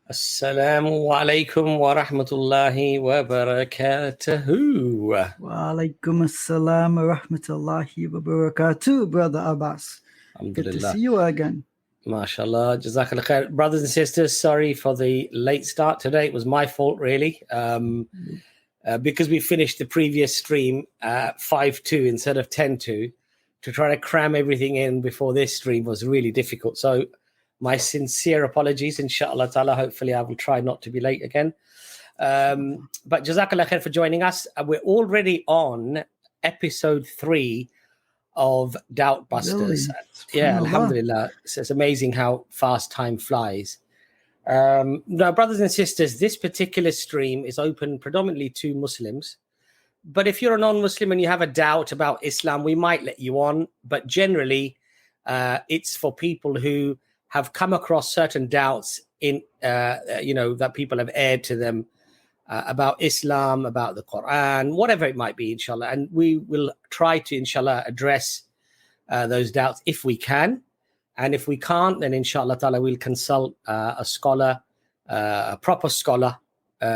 Assalamu alaikum wa rahmatullahi wa barakatuhu. Wa alaikum assalam wa rahmatullahi wa barakatuh, Brother Abbas. Good to see you again. MashaAllah, Jazakallah khair. Brothers and sisters, sorry for the late start today. It was my fault, really. Because we finished the previous stream at 5-2 instead of 10-2, to try to cram everything in before this stream was really difficult. So my sincere apologies, inshallah ta'ala. Hopefully I will try not to be late again. But Jazakallah khair for joining us. We're already on episode 3 of Doubt Busters. Really? Yeah, alhamdulillah. It's amazing how fast time flies. Now, brothers and sisters, this particular stream is open predominantly to Muslims. But if you're a non-Muslim and you have a doubt about Islam, we might let you on. But generally, it's for people who have come across certain doubts in, that people have aired to them about Islam, about the Quran, whatever it might be, inshallah. And we will try to, inshallah, address those doubts if we can. And if we can't, then inshallah ta'ala, we'll consult a scholar, a proper scholar,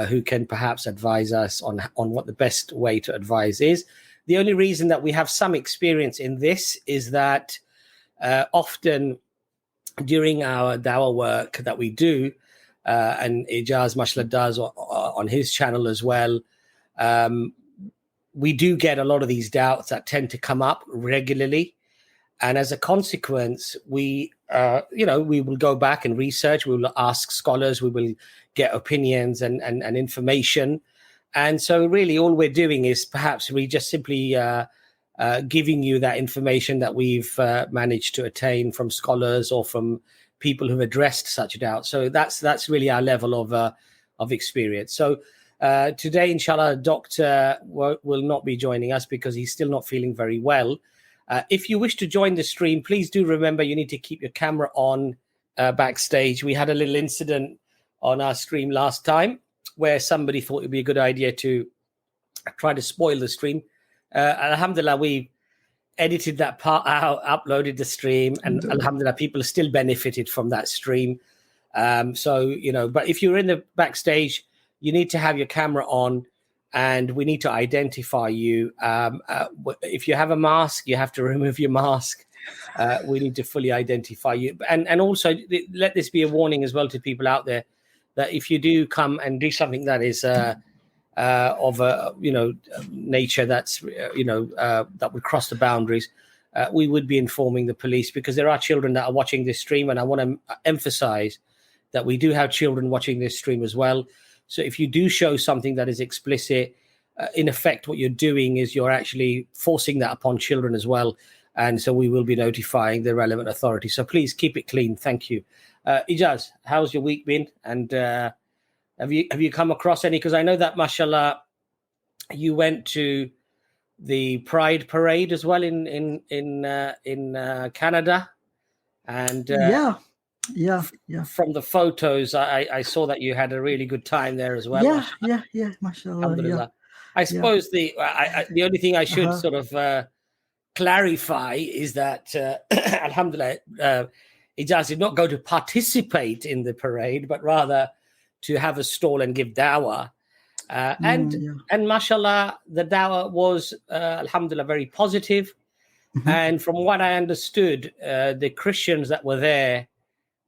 who can perhaps advise us on what the best way to advise is. The only reason that we have some experience in this is that often during our dawah work that we do, and Ijaz mashallah does on his channel as well, we do get a lot of these doubts that tend to come up regularly. And as a consequence, we will go back and research. We will ask scholars. We will get opinions and information. And so really all we're doing is perhaps we just simply giving you that information that we've managed to attain from scholars or from people who've addressed such doubts. So that's really our level of experience. So today, inshallah, Doctor will not be joining us because he's still not feeling very well. If you wish to join the stream, please do remember you need to keep your camera on backstage. We had a little incident on our stream last time where somebody thought it'd be a good idea to try to spoil the stream. Alhamdulillah, we edited that part out, uploaded the stream, and alhamdulillah, people still benefited from that stream. But if you're in the backstage, you need to have your camera on, and we need to identify you. If you have a mask, you have to remove your mask. We need to fully identify you. And also, let this be a warning as well to people out there that if you do come and do something that is of a nature that's that would cross the boundaries, we would be informing the police, because there are children that are watching this stream, and I want to emphasize that we do have children watching this stream as well. So if you do show something that is explicit, in effect, what you're doing is you're actually forcing that upon children as well. And so we will be notifying the relevant authority. So please keep it clean. Thank you. Ijaz, how's your week been? And have you come across any? Because I know that, mashallah, you went to the Pride Parade as well in Canada. And Yeah. From the photos, I saw that you had a really good time there as well. Yeah, mashallah. Yeah. I suppose the only thing I should sort of clarify is that alhamdulillah, Ijaz did not go to participate in the parade, but rather to have a stall and give dawah. And mashallah, the dawah was alhamdulillah very positive. And from what I understood, the Christians that were there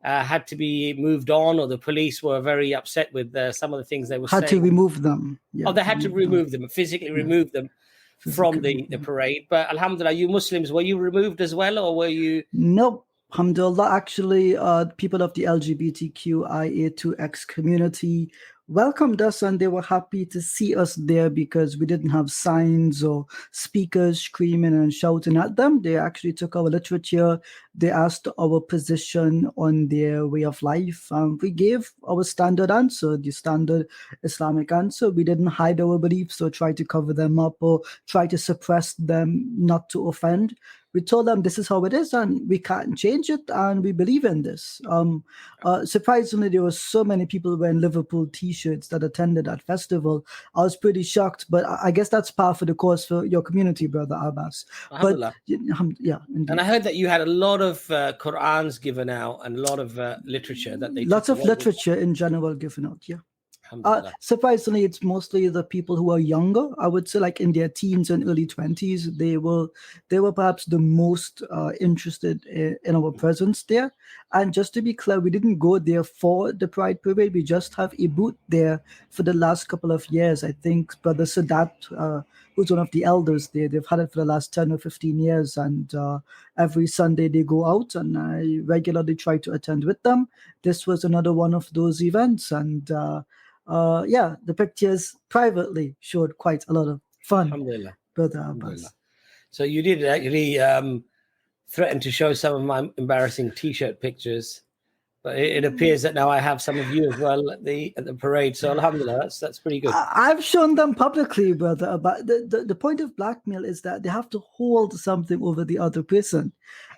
had to be moved on, or the police were very upset with some of the things they were saying. Had to remove them. Yeah. Oh, they had to remove them, physically remove them from the parade. But alhamdulillah, you Muslims, were you removed as well, or were you? Nope. Alhamdulillah, actually, people of the LGBTQIA2X community welcomed us, and they were happy to see us there because we didn't have signs or speakers screaming and shouting at them. They actually took our literature. They asked our position on their way of life. We gave our standard answer, the standard Islamic answer. We didn't hide our beliefs or try to cover them up or try to suppress them not to offend. We told them this is how it is and we can't change it and we believe in this. Surprisingly, there were so many people wearing Liverpool t-shirts that attended that festival. I was pretty shocked, but I guess that's par for the course for your community, Brother Abbas. But yeah, indeed. And I heard that you had a lot of Qur'ans given out and a lot of literature that they lots of literature in general given out. Yeah. Surprisingly, it's mostly the people who are younger. I would say, like in their teens and early 20s, they were perhaps the most interested in our presence there. And just to be clear, we didn't go there for the Pride Parade. We just have a booth there for the last couple of years. I think Brother Sadat, who's one of the elders there, they've had it for the last 10 or 15 years. And every Sunday they go out, and I regularly try to attend with them. This was another one of those events, and yeah, the pictures privately showed quite a lot of fun. Alhamdulillah. Brother Abbas. So you did actually threaten to show some of my embarrassing T-shirt pictures, but it appears that now I have some of you as well at the parade. So alhamdulillah, that's pretty good. I've shown them publicly, brother. But the point of blackmail is that they have to hold something over the other person,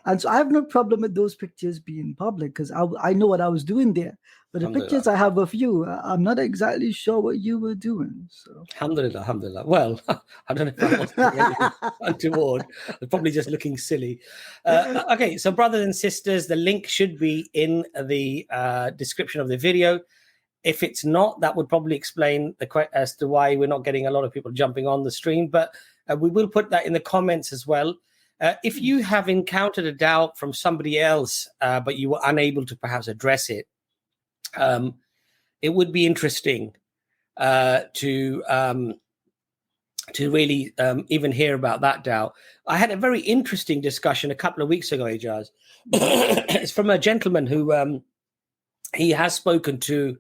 and so I have no problem with those pictures being public because I know what I was doing there. But the pictures I have of you, I'm not exactly sure what you were doing. So. Alhamdulillah. Well, I don't know if I want to anything untoward. I'm probably just looking silly. Okay, so brothers and sisters, the link should be in the description of the video. If it's not, that would probably explain as to why we're not getting a lot of people jumping on the stream. But we will put that in the comments as well. If you have encountered a doubt from somebody else, but you were unable to perhaps address it, it would be interesting to really even hear about that doubt. I had a very interesting discussion a couple of weeks ago, Ijaz. It's from a gentleman who he has spoken to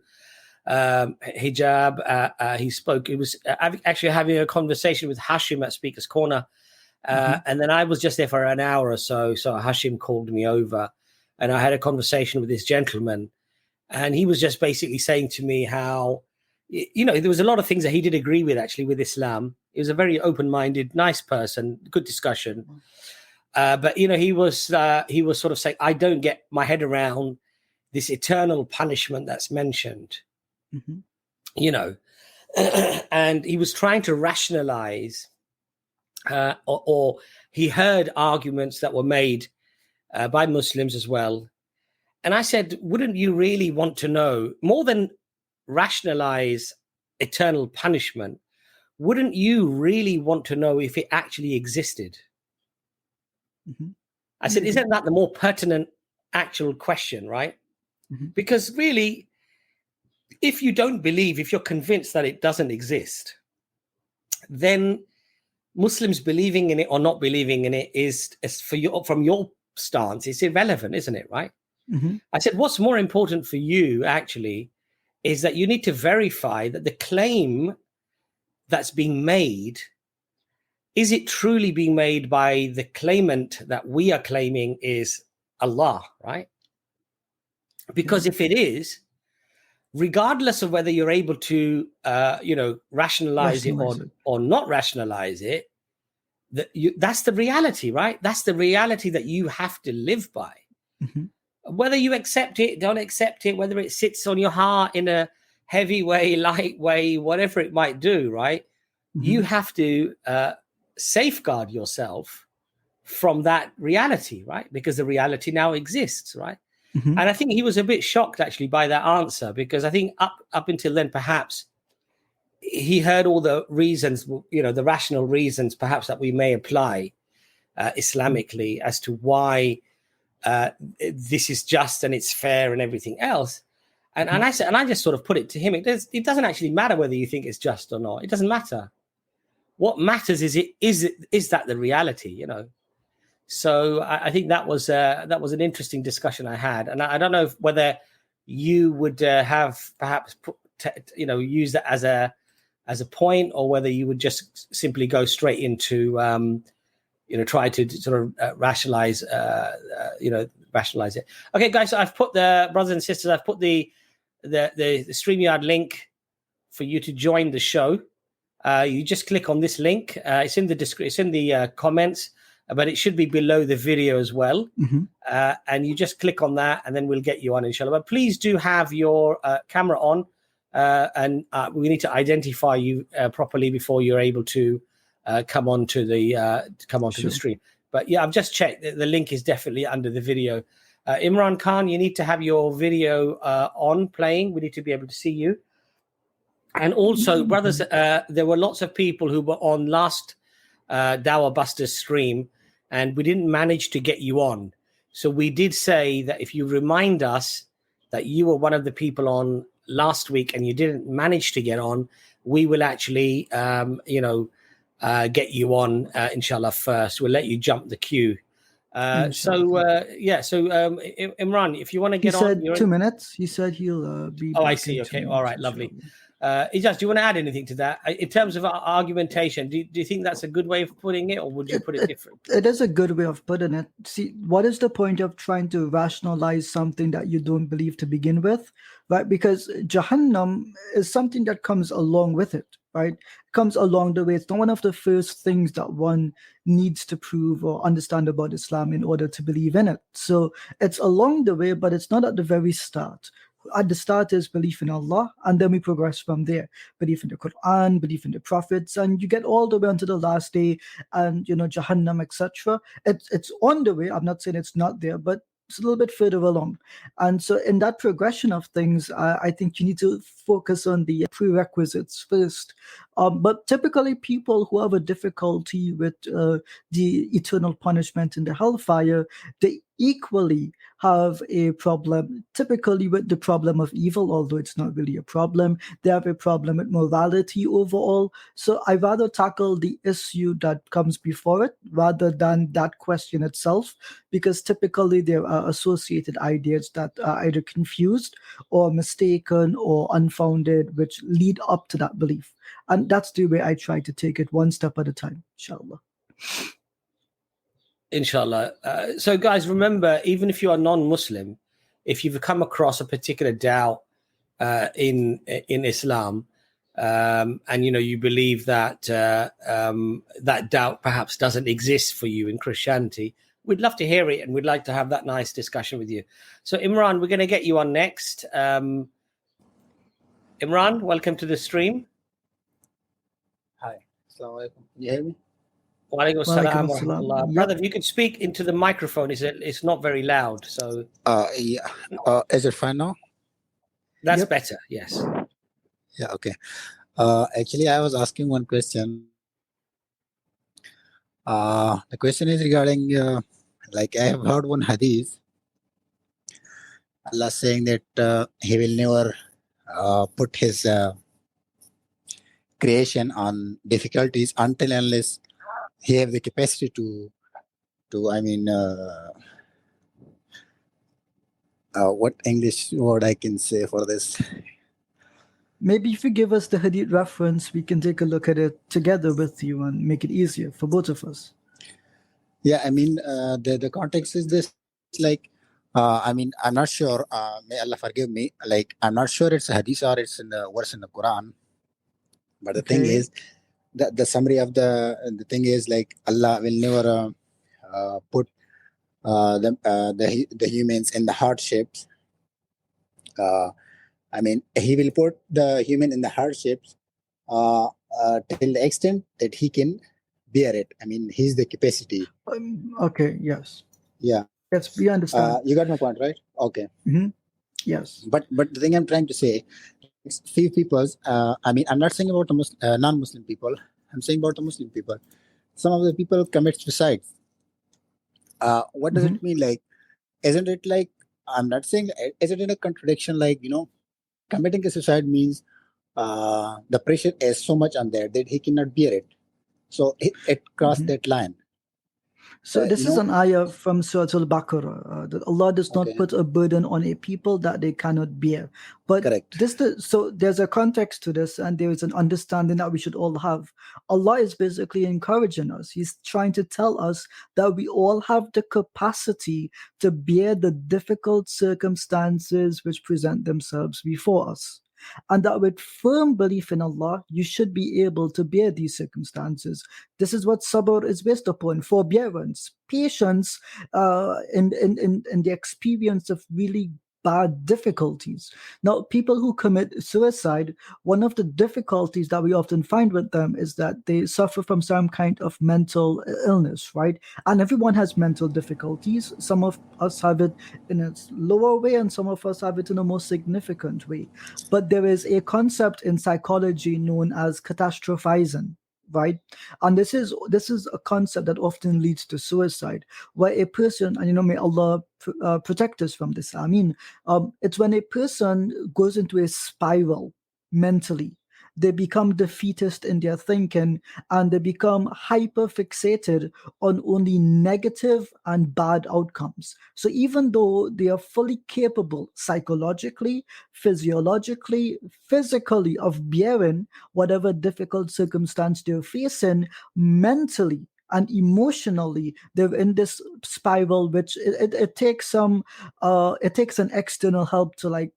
hijab. He was actually having a conversation with Hashim at Speaker's Corner. And then I was just there for an hour or so. So Hashim called me over and I had a conversation with this gentleman. And he was just basically saying to me how, you know, there was a lot of things that he did agree with, actually, with Islam. He was a very open-minded, nice person, good discussion. But, you know, he was sort of saying, I don't get my head around this eternal punishment that's mentioned, you know. And he was trying to rationalize or he heard arguments that were made by Muslims as well. And I said, wouldn't you really want to know, more than rationalize eternal punishment, wouldn't you really want to know if it actually existed? I said, isn't that the more pertinent actual question, right? Because really, if you don't believe, if you're convinced that it doesn't exist, then Muslims believing in it or not believing in it is for you, from your stance, it's irrelevant, isn't it, right? I said, what's more important for you actually is that you need to verify that the claim that's being made, is it truly being made by the claimant that we are claiming is Allah, right? Because if it is, regardless of whether you're able to, you know, rationalize it or not rationalize it, that's the reality, right? That's the reality that you have to live by. Whether you accept it, don't accept it, whether it sits on your heart in a heavy way, light way, whatever it might do, right? You have to safeguard yourself from that reality, right? Because the reality now exists, right? And I think he was a bit shocked actually by that answer, because I think up until then, perhaps he heard all the reasons, you know, the rational reasons perhaps that we may apply Islamically as to why this is just and it's fair and everything else. And I said, and I just sort of put it to him, it doesn't actually matter whether you think it's just or not. It doesn't matter. What matters is that the reality, you know? So I think that was an interesting discussion I had. And I don't know whether you would have perhaps use that as a point, or whether you would just simply go straight into try to sort of rationalize it. Okay, guys, so I've put the brothers and sisters. I've put the StreamYard link for you to join the show. You just click on this link. It's in the comments. but it should be below the video as well. Mhm. And you just click on that, and then we'll get you on, inshallah. But please do have your camera on, and we need to identify you properly before you're able to come onto the Sure. stream. But yeah, I've just checked. The link is definitely under the video. Imran Khan, you need to have your video on playing. We need to be able to see you. And also, brothers, there were lots of people who were on last Dawah Busters stream, and we didn't manage to get you on. So we did say that if you remind us that you were one of the people on last week and you didn't manage to get on, we will actually, get you on, inshallah, first. We'll let you jump the queue. Imran, if you want to get on. He said 2 minutes. He said he'll be back. Oh, I see. Okay. All right. Lovely. Ijaz, do you want to add anything to that? In terms of argumentation, do you think that's a good way of putting it, or would you put it different? It is a good way of putting it. See, what is the point of trying to rationalize something that you don't believe to begin with, right? Because Jahannam is something that comes along with it, right? It comes along the way. It's not one of the first things that one needs to prove or understand about Islam in order to believe in it. So it's along the way, but it's not at the very start. At the start is belief in Allah, and then we progress from there. Belief in the Quran, belief in the prophets, and you get all the way unto the last day, and Jahannam, etc. It's on the way. I'm not saying it's not there, but it's a little bit further along. And so in that progression of things, I think you need to focus on the prerequisites first. But typically people who have a difficulty with the eternal punishment in the hellfire, they equally have a problem typically with the problem of evil, although it's not really a problem. They have a problem with morality overall. So I rather tackle the issue that comes before it rather than that question itself, because typically there are associated ideas that are either confused or mistaken or unfounded, which lead up to that belief. And that's the way I try to take it, one step at a time, inshallah. Inshallah. So guys, remember, even if you are non-Muslim, if you've come across a particular doubt in Islam, and you believe that that doubt perhaps doesn't exist for you in Christianity, we'd love to hear it, and we'd like to have that nice discussion with you. So Imran, we're going to get you on next. Imran, welcome to the stream. Hi. Assalamu alaikum. Can you hear me? Walaikum assalam wa rahmatullah. Brother, if you could speak into the microphone, it's not very loud. So yeah. Is it fine now? That's better, yes. Yeah, okay. Actually, I was asking one question. The question is regarding, like I have heard one hadith, Allah saying that He will never put His creation on difficulties until unless He have the capacity to what English word I can say for this? Maybe if you give us the hadith reference, we can take a look at it together with you and make it easier for both of us. Yeah, I mean, the context is this, like, I'm not sure, may Allah forgive me, like, I'm not sure it's a hadith or it's in the verse in the Quran, but the thing is, the summary of the thing is, like, Allah will never put the humans in the hardships. He will put the human in the hardships till the extent that he can bear it. I mean, he's the capacity. Okay, yes. Yeah. Yes, we understand. You got my point, right? Okay. Mm-hmm. Yes. But the thing I'm trying to say, few people, I'm not saying about the non-Muslim people. I'm saying about the Muslim people. Some of the people commit suicide. What does it mean? Like, isn't it like, I'm not saying, isn't it a contradiction? Like, committing a suicide means the pressure is so much on there that he cannot bear it. So it crossed that line. So this is an ayah from Surah Al-Baqarah, that Allah does not put a burden on a people that they cannot bear. But correct. So there's a context to this, and there is an understanding that we should all have. Allah is basically encouraging us. He's trying to tell us that we all have the capacity to bear the difficult circumstances which present themselves before us. and that with firm belief in Allah, you should be able to bear these circumstances. This is what sabr is based upon: forbearance, patience, in the experience of really bad difficulties. Now, people who commit suicide, one of the difficulties that we often find with them is that they suffer from some kind of mental illness, right? And everyone has mental difficulties. Some of us have it in a lower way, and some of us have it in a more significant way. But there is a concept in psychology known as catastrophizing, right? And this is a concept that often leads to suicide, where a person, and may Allah protect us from this, I mean, it's when a person goes into a spiral mentally. They become defeatist in their thinking, and they become hyper fixated on only negative and bad outcomes. So even though they are fully capable psychologically, physiologically, physically of bearing whatever difficult circumstance they're facing, mentally and emotionally they're in this spiral, which it takes some it takes an external help to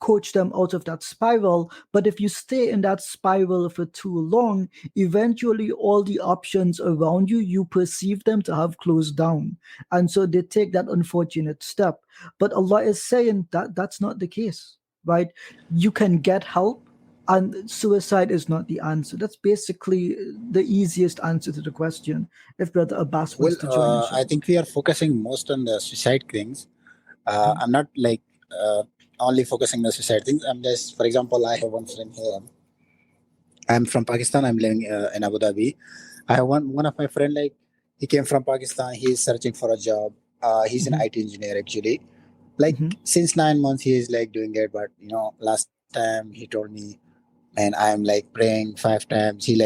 coach them out of that spiral. But if you stay in that spiral for too long, eventually all the options around you perceive them to have closed down, and so they take that unfortunate step. But Allah is saying that that's not the case, right? You can get help, and suicide is not the answer. That's basically the easiest answer to the question. If Brother Abbas wants to join us. I think we are focusing most on the suicide things. I'm not only focusing on the suicide things. I'm just, for example, I have one friend here. I'm from Pakistan. I'm living in Abu Dhabi. I have one of my friend, he came from Pakistan. He's searching for a job. He's an IT engineer actually. Since 9 months, he is doing it. But last time he told me, and I'm praying 5 times. He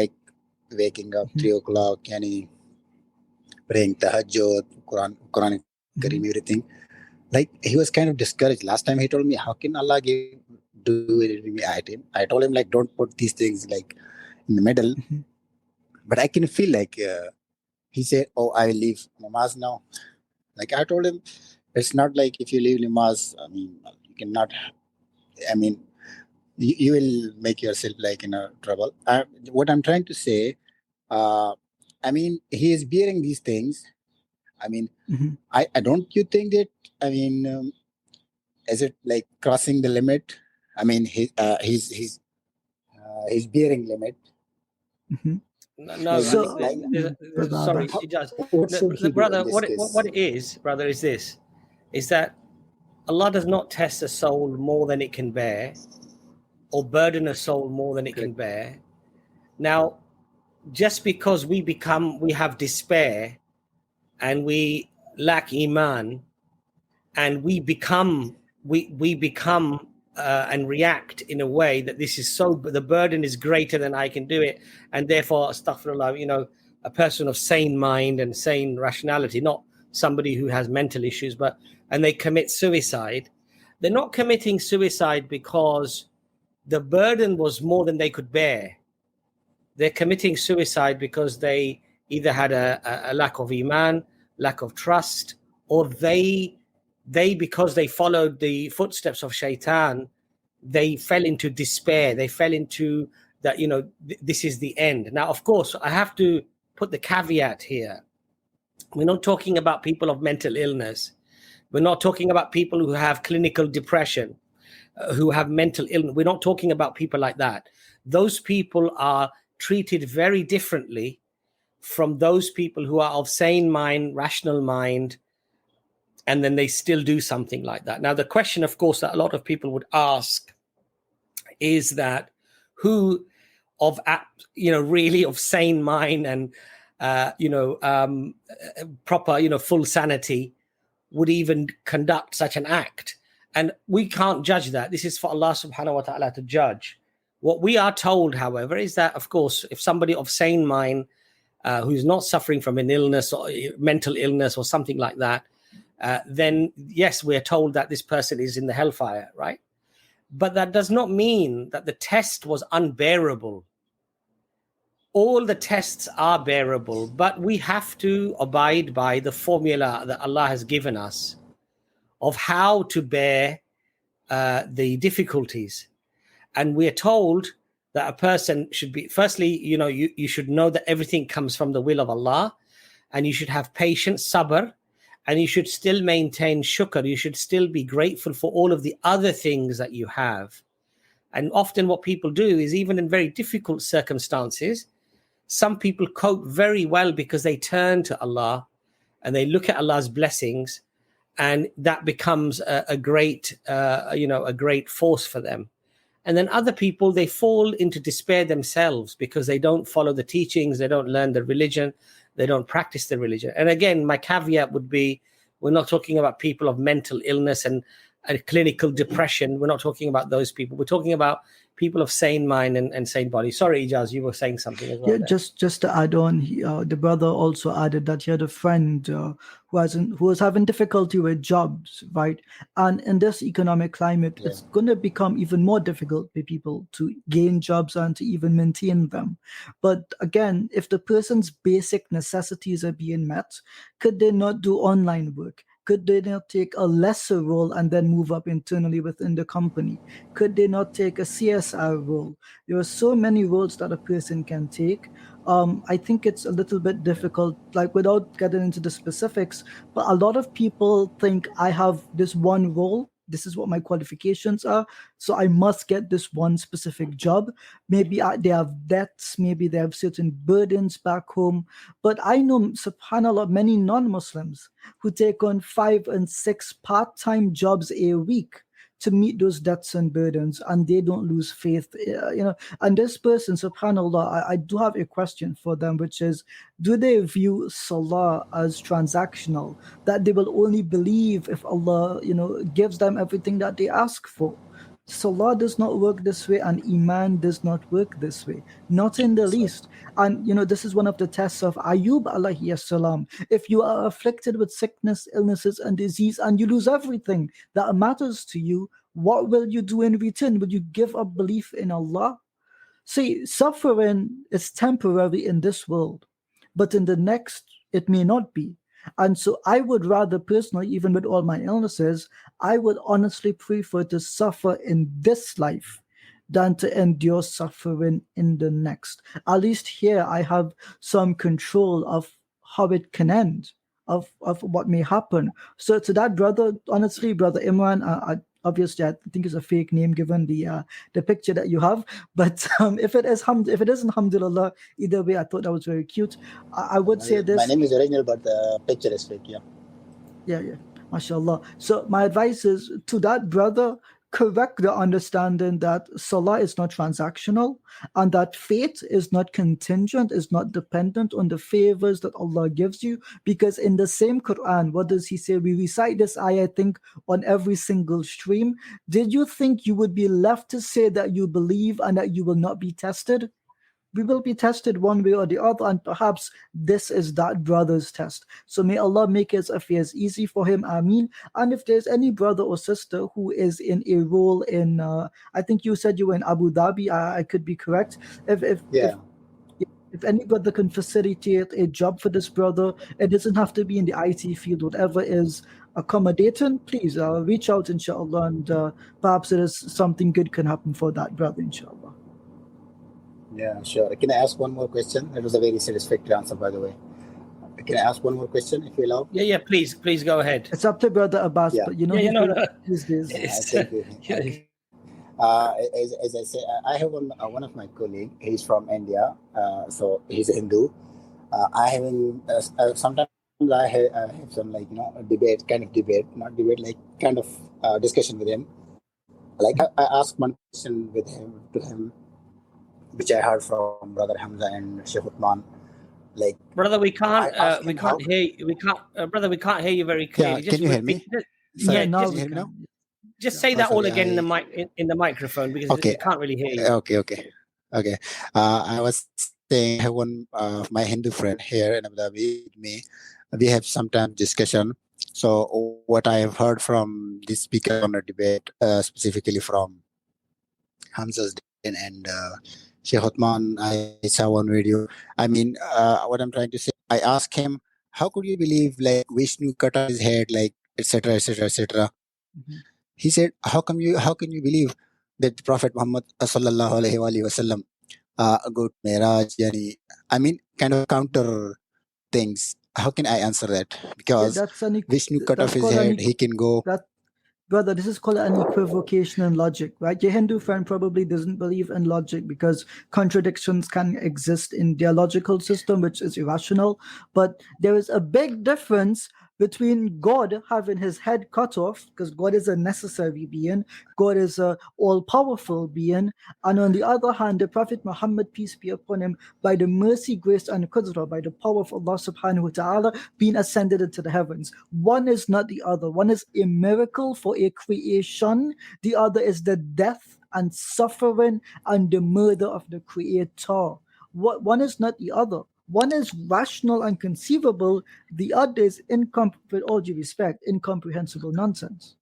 waking up 3 o'clock and he praying tahajjud, Quran, Kareem, everything. He was kind of discouraged. Last time he told me, how can Allah do it with me? I told him don't put these things in the middle. But I can feel he said, oh, I will leave namaz now. I told him, it's not if you leave namaz, I mean, you cannot, I mean, you will make yourself in a trouble. What I'm trying to say, I mean, he is bearing these things. I mean, I don't you think that, I mean, is it crossing the limit? I mean, he's bearing limit. No, So- sorry, he does. Brother, what it is, brother, is this: is that Allah does not test a soul more than it can bear, or burden a soul more than it can bear. Now, just because we have despair, and we lack iman, and we become and react in a way that this is the burden is greater than I can do it, and therefore, astaghfirullah, a person of sane mind and sane rationality, not somebody who has mental issues, and they commit suicide. They're not committing suicide because the burden was more than they could bear. They're committing suicide because they either had a lack of iman, lack of trust, or they because they followed the footsteps of shaitan, they fell into despair. They fell into that, this is the end. Now, of course, I have to put the caveat here. We're not talking about people of mental illness. We're not talking about people who have clinical depression, who have mental illness. We're not talking about people like that. Those people are treated very differently from those people who are of sane mind, rational mind, and then they still do something like that. Now, the question, of course, that a lot of people would ask is that who of, really of sane mind and, proper, full sanity would even conduct such an act? And we can't judge that. This is for Allah subhanahu wa ta'ala to judge. What we are told, however, is that, of course, if somebody of sane mind who's not suffering from an illness or mental illness or something like that, then yes, we're told that this person is in the hellfire, right? But that does not mean that the test was unbearable. All the tests are bearable, but we have to abide by the formula that Allah has given us of how to bear the difficulties. And we're told that a person should be, firstly, you should know that everything comes from the will of Allah, and you should have patience, sabr, and you should still maintain shukr. You should still be grateful for all of the other things that you have. And often what people do is, even in very difficult circumstances, some people cope very well because they turn to Allah and they look at Allah's blessings, and that becomes a great force for them. And then other people, they fall into despair themselves because they don't follow the teachings, they don't learn the religion, they don't practice the religion. And again, my caveat would be, we're not talking about people of mental illness and clinical depression. We're not talking about those people. We're talking about people of sane mind and sane body. Sorry, Ijaz, you were saying something as well. Yeah, just to add on, the brother also added that he had a friend who was having difficulty with jobs, right? And in this economic climate, it's going to become even more difficult for people to gain jobs and to even maintain them. But again, if the person's basic necessities are being met, could they not do online work? Could they not take a lesser role and then move up internally within the company? Could they not take a CSR role? There are so many roles that a person can take. I think it's a little bit difficult, like without getting into the specifics, but a lot of people think I have this one role. This is what my qualifications are, so I must get this one specific job. Maybe they have debts, maybe they have certain burdens back home. But I know, subhanAllah, many non-Muslims who take on 5 and 6 part-time jobs a week to meet those debts and burdens, and they don't lose faith. And this person, subhanAllah, I do have a question for them, which is, do they view salah as transactional, that they will only believe if Allah, gives them everything that they ask for? Salah does not work this way, and Iman does not work this way, not in the least. And this is one of the tests of Ayub alayhi salam. If you are afflicted with sickness, illnesses, and disease, and you lose everything that matters to you, what will you do in return? Will you give up belief in Allah? See, suffering is temporary in this world, but in the next, it may not be. And so I would rather personally, even with all my illnesses, I would honestly prefer to suffer in this life than to endure suffering in the next. At least here I have some control of how it can end, of what may happen. So to that brother, honestly, Brother Imran, obviously I think it's a fake name given the picture that you have, but if it isn't, alhamdulillah, either way, I thought that was very cute. I would say this. My name is original, but the picture is fake. Yeah, mashallah. So my advice is to that brother, correct the understanding that salah is not transactional, and that faith is not contingent, is not dependent on the favors that Allah gives you. Because in the same Quran, what does he say? We recite this ayah, I think, on every single stream. Did you think you would be left to say that you believe and that you will not be tested? We will be tested one way or the other, and perhaps this is that brother's test. So may Allah make his affairs easy for him, Ameen. And if there's any brother or sister who is in a role in, I think you said you were in Abu Dhabi, I could be correct. If any brother can facilitate a job for this brother, it doesn't have to be in the IT field, whatever is accommodating, please reach out, inshallah, and perhaps there is something good can happen for that brother, inshallah. Yeah, sure. Can I ask one more question? It was a very satisfactory answer, by the way. Can I ask one more question, if you allow? Yeah, please go ahead. It's up to Brother Abbas, but no. these days. Thank you. As I say, I have one of my colleagues. He's from India, so he's a Hindu. Sometimes I have some discussion with him. Like I asked one question to him, which I heard from Brother Hamza and Sheikh Uthman. Like, brother, we can't hear you. Brother, we can't hear you very clearly. Yeah, can you hear me? Now just say that all again in the microphone, because we can't really hear you. Okay. I was saying, I have one of my Hindu friend here in Abu Dhabi with me. We have sometimes discussion. So what I have heard from this speaker on the debate, specifically from Hamza's and Sheikh Uthman, I saw one video. I mean, what I'm trying to say, I asked him, how could you believe like Vishnu cut off his head, like etc. Mm-hmm. He said, how can you believe that the Prophet Muhammad sallallahu alaihi wasallam go to Miraj, yani, I mean, kind of counter things. How can I answer that? Because Vishnu cut off his head, he can go. Brother, this is called an equivocation in logic, right? Your Hindu friend probably doesn't believe in logic because contradictions can exist in their logical system, which is irrational. But there is a big difference between God having his head cut off, because God is a necessary being, God is a all-powerful being, and on the other hand, the Prophet Muhammad, peace be upon him, by the mercy, grace, and qudra, by the power of Allah subhanahu wa ta'ala, being ascended into the heavens. One is not the other. One is a miracle for a creation. The other is the death and suffering and the murder of the Creator. One is not the other. One is rational and conceivable. The other is, with all due respect, incomprehensible nonsense.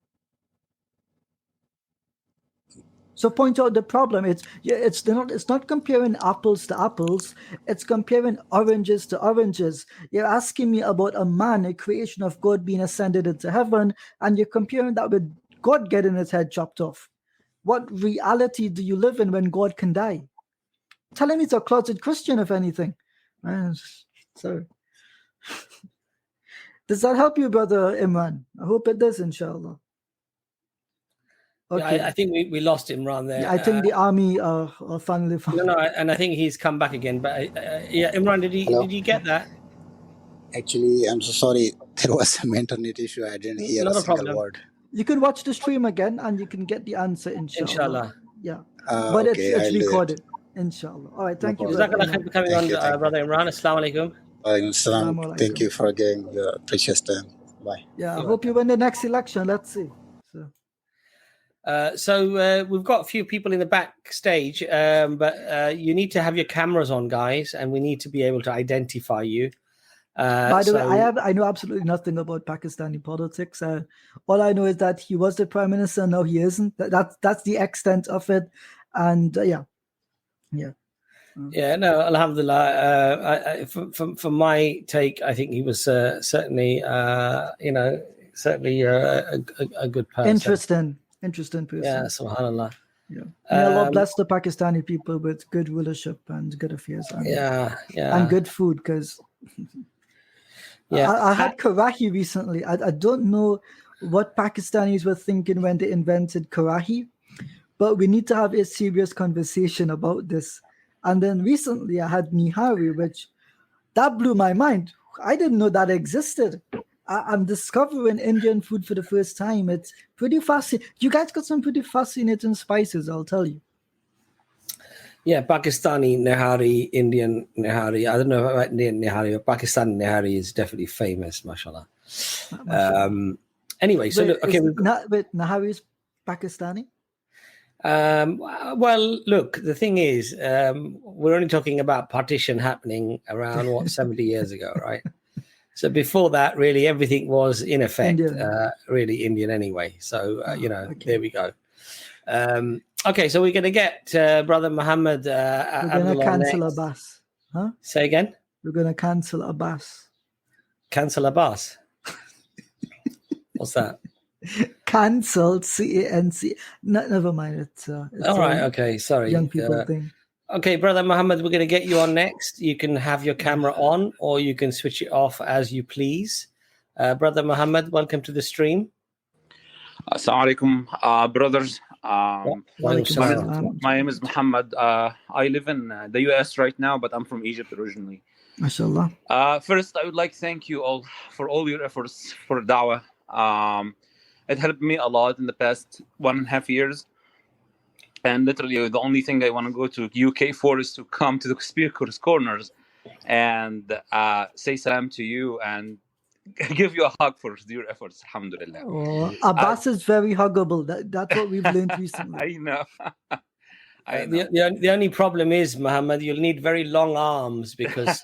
So point out the problem. It's not comparing apples to apples. It's comparing oranges to oranges. You're asking me about a man, a creation of God being ascended into heaven, and you're comparing that with God getting his head chopped off. What reality do you live in when God can die? Telling me it's a closeted Christian, if anything. Sorry. Does that help you, Brother Imran? I hope it does, inshallah. Okay. Yeah, I think we lost Imran there. Yeah, I think the army are finally found. No, and I think he's come back again. But yeah, Imran, did you get that? Actually, I'm so sorry. There was some internet issue. I didn't hear a single word. You can watch the stream again and you can get the answer, inshallah. Yeah. But okay, it's recorded. Inshallah. All right, thank you. Jazakallah for coming on, Brother Imran. Assalamu alaikum. Alaikum. Thank you for giving your precious time. Bye. Yeah, I hope you win the next election. Let's see. So we've got a few people in the backstage, but you need to have your cameras on, guys, and we need to be able to identify you. By the way, I know absolutely nothing about Pakistani politics. All I know is that he was the prime minister. No, he isn't. That's the extent of it. And yeah. Yeah, no, alhamdulillah. From my take, I think he was certainly, certainly a good person. Interesting person. Yeah, subhanallah. Yeah. May Allah bless the Pakistani people with good rulership and good affairs. And good food, because I had karahi recently. I don't know what Pakistanis were thinking when they invented karahi, but we need to have a serious conversation about this. And then recently I had nihari, that blew my mind. I didn't know that existed. I'm discovering Indian food for the first time. It's pretty fascinating. You guys got some pretty fascinating spices, I'll tell you. Yeah, Pakistani nihari, Indian nihari. I don't know about Indian nihari, but Pakistani nihari is definitely famous, mashallah. Anyway, so look, okay. Nihari is Pakistani? Well, look, the thing is, we're only talking about partition happening around 70 years ago, right? So before that, really, everything was in effect really Indian anyway. So there we go. Okay, so we're going to get Brother Muhammad. We're going to cancel Abbas. Huh? Say again? We're going to cancel Abbas. Cancel Abbas? What's that? Cancelled, C-A-N-C. Never mind. It's all right. Okay. Sorry. Young people thing. Okay, Brother Muhammad, we're going to get you on next. You can have your camera on or you can switch it off as you please. Brother Muhammad, welcome to the stream. Assalamu alaikum, brothers. My name is Muhammad. I live in the US right now, but I'm from Egypt originally. MashaAllah. First, I would like to thank you all for all your efforts for da'wah. It helped me a lot in the past 1.5 years. And literally, the only thing I want to go to UK for is to come to the Speaker's Corners and say salam to you and give you a hug for your efforts. Alhamdulillah. Oh, Abbas is very huggable. That's what we've learned recently. I know. The only problem is, Muhammad, you'll need very long arms because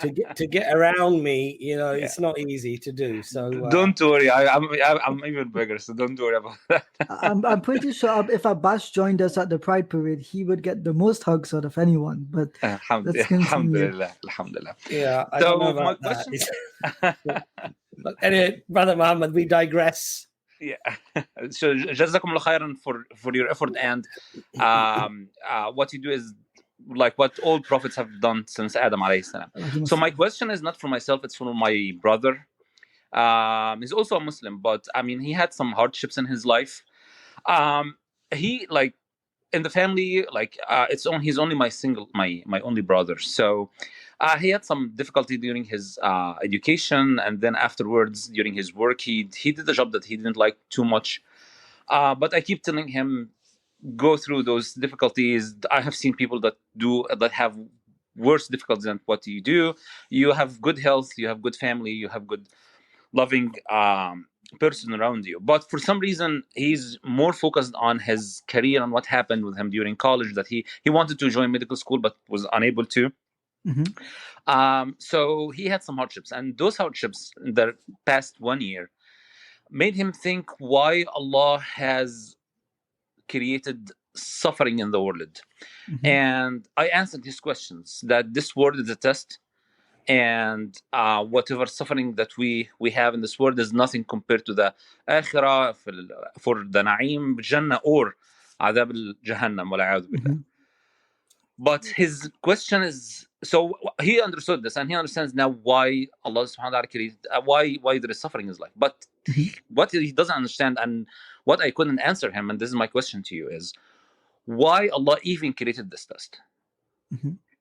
to get around me, it's not easy to do. So don't worry, I'm even bigger, so don't worry about that. I'm pretty sure if Abbas joined us at the Pride Parade, he would get the most hugs out of anyone. But alhamdulillah. Yeah. So my question. But anyway, Brother Muhammad, we digress. Yeah. So jazakumullah khairan for your effort, and what you do is like what all prophets have done since Adam alayhi salam. So my question is not for myself, it's for my brother. He's also a Muslim, but I mean, he had some hardships in his life. He like in the family, like he's only my only brother. So he had some difficulty during his education, and then afterwards during his work, he did a job that he didn't like too much. But I keep telling him, go through those difficulties. I have seen people that have worse difficulties than what you do. You have good health, you have good family, you have good loving person around you. But for some reason, he's more focused on his career and what happened with him during college, that he wanted to join medical school but was unable to. So he had some hardships, and those hardships in the past 1 year made him think why Allah has created suffering in the world. And I answered his questions that this world is a test, and whatever suffering that we have in this world is nothing compared to the akhirah for the na'im jannah or adab al-jahannam wal-a'udhu billah. But his question is, so he understood this, and he understands now why Allah subhanahu wa ta'ala created, why there is suffering in his life. But what he doesn't understand, and what I couldn't answer him, and this is my question to you, is why Allah even created this test.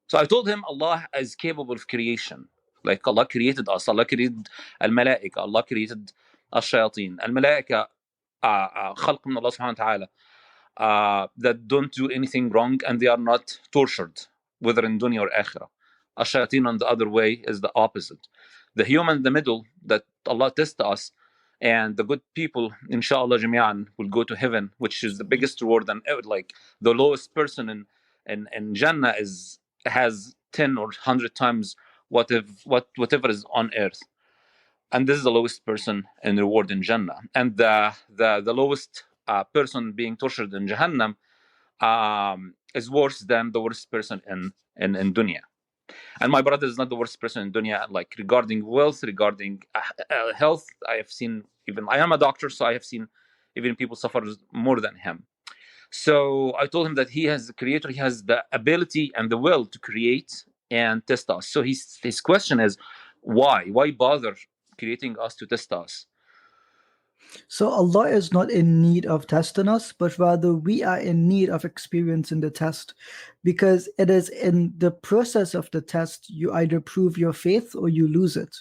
So I told him Allah is capable of creation. Like Allah created us, Allah created al-malaika, Allah created al-shayateen. Al-malaika khalq min Allah subhanahu wa ta'ala, that don't do anything wrong, and they are not tortured, whether in dunya or akhirah. Al-shayateen on the other way is the opposite. The human in the middle that Allah tests us, and the good people, inshallah jami'an, will go to heaven, which is the biggest reward. And like the lowest person in Jannah has 10 or 100 times whatever is on earth. And this is the lowest person in reward in Jannah. And the lowest person being tortured in Jahannam is worse than the worst person in dunya. And my brother is not the worst person in dunya, like regarding wealth, regarding health. I am a doctor, so I have seen even people suffer more than him. So I told him that he has the creator, he has the ability and the will to create and test us. So his question is, why bother creating us to test us? So Allah is not in need of testing us, but rather we are in need of experiencing the test, because it is in the process of the test you either prove your faith or you lose it.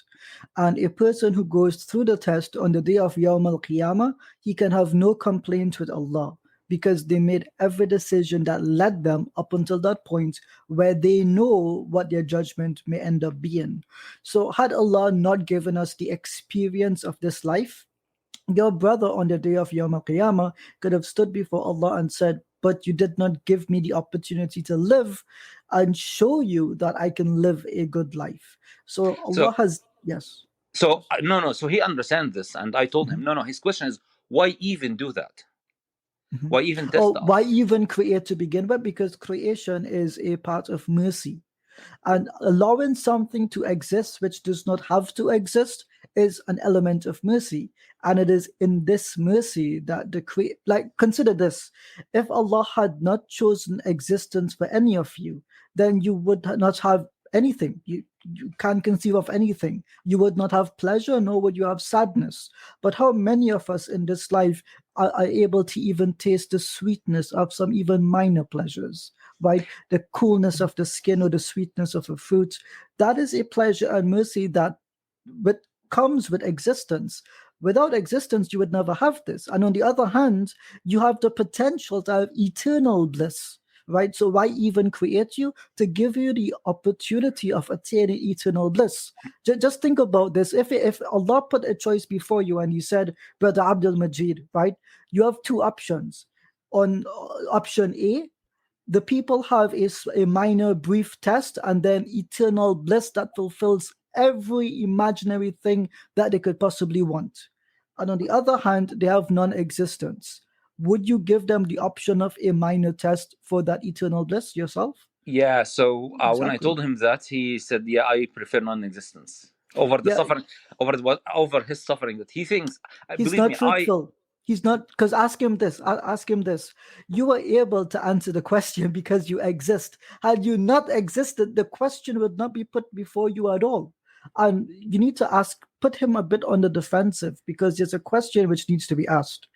And a person who goes through the test on the day of Yawm al-Qiyamah, he can have no complaint with Allah, because they made every decision that led them up until that point where they know what their judgment may end up being. So had Allah not given us the experience of this life, your brother on the day of Yawm al-Qiyamah could have stood before Allah and said, but you did not give me the opportunity to live and show you that I can live a good life. So Allah has, yes. So no. So he understands this, and I told him, no. His question is, why even do that? Why even test us? Why even create to begin with? Because creation is a part of mercy. And allowing something to exist which does not have to exist is an element of mercy. And it is in this mercy that consider this. If Allah had not chosen existence for any of you, then you would not have anything. You can't conceive of anything. You would not have pleasure, nor would you have sadness. But how many of us in this life are able to even taste the sweetness of some even minor pleasures, right? The coolness of the skin or the sweetness of a fruit. That is a pleasure and mercy that comes with existence. Without existence, you would never have this. And on the other hand, you have the potential to have eternal bliss, right? So why even create you? To give you the opportunity of attaining eternal bliss. Just think about this. If Allah put a choice before you and He said, Brother Abdul Majid, right? You have two options. On option A, the people have a minor, brief test and then eternal bliss that fulfills every imaginary thing that they could possibly want. And on the other hand, they have non-existence. Would you give them the option of a minor test for that eternal bliss yourself? Yeah, so when I told him that, he said, yeah, I prefer non-existence over the suffering, over his suffering that he thinks. He's not truthful. He's not, because ask him this. You were able to answer the question because you exist. Had you not existed, the question would not be put before you at all. And you need to put him a bit on the defensive, because there's a question which needs to be asked.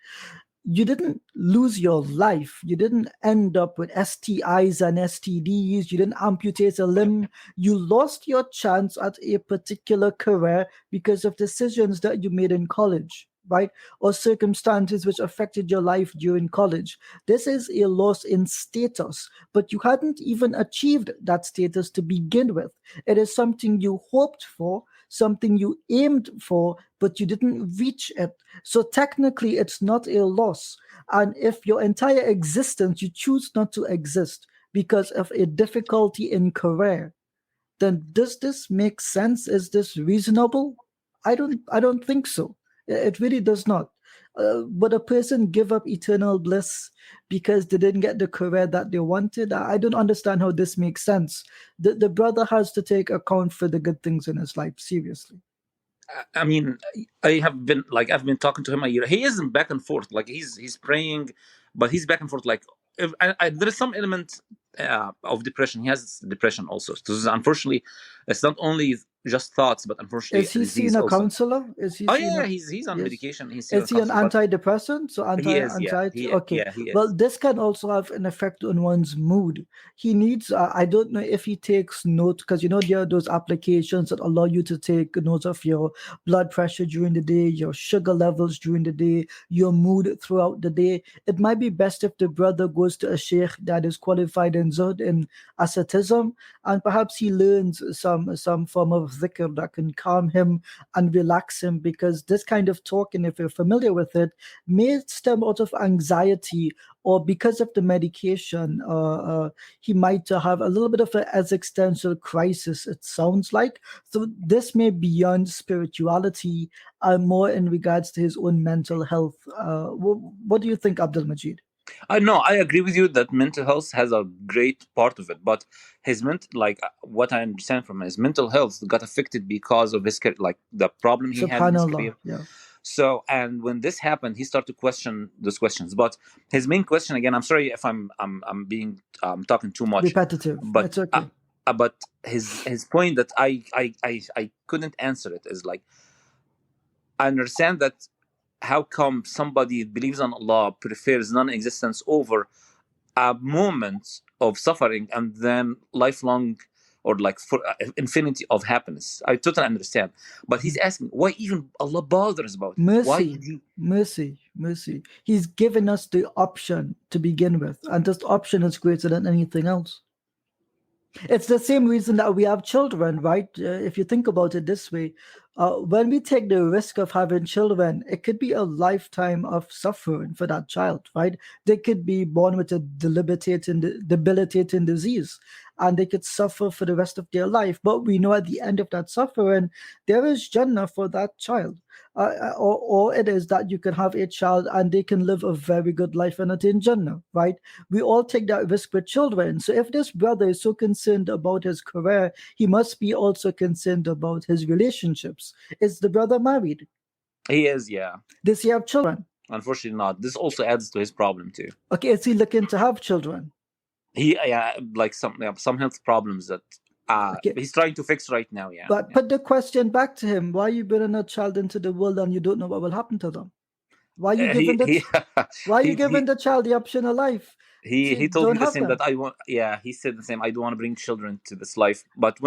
You didn't lose your life. You didn't end up with STIs and STDs. You didn't amputate a limb. You lost your chance at a particular career because of decisions that you made in college, right? Or circumstances which affected your life during college. This is a loss in status, but you hadn't even achieved that status to begin with. It is something you hoped for, something you aimed for, but you didn't reach it. So technically, it's not a loss. And if your entire existence, you choose not to exist because of a difficulty in career, then does this make sense? Is this reasonable? I don't think so. It really does not. Would a person give up eternal bliss because they didn't get the career that they wanted? I don't understand how this makes sense. The brother has to take account for the good things in his life, seriously. I mean, I've been talking to him a year. He isn't back and forth. Like he's praying, but he's back and forth. Like there is some element of depression. He has depression also. So unfortunately, it's not only just thoughts, but unfortunately, is he seeing a counselor? Is he? He's on medication. Is he an antidepressant? So anxiety. He okay. He well, this can also have an effect on one's mood. He needs. I don't know if he takes note, because there are those applications that allow you to take notes of your blood pressure during the day, your sugar levels during the day, your mood throughout the day. It might be best if the brother goes to a sheikh that is qualified in zuhd, in asceticism, and perhaps he learns some form of dhikr that can calm him and relax him, because this kind of talking, if you're familiar with it, may stem out of anxiety, or because of the medication, he might have a little bit of an existential crisis, it sounds like. So this may be beyond spirituality, more in regards to his own mental health. What do you think, Abdul Majid? No, I agree with you that mental health has a great part of it, but his what I understand from his mental health got affected because of his the problem he had in his career. Yeah. So, and when this happened, he started to question those questions. But his main question, again, I'm sorry if I'm being talking too much, repetitive, but it's okay. But his point that I couldn't answer it is like, I understand that. How come somebody believes on Allah prefers non-existence over a moment of suffering and then lifelong or for infinity of happiness? I totally understand. But he's asking, why even Allah bothers about it? Mercy. He's given us the option to begin with, and this option is greater than anything else. It's the same reason that we have children, right? If you think about it this way, when we take the risk of having children, it could be a lifetime of suffering for that child, right? They could be born with a debilitating disease, and they could suffer for the rest of their life. But we know at the end of that suffering, there is Jannah for that child. Or it is that you can have a child and they can live a very good life and attain Jannah, right? We all take that risk with children. So if this brother is so concerned about his career, he must be also concerned about his relationships. Is the brother married? He is, yeah. Does he have children? Unfortunately not. This also adds to his problem too. Okay, is he looking to have children? Some health problems that he's trying to fix right now, yeah. But put the question back to him: why are you bringing a child into the world and you don't know what will happen to them? Why are you giving the child the option of life? He told me the same that I want. Yeah, he said the same. I don't want to bring children to this life. But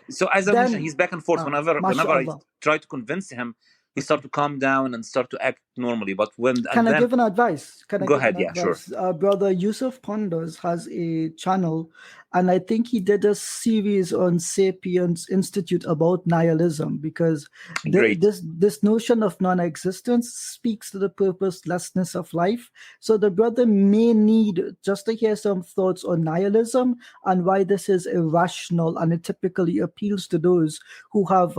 so as I mentioned, he's back and forth. Whenever I try to convince him, he starts to calm down and start to act normally. But Can I give an advice? Go ahead, yeah, sure. Brother Yusuf Ponders has a channel, and I think he did a series on Sapiens Institute about nihilism, because this notion of non-existence speaks to the purposelessness of life. So the brother may need just to hear some thoughts on nihilism and why this is irrational, and it typically appeals to those who have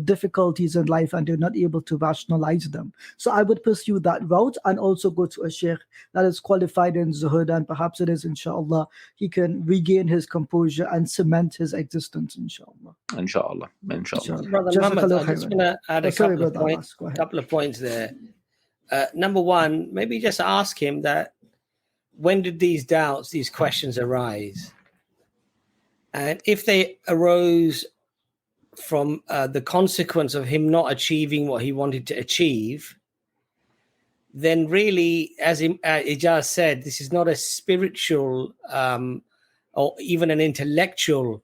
difficulties in life and they're not able to rationalize them. So I would pursue that route and also go to a sheikh that is qualified in zuhud, and perhaps it is, inshallah, he can regain his composure and cement his existence, inshallah. Inshallah. Brother Muhammad, I just want to add a couple of points there. number one, maybe just ask him that, when did these doubts, these questions arise? And if they arose from the consequence of him not achieving what he wanted to achieve, then really, as Ijaz said, this is not a spiritual or even an intellectual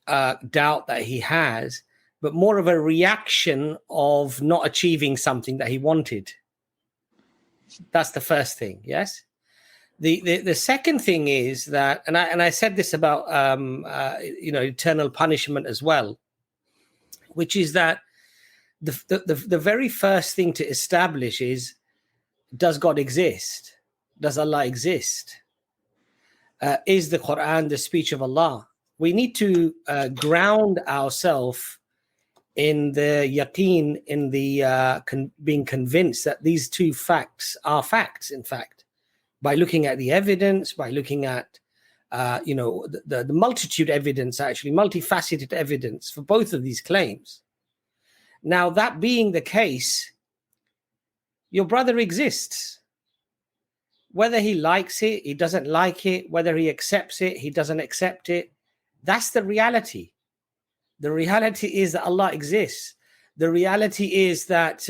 doubt that he has, but more of a reaction of not achieving something that he wanted. That's the first thing, yes? The second thing is that, and I said this about eternal punishment as well, which is that the very first thing to establish is, does God exist? Does Allah exist? Is the Quran the speech of Allah? We need to ground ourselves in the yaqeen, in the being convinced that these two facts are facts, in fact, by looking at the evidence, by looking at the multitude evidence, actually multifaceted evidence for both of these claims. Now, that being the case, your brother exists. Whether he likes it, he doesn't like it, whether he accepts it, he doesn't accept it, that's the reality. The reality is that Allah exists. The reality is that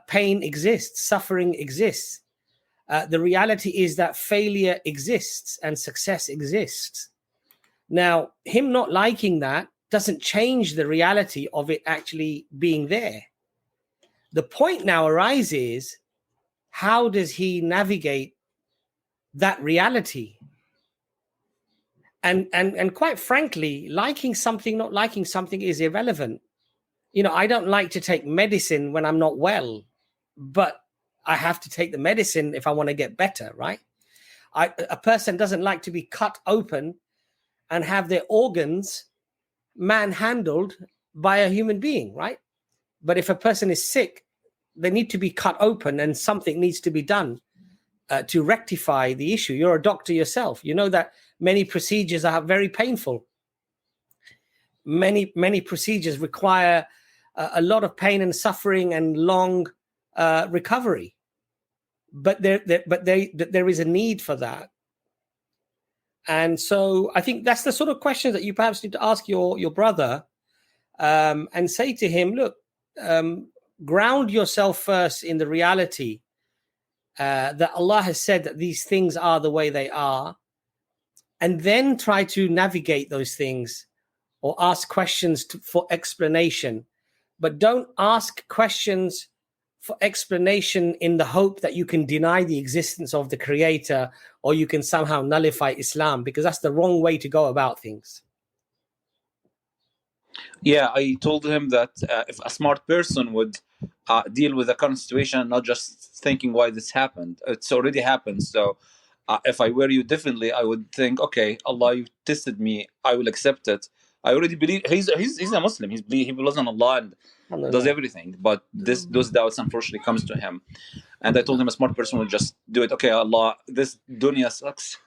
pain exists, suffering exists. The reality is that failure exists and success exists. Now, him not liking that doesn't change the reality of it actually being there. The point now arises, how does he navigate that reality? And quite frankly, liking something, not liking something is irrelevant. I don't like to take medicine when I'm not well, but I have to take the medicine if I want to get better, right? A person doesn't like to be cut open and have their organs manhandled by a human being, right? But if a person is sick, they need to be cut open and something needs to be done to rectify the issue. You're a doctor yourself. You know that many procedures are very painful. Many procedures require a lot of pain and suffering and long recovery. But there is a need for that. And so I think that's the sort of question that you perhaps need to ask your brother, and say to him, look, ground yourself first in the reality that Allah has said that these things are the way they are, and then try to navigate those things or ask questions for explanation. But don't ask questions for explanation in the hope that you can deny the existence of the Creator or you can somehow nullify Islam, because that's the wrong way to go about things. Yeah, I told him that if a smart person would deal with the current situation, not just thinking why this happened, it's already happened. So if I were you differently, I would think, okay, Allah, you tested me, I will accept it. I already believe he's a Muslim. He believes in Allah and does everything. But those doubts unfortunately comes to him. And I told him a smart person would just do it. Okay, Allah, this dunya sucks.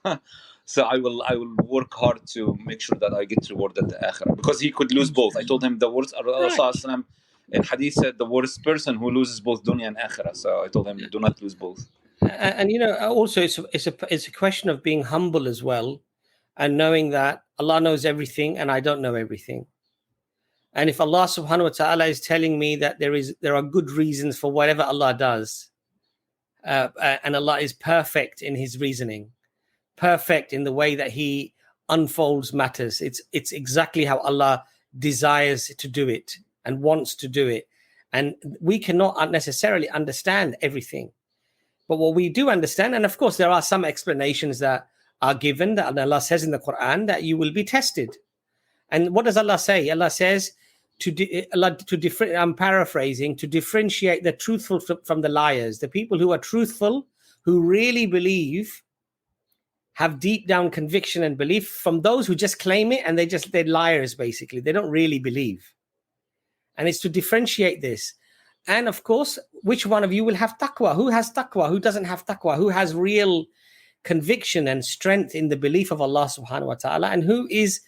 So I will work hard to make sure that I get rewarded at the akhirah, because he could lose both. I told him the worst. Rasulullah in hadith said the worst person who loses both dunya and akhirah. So I told him, do not lose both. And also it's a question of being humble as well, and knowing that Allah knows everything and I don't know everything. And if Allah subhanahu wa ta'ala is telling me that there are good reasons for whatever Allah does, and Allah is perfect in his reasoning, perfect in the way that he unfolds matters. It's exactly how Allah desires to do it and wants to do it. And we cannot necessarily understand everything. But what we do understand, and of course there are some explanations that are given, that Allah says in the Quran that you will be tested. And what does Allah say? Allah says, I'm paraphrasing, to differentiate the truthful from the liars. The people who are truthful, who really believe, have deep down conviction and belief, from those who just claim it and they're liars basically. They don't really believe. And it's to differentiate this. And of course, which one of you will have taqwa? Who has taqwa? Who doesn't have taqwa? Who has real conviction and strength in the belief of Allah subhanahu wa ta'ala? And who is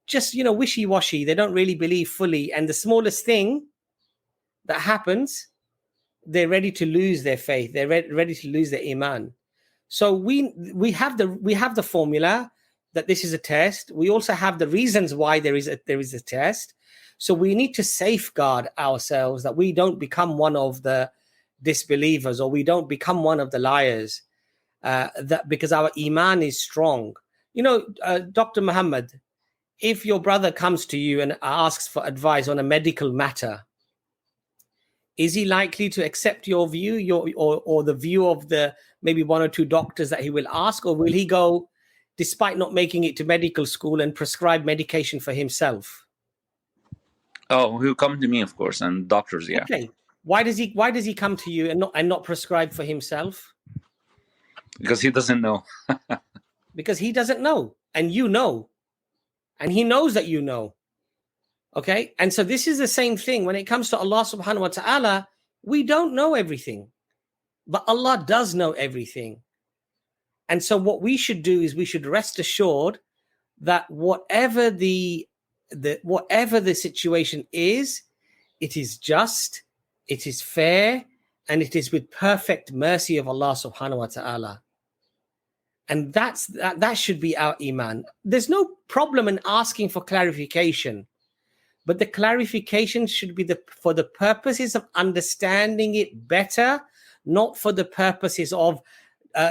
just, wishy-washy? They don't really believe fully. And the smallest thing that happens, they're ready to lose their faith. They're ready to lose their iman. So we have the formula that this is a test. We also have the reasons why there is a test. So we need to safeguard ourselves that we don't become one of the disbelievers, or we don't become one of the liars, that because our iman is strong. You know, Dr. Muhammad, if your brother comes to you and asks for advice on a medical matter, is he likely to accept your view, or the view of the maybe one or two doctors that he will ask, or will he go, despite not making it to medical school, and prescribe medication for himself? Oh, he'll come to me, of course, and doctors, yeah. Okay. Why does he come to you and not prescribe for himself? Because he doesn't know. Because he doesn't know, and you know, and he knows that you know. Okay, and so this is the same thing when it comes to Allah subhanahu wa ta'ala. We don't know everything, but Allah does know everything. And so what we should do is we should rest assured that whatever the situation is, it is just, it is fair, and it is with perfect mercy of Allah subhanahu wa ta'ala. And that should be our iman. There's no problem in asking for clarification, but the clarification should be for the purposes of understanding it better, not for the purposes of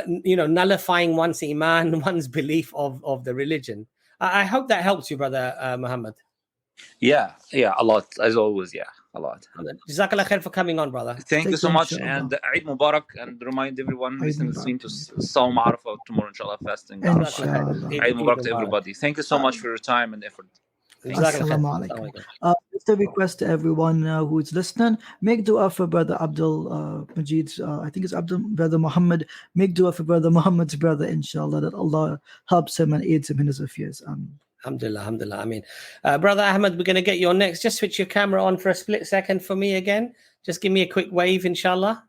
nullifying one's iman, one's belief of the religion. I hope that helps you, brother Muhammad. Yeah, a lot, as always. Yeah, a lot. Jazakallah khair for coming on, brother. Thank you so much, and Eid Mubarak, and remind everyone listening to Sawm Arafah tomorrow, inshallah, fasting. Eid Mubarak to everybody. Thank you so much for your time and effort. Assalamu alaikum. Just a request to everyone who is listening, make dua for Brother Abdul Majid's, I think it's Brother Muhammad. Make dua for Brother Muhammad's brother, inshallah, that Allah helps him and aids him in his affairs. Alhamdulillah, alhamdulillah. I mean, Brother Ahmed, we're going to get you on next. Just switch your camera on for a split second for me again. Just give me a quick wave, inshallah.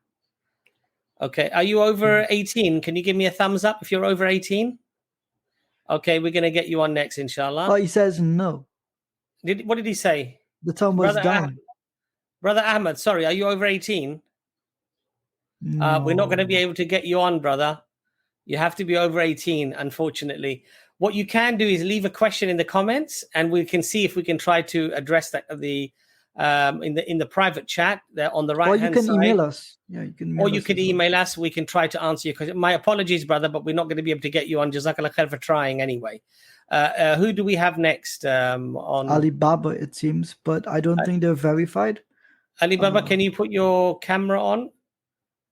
Okay, are you over 18? Can you give me a thumbs up if you're over 18? Okay, we're going to get you on next, inshallah. Oh, he says no. What did he say? The thumb was down. Brother Ahmed, sorry, are you over 18? No. We're not going to be able to get you on, brother. You have to be over 18, unfortunately. What you can do is leave a question in the comments, and we can see if we can try to address that in the private chat there on the right hand side. Or you can email us. Yeah, you can. Or you can email us. We can try to answer your question. My apologies, brother, but we're not going to be able to get you on. Jazakallah khair for trying anyway. Who do we have next? On Alibaba, it seems, but I don't think they're verified. Alibaba, can you put your camera on?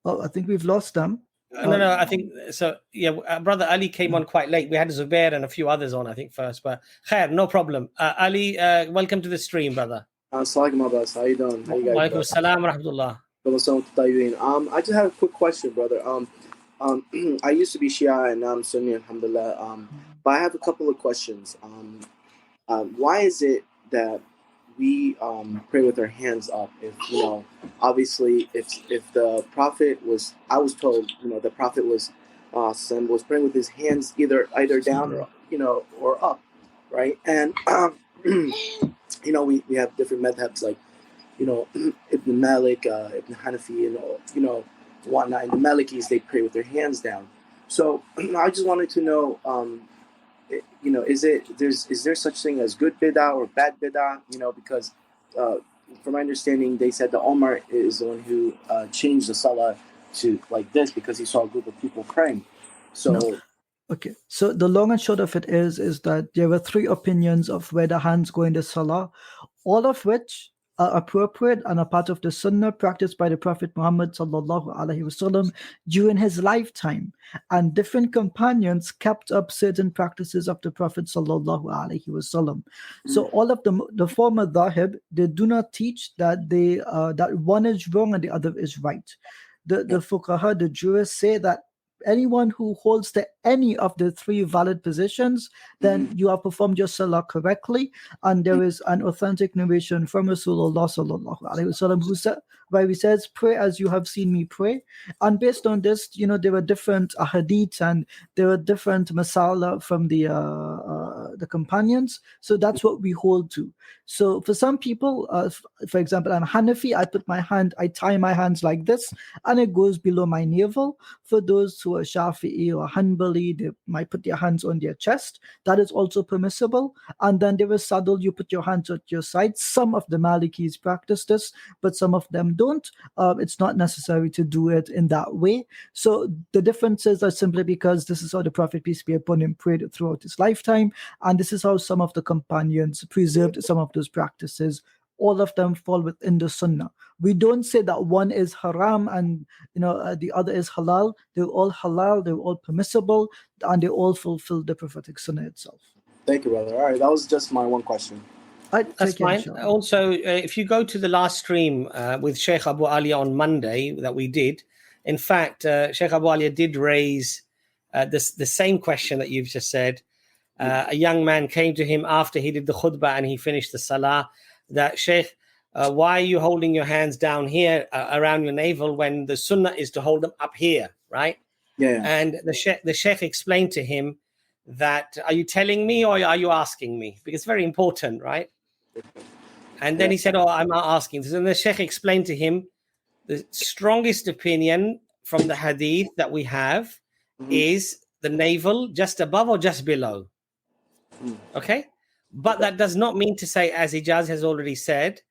Oh, I think we've lost them. No, I think so. Yeah, Brother Ali came on quite late. We had Zubair and a few others on, I think, first. But khair, no problem. Ali, welcome to the stream, brother. Assalamu alaikum, how you doing? How you guys? Walaikum assalam wa rahmatullah. I just have a quick question, brother. I used to be Shia and now I'm Sunni, alhamdulillah. But I have a couple of questions. Why is it that we pray with our hands up? If obviously, if the Prophet was, I was told, the Prophet was praying with his hands either down or or up, right? And we have different madhabs like Ibn Malik, Ibn Hanafi, and whatnot. And the Malikis, they pray with their hands down. So I just wanted to know, is there such thing as good bid'ah or bad bid'ah? Because from my understanding, they said that Omar is the one who changed the salah to like this because he saw a group of people praying. So. No. Okay, so the long and short of it is that there were three opinions of where the hands go in the salah, all of which are appropriate and are part of the sunnah practiced by the Prophet Muhammad sallallahu alaihi wasallam during his lifetime. And different companions kept up certain practices of the Prophet sallallahu alaihi wasallam. So all of the former dhahib, they do not teach that that one is wrong and the other is right. The fuqaha, the jurists say that anyone who holds to any of the three valid positions, then you have performed your salah correctly. And there is an authentic narration from Rasulullah sallallahu alaihi wasallam where he says, "Pray as you have seen me pray." And based on this, there were different ahadith and there were different masala from the the companions. So that's what we hold to. So for some people, for example, I'm Hanafi, I tie my hands like this, and it goes below my navel. For those who are Shafi'i or Hanbali, they might put their hands on their chest. That is also permissible. And then there is Sadl, you put your hands at your side. Some of the Malikis practice this, but some of them don't. It's not necessary to do it in that way. So the differences are simply because this is how the Prophet, peace be upon him, prayed throughout his lifetime, and this is how some of the companions preserved some of those practices. All of them fall within the Sunnah. We don't say that one is haram and the other is halal. They're all halal, they're all permissible, and they all fulfill the prophetic Sunnah itself. Thank you, brother. All right, that was just my one question. That's fine. Also, if you go to the last stream with Sheikh Abu Alia on Monday that we did, in fact, Sheikh Abu Alia did raise the same question that you've just said. A young man came to him after he did the khutbah and he finished the salah, that Sheikh, why are you holding your hands down here around your navel when the sunnah is to hold them up here, right? Yeah. And the Sheikh explained to him that, are you telling me or are you asking me? Because it's very important, right? And then he said, oh, I'm not asking. And the Sheikh explained to him, the strongest opinion from the hadith that we have is the navel just above or just below. Okay? But that does not mean to say, as Ijaz has already said,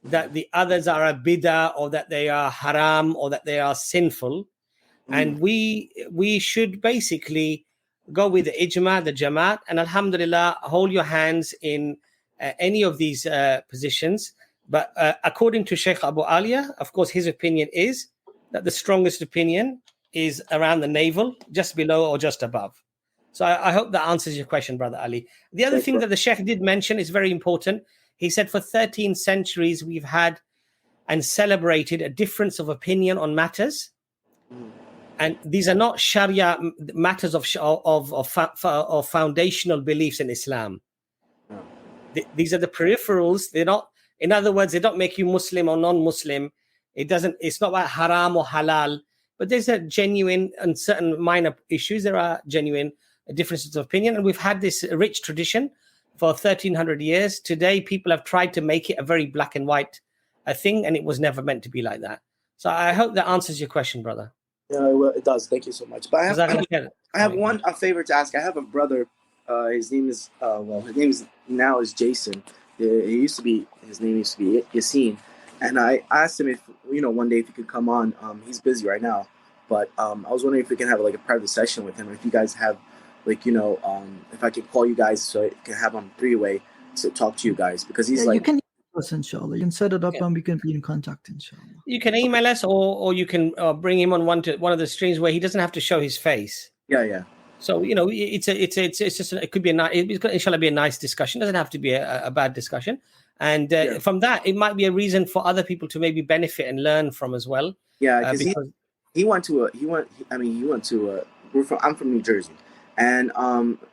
that the others are a bid'ah or that they are haram or that they are sinful. And we should basically go with the ijma, the jamaat, and alhamdulillah, hold your hands in any of these positions. But according to Sheikh Abu Alia, of course, his opinion is that the strongest opinion is around the navel, just below or just above. So I hope that answers your question, Brother Ali. The other thing that the Sheikh did mention is very important. He said for 13 centuries, we've had and celebrated a difference of opinion on matters. And these are not Sharia matters of foundational beliefs in Islam. These are the peripherals. They're not, in other words, they don't make you Muslim or non-Muslim. It's not about haram or halal, but there's a genuine and certain minor issues. There are genuine differences of opinion. And we've had this rich tradition for 1300 years. Today, people have tried to make it a very black and white thing, and it was never meant to be like that. So I hope that answers your question, brother. Yeah, well, it does. Thank you so much. But I have a favor to ask. I have a brother. His name is now is Jason. His name used to be Yassine. And I asked him if one day if he could come on. He's busy right now, but I was wondering if we can have like a private session with him. If you guys have if I could call you guys so I can have on three-way to talk to you guys, because he's you can email us, inshallah. You can set it up and we can be in contact, inshallah. You can email us or you can bring him on one of the streams where he doesn't have to show his face. Yeah. So it's just it could be inshallah be a nice discussion. It doesn't have to be a bad discussion. And from that, it might be a reason for other people to maybe benefit and learn from as well. Yeah, because I'm from New Jersey, and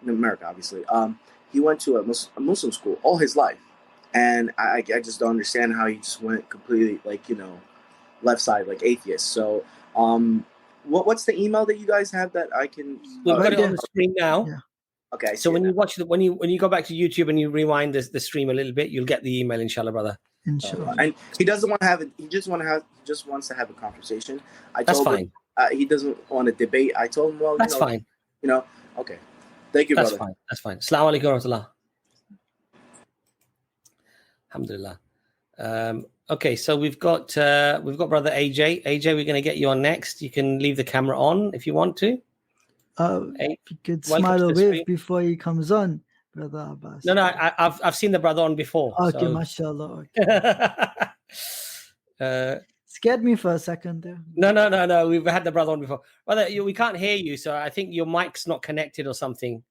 in America, obviously. He went to a Muslim school all his life, and I just don't understand how he just went completely left side, like atheist. So what's the email that you guys have that I can? We've got it on the screen now. Yeah. Okay. So when you watch when you go back to YouTube and you rewind the stream a little bit, you'll get the email, inshallah, brother. Inshallah. And he doesn't want to have it. He just wants to have a conversation. That's fine. He doesn't want to debate. I told him, well, that's fine. Okay. Thank you, brother. That's fine. Assalamu alaikum wa rahmatullah. Alhamdulillah. Okay, so we've got brother AJ. AJ, we're going to get you on next. You can leave the camera on if you want to. If you could smile or wave before he comes on, brother Abbas. No, I've seen the brother on before. Okay, so. Mashallah. Okay. Scared me for a second there. No. We've had the brother on before. Brother, we can't hear you, so I think your mic's not connected or something.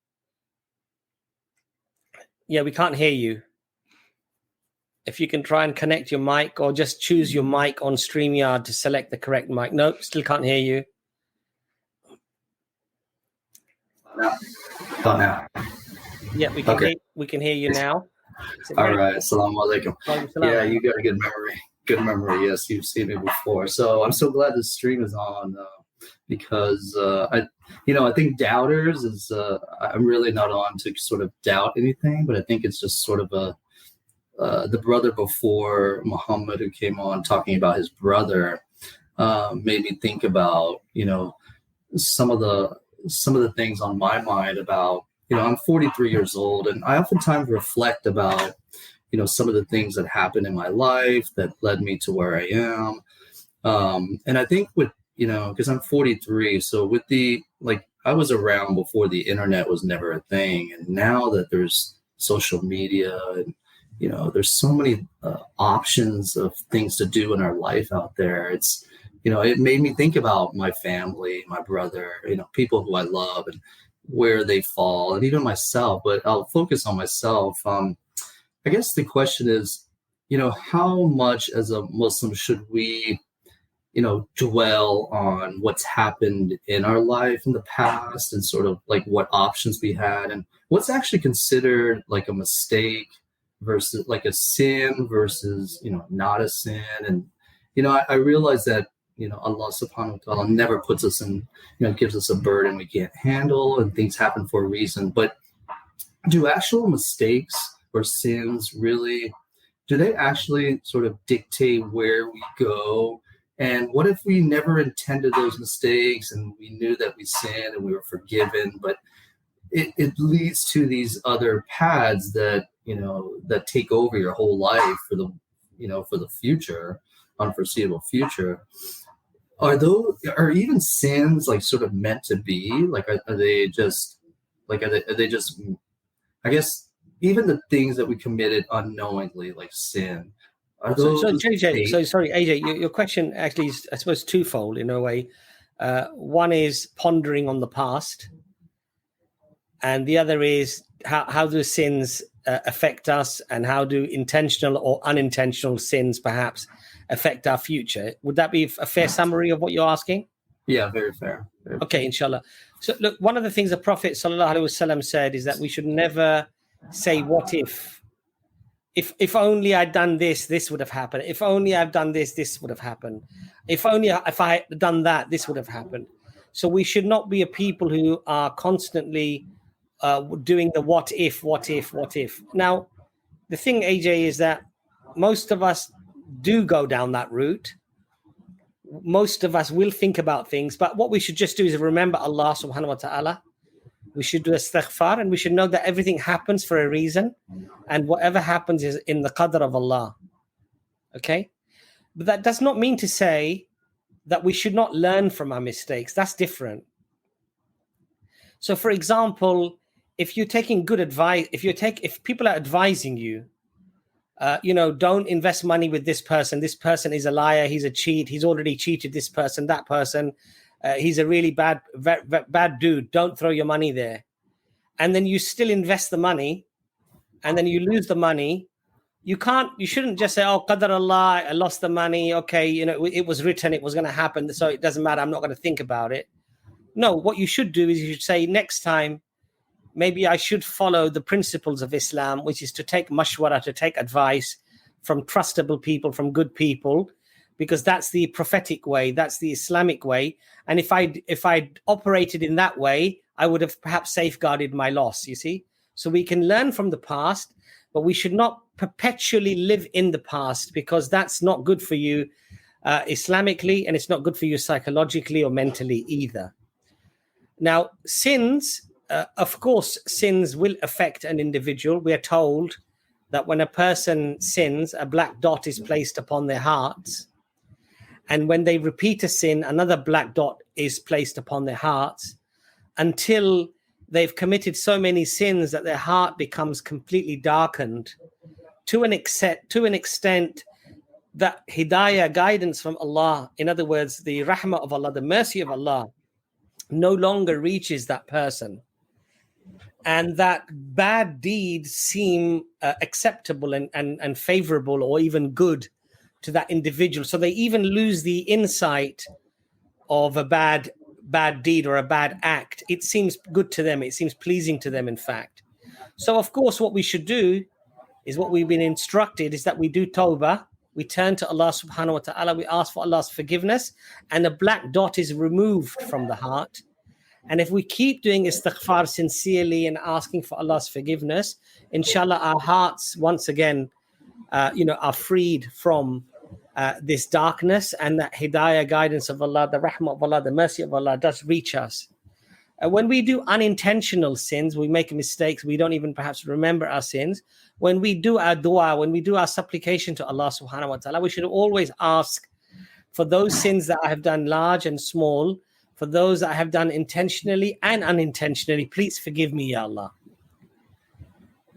Yeah, we can't hear you. If you can try and connect your mic or just choose your mic on StreamYard to select the correct mic. No, still can't hear you. Now. Yeah, we can hear you now. All right. Assalamu alaikum. Yeah, you got a good memory. Yes, you've seen me before. So I'm so glad this stream is on. because I think doubters is I'm really not on to sort of doubt anything, but I think it's just sort of the brother before Muhammad who came on talking about his brother made me think about some of the things on my mind about I'm 43 years old, and I oftentimes reflect about some of the things that happened in my life that led me to where I am. And I think with, because I'm 43, so with I was around before the internet was never a thing. And now that there's social media and, there's so many options of things to do in our life out there. It's, it made me think about my family, my brother, people who I love and where they fall, and even myself, but I'll focus on myself. I guess the question is, how much as a Muslim should we, dwell on what's happened in our life in the past and sort of like what options we had and what's actually considered like a mistake versus like a sin versus, not a sin. And, I realize that, Allah subhanahu wa ta'ala never puts us in, gives us a burden we can't handle, and things happen for a reason. But do actual mistakes or sins really, do they actually sort of dictate where we go? And what if we never intended those mistakes and we knew that we sinned and we were forgiven, but it leads to these other paths that, that take over your whole life for the future, unforeseeable future? Are even sins like sort of meant to be? Like, are they just, I guess, even the things that we committed unknowingly, like sin, are those? So JJ, so sorry, AJ, your question actually is, I suppose, twofold in a way. One is pondering on the past, and the other is how do sins affect us, and how do intentional or unintentional sins perhaps affect our future? Would that be a fair summary of what you're asking? Yeah, very fair. Okay, inshallah. So look, one of the things the Prophet sallallahu alaihi wasallam said is that we should never say what if only I'd done this would have happened. If only I've done this would have happened. If I had done that, this would have happened. So we should not be a people who are constantly doing the what if. Now, the thing, AJ, is that most of us do go down that route. Most of us will think about things, but what we should just do is remember Allah subhanahu wa ta'ala. We should do istighfar, and we should know that everything happens for a reason, and whatever happens is in the qadr of Allah. Okay? But that does not mean to say that we should not learn from our mistakes. That's different. So, for example, if you're taking good advice, if people are advising you, don't invest money with this person. This person is a liar. He's a cheat. He's already cheated this person, that person. He's a really bad dude. Don't throw your money there. And then you still invest the money, and then you lose the money. You shouldn't just say, oh, qadar Allah, I lost the money. Okay, it was written, it was going to happen, so it doesn't matter. I'm not going to think about it. No, what you should do is you should say, next time, maybe I should follow the principles of Islam, which is to take mashwara, to take advice from trustable people, from good people, because that's the prophetic way, that's the Islamic way. And if I'd operated in that way, I would have perhaps safeguarded my loss, you see? So we can learn from the past, but we should not perpetually live in the past, because that's not good for you Islamically, and it's not good for you psychologically or mentally either. Now, sins, of course, sins will affect an individual. We are told that when a person sins, a black dot is placed upon their hearts. And when they repeat a sin, another black dot is placed upon their hearts until they've committed so many sins that their heart becomes completely darkened to an extent that hidayah, guidance from Allah, in other words, the rahmah of Allah, the mercy of Allah, no longer reaches that person. And that bad deeds seem acceptable and favorable or even good to that individual. So they even lose the insight of a bad deed or a bad act. It seems good to them. It seems pleasing to them, in fact. So, of course, what we should do is what we've been instructed is that we do tawbah, we turn to Allah subhanahu wa ta'ala, we ask for Allah's forgiveness, and the black dot is removed from the heart. And if we keep doing istighfar sincerely and asking for Allah's forgiveness, inshallah, our hearts once again, are freed from this darkness, and that hidayah, guidance of Allah, the rahmah of Allah, the mercy of Allah does reach us. When we do unintentional sins, we make mistakes, we don't even perhaps remember our sins. When we do our dua, when we do our supplication to Allah subhanahu wa ta'ala, we should always ask for those sins that I have done large and small, for those that I have done intentionally and unintentionally, please forgive me, Ya Allah.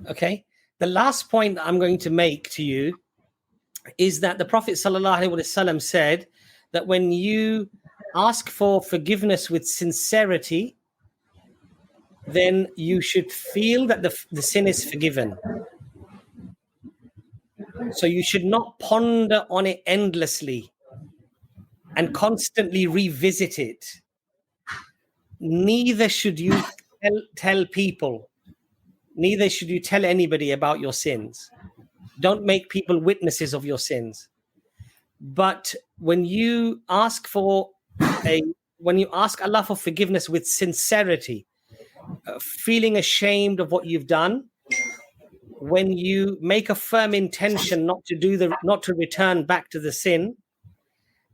Okay? The last point that I'm going to make to you is that the Prophet ﷺ said that when you ask for forgiveness with sincerity, then you should feel that the sin is forgiven. So you should not ponder on it endlessly and constantly revisit it. Neither should you tell people, neither should you tell anybody about your sins. Don't make people witnesses of your sins. But when you ask Allah for forgiveness with sincerity, feeling ashamed of what you've done, when you make a firm intention not to return back to the sin,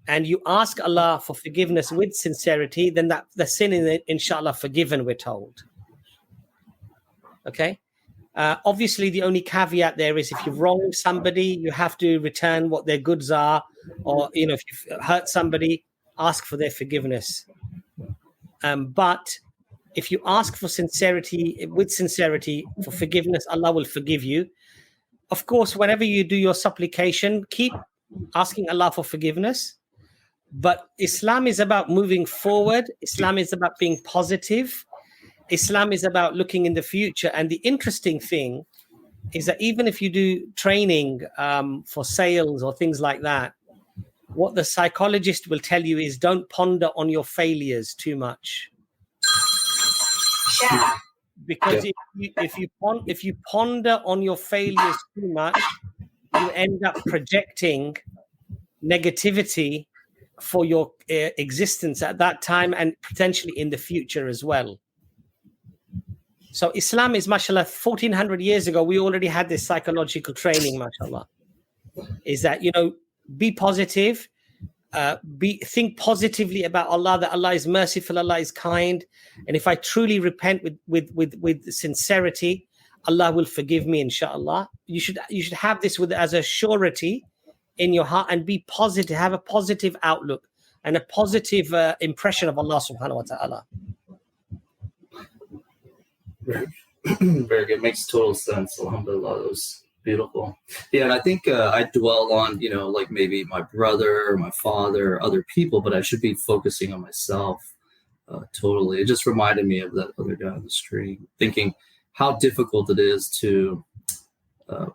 and you ask Allah for forgiveness with sincerity, then that the sin is inshallah forgiven, we're told. Okay? Obviously, the only caveat there is if you've wronged somebody, you have to return what their goods are, or if you've hurt somebody, ask for their forgiveness. But if you ask for sincerity, with sincerity, for forgiveness, Allah will forgive you. Of course, whenever you do your supplication, keep asking Allah for forgiveness. But Islam is about moving forward. Islam is about being positive. Islam is about looking in the future. And the interesting thing is that even if you do training for sales or things like that, what the psychologist will tell you is don't ponder on your failures too much. Because if you ponder on your failures too much, you end up projecting negativity for your existence at that time and potentially in the future as well. So Islam is, mashallah, 1400 years ago, we already had this psychological training, mashallah. Is that, be positive, think positively about Allah, that Allah is merciful, Allah is kind. And if I truly repent with sincerity, Allah will forgive me, inshallah. You should have this as a surety in your heart and be positive, have a positive outlook and a positive impression of Allah subhanahu wa ta'ala. Very good. Makes total sense. Alhamdulillah. That was beautiful. Yeah, and I think I dwell on, like maybe my brother, my father, other people, but I should be focusing on myself totally. It just reminded me of that other guy on the street, thinking how difficult it is to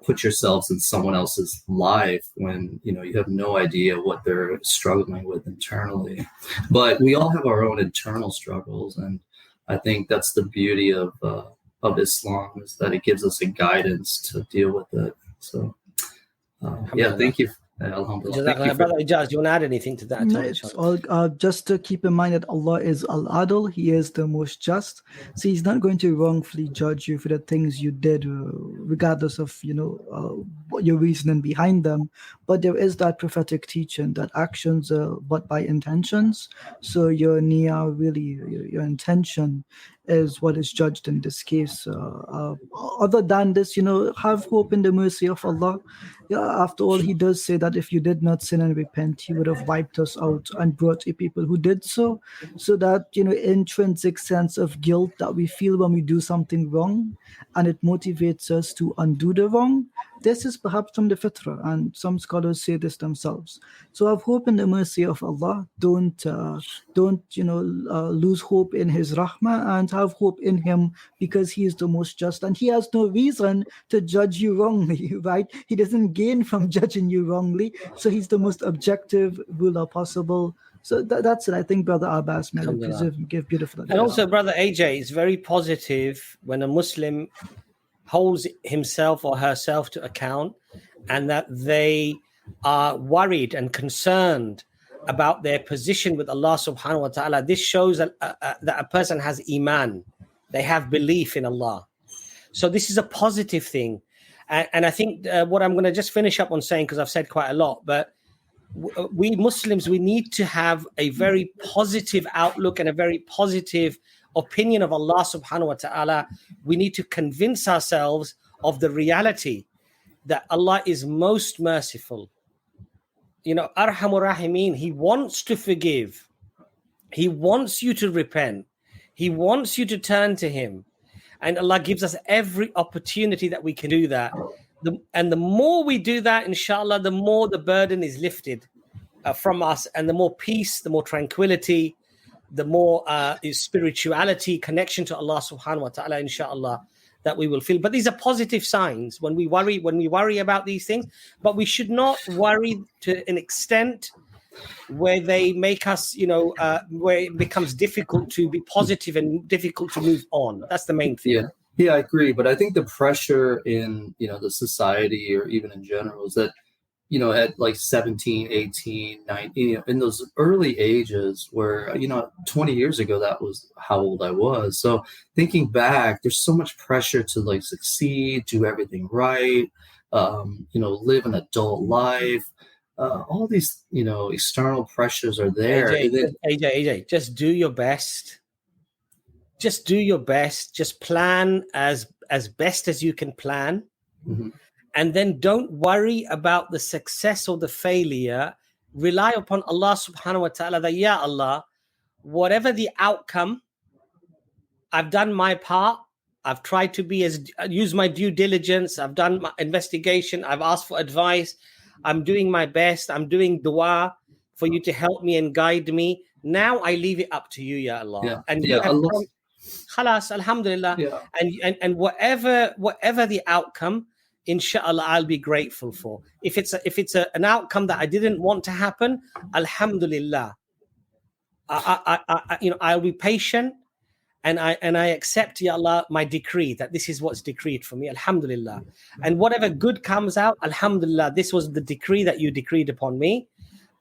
put yourselves in someone else's life when, you have no idea what they're struggling with internally. But we all have our own internal struggles, and I think that's the beauty of Islam, is that it gives us a guidance to deal with it. So, thank you. Brother Ijaz, do you want to add anything to that? No, it's all, just to keep in mind that Allah is Al-Adl, He is the most just. So He's not going to wrongfully judge you for the things you did, regardless of, what your reasoning behind them. But there is that prophetic teaching that actions are but by intentions. So your niyyah, really, your intention is what is judged in this case. Other than this, have hope in the mercy of Allah. After all, He does say that if you did not sin and repent, He would have wiped us out and brought a people who did so. So that, intrinsic sense of guilt that we feel when we do something wrong, and it motivates us to undo the wrong, this is perhaps from the fitrah, and some scholars say this themselves. So have hope in the mercy of Allah. Don't lose hope in His rahmah, and have hope in Him, because He is the most just, and He has no reason to judge you wrongly, right? He doesn't gain from judging you wrongly, so He's the most objective ruler possible. So that's it. I think Brother Abbas may give beautiful advice. And also, Brother AJ, is very positive when a Muslim holds himself or herself to account, and that they are worried and concerned about their position with Allah subhanahu wa ta'ala, this shows that a person has iman. They have belief in Allah. So this is a positive thing. And I think what I'm going to just finish up on saying, because I've said quite a lot, but we Muslims, we need to have a very positive outlook and a very positive opinion of Allah subhanahu wa ta'ala. We need to convince ourselves of the reality that Allah is most merciful. You know, Arhamur Rahimin, He wants to forgive. He wants you to repent. He wants you to turn to Him. And Allah gives us every opportunity that we can do that. And the more we do that, inshallah, the more the burden is lifted from us, and the more peace, the more tranquility, the more is spirituality, connection to Allah subhanahu wa ta'ala, inshallah, that we will feel. But these are positive signs when we worry about these things. But we should not worry to an extent where they make us, where it becomes difficult to be positive and difficult to move on. That's the main thing. Yeah, I agree. But I think the pressure in, the society or even in general is that, at like 17, 18, 19, in those early ages where, 20 years ago, that was how old I was. So thinking back, there's so much pressure to like succeed, do everything right, live an adult life. All these, external pressures are there. AJ, just do your best. Just do your best. Just plan as best as you can plan. Mm-hmm. And then don't worry about the success or the failure. Rely upon Allah subhanahu wa ta'ala that, Ya Allah, whatever the outcome, I've done my part. I've tried to use my due diligence. I've done my investigation. I've asked for advice. I'm doing my best. I'm doing dua for you to help me and guide me. Now I leave it up to you, Ya Allah. Yeah. And yeah, khalas, alhamdulillah. Yeah. And whatever the outcome, inshallah, I'll be grateful for. If it's an outcome that I didn't want to happen, alhamdulillah. I'll be patient. And I accept, Ya Allah, my decree that this is what's decreed for me, alhamdulillah. And whatever good comes out, alhamdulillah, this was the decree that you decreed upon me,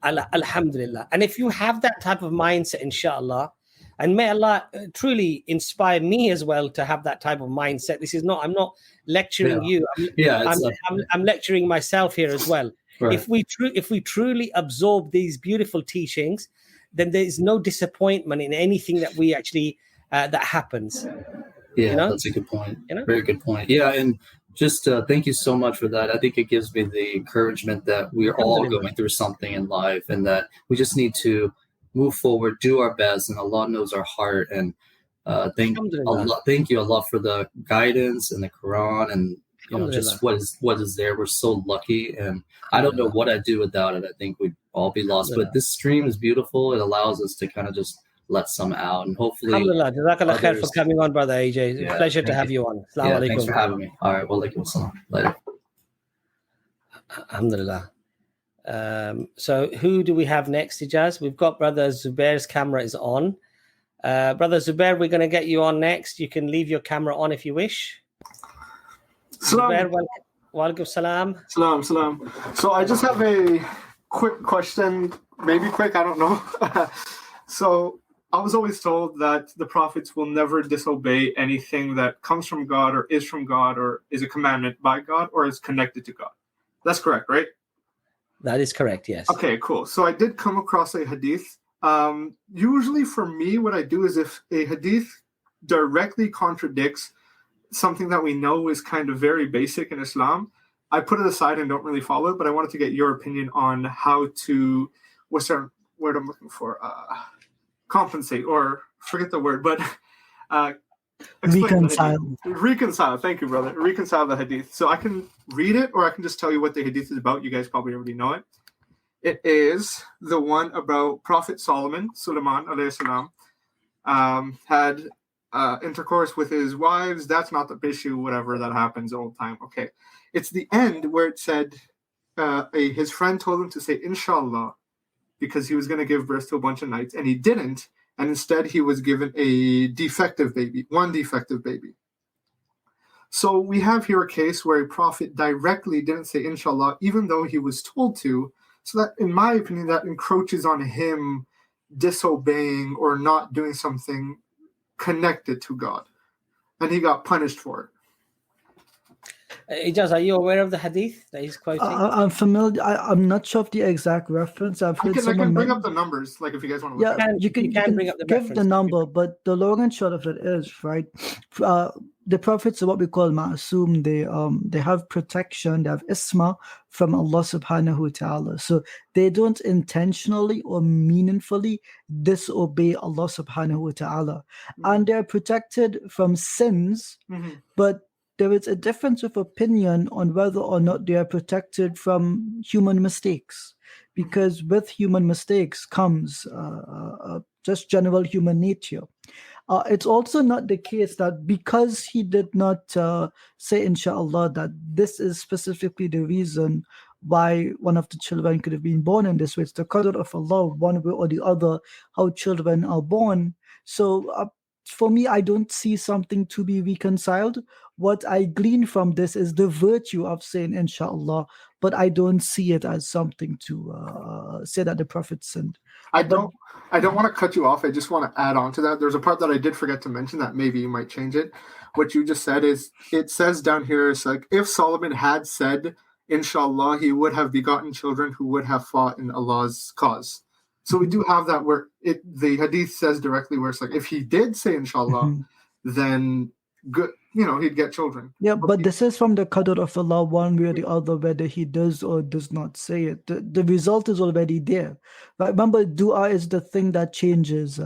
alhamdulillah. And if you have that type of mindset, inshallah, and may Allah truly inspire me as well to have that type of mindset. I'm not lecturing you. I'm lecturing myself here as well. Right. If we truly absorb these beautiful teachings, then there is no disappointment in anything that we actually that happens. Yeah, that's a good point. Very good point. Yeah, and just thank you so much for that. I think it gives me the encouragement that we're all going through something in life, and that we just need to move forward, do our best, and Allah knows our heart. And thank you, Allah, for the guidance and the Quran, and just what is there. We're so lucky, and I don't know what I'd do without it. I think we'd all be lost. But this stream is beautiful. It allows us to kind of just let some out, and hopefully. Alhamdulillah, Jazakallah khair for coming on, brother AJ. It's a pleasure to have you on. Assalamu alaikum. Thanks for having me. All right, walaikum assalam. Later. Alhamdulillah. So who do we have next, Ijaz? We've got Brother Zubair's camera is on. Brother Zubair, we're going to get you on next. You can leave your camera on if you wish. Zubair, walaikum salam. Salam. So I just have a quick question, maybe quick, I don't know. So I was always told that the prophets will never disobey anything that comes from God or is from God or is a commandment by God or is connected to God. That's correct, right? That is correct, yes. Okay, cool. So I did come across a hadith. Usually for me, what I do is if a hadith directly contradicts something that we know is kind of very basic in Islam, I put it aside and don't really follow it, but I wanted to get your opinion on how to, what's the word I'm looking for? Compensate, or forget the word, but reconcile. Thank you, brother. Reconcile the hadith. So I can read it, or I can just tell you what the hadith is about. You guys probably already know it. It is the one about Prophet Sulaiman alayhi salam, had intercourse with his wives. That's not the issue, whatever that happens all the time. Okay. It's the end where it said his friend told him to say inshallah because he was going to give birth to a bunch of knights, and he didn't. And instead he was given one defective baby. So we have here a case where a prophet directly didn't say inshallah, even though he was told to. So that, in my opinion, that encroaches on him disobeying or not doing something connected to God. And he got punished for it. Ijaz, are you aware of the hadith that he's quoting? I'm familiar. I'm not sure of the exact reference. I've heard I can bring up the numbers, like if you guys want to look at it. you can bring up the give reference. the number, but the long and short of it is, right, the prophets are what we call ma'asum. They have protection, they have isma from Allah subhanahu wa ta'ala. So they don't intentionally or meaningfully disobey Allah subhanahu wa ta'ala. And they're protected from sins, but there is a difference of opinion on whether or not they are protected from human mistakes, because with human mistakes comes just general human nature. It's also not the case that because he did not say inshallah that this is specifically the reason why one of the children could have been born in this way. It's the qadr of Allah, one way or the other, how children are born. So for me, I don't see something to be reconciled. What I glean from this is the virtue of saying inshallah, but I don't see it as something to say that the Prophet sinned. I don't want to cut you off. I just want to add on to that. There's a part that I did forget to mention that maybe you might change it. What you just said is, it says down here, it's like, if Solomon had said inshallah, he would have begotten children who would have fought in Allah's cause. So we do have that where the hadith says directly where it's like, if he did say inshallah, then good, he'd get children. Yeah, but this is from the qadr of Allah, one way or the other, whether he does or does not say it. The result is already there. But remember, dua is the thing that changes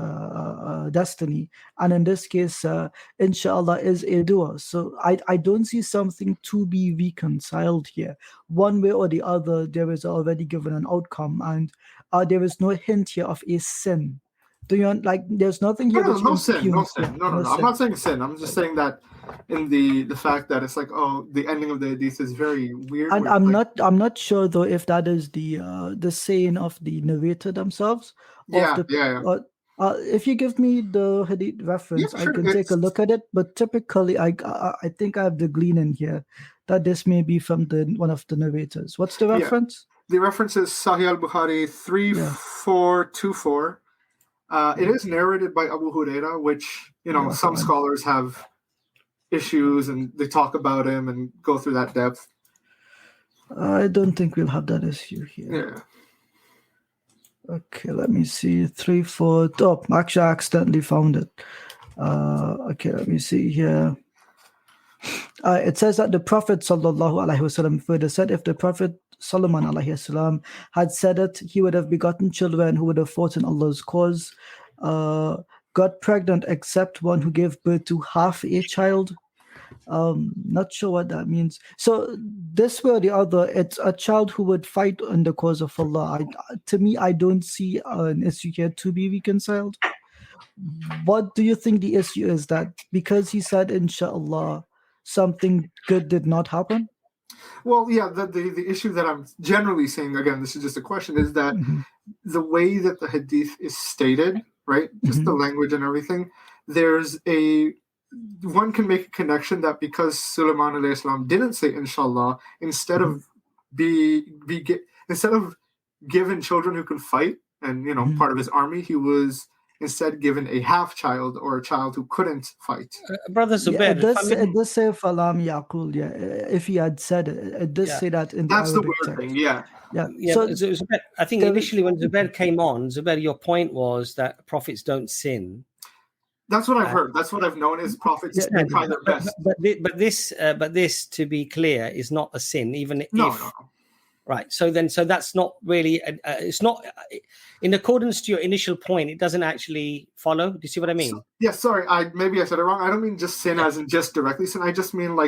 destiny. And in this case, inshallah is a dua. So I don't see something to be reconciled here. One way or the other, there is already given an outcome. And there is no hint here of a sin. There's nothing here. No sin. I'm not saying sin. I'm just saying that in the fact that it's like, the ending of the hadith is very weird. And I'm not sure though if that is the saying of the narrator themselves. If you give me the hadith reference, I can take a look at it. But typically, I think I have the gleaning here that this may be from one of the narrators. What's the reference? The reference is Sahih al-Bukhari 3424. It is narrated by Abu Huraira, which, some scholars have issues and they talk about him and go through that depth. I don't think we'll have that issue here. Yeah. Okay, let me see. 3, 4. Oh, actually, I accidentally found it. Okay, let me see here. It says that the Prophet sallallahu alaihi wasallam further said, if the Prophet Solomon alayhi salam had said it, he would have begotten children who would have fought in Allah's cause, got pregnant except one who gave birth to half a child. Not sure what that means. So this way or the other, it's a child who would fight in the cause of Allah. To me, I don't see an issue here to be reconciled. What do you think the issue is? That because he said inshallah, something good did not happen? Well, yeah, the issue that I'm generally saying, again, this is just a question, is that the way that the hadith is stated, right, just the language and everything, one can make a connection that because Sulaiman alayhi salam didn't say inshallah, instead of given children who could fight and, part of his army, he was instead given a half child or a child who couldn't fight. Brother Zubair, it does say Falam Yaqul, if he had said it, it does say that in That's the the weird text. thing, yeah. So Zubair, I think initially when Zubair came on, Zubair, your point was that prophets don't sin. That's what I've heard. That's what I've known is prophets try their best. But this, to be clear, is not a sin, even if. No. Right. So that's not really. It's not in accordance to your initial point. It doesn't actually follow. Do you see what I mean? Sorry. Maybe I said it wrong. I don't mean just sin as in just directly sin. I just mean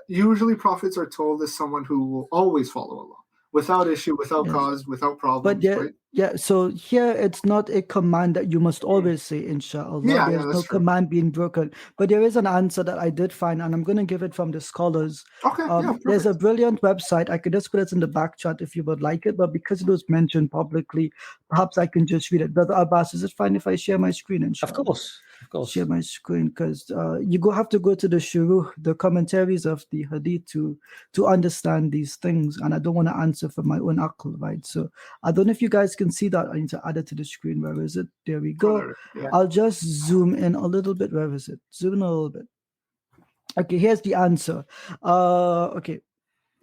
usually prophets are told as someone who will always follow Allah without issue, without cause, without problem. But so here it's not a command that you must always say inshallah. There's no command being broken. But there is an answer that I did find, and I'm going to give it from the scholars. Okay. There's a brilliant website. I could just put it in the back chat if you would like it, but because it was mentioned publicly, perhaps I can just read it. Brother Abbas, is it fine if I share my screen? Inshallah? Of course. of course. Share my screen, because have to go to the shuruh, the commentaries of the hadith to understand these things, and I don't want to answer from my own aql, right? So I don't know if you guys can see that. I need to add it to the screen. Where is it? There we go. Yeah. I'll just zoom in a little bit. Where is it? Zoom in a little bit. Okay, here's the answer. Okay.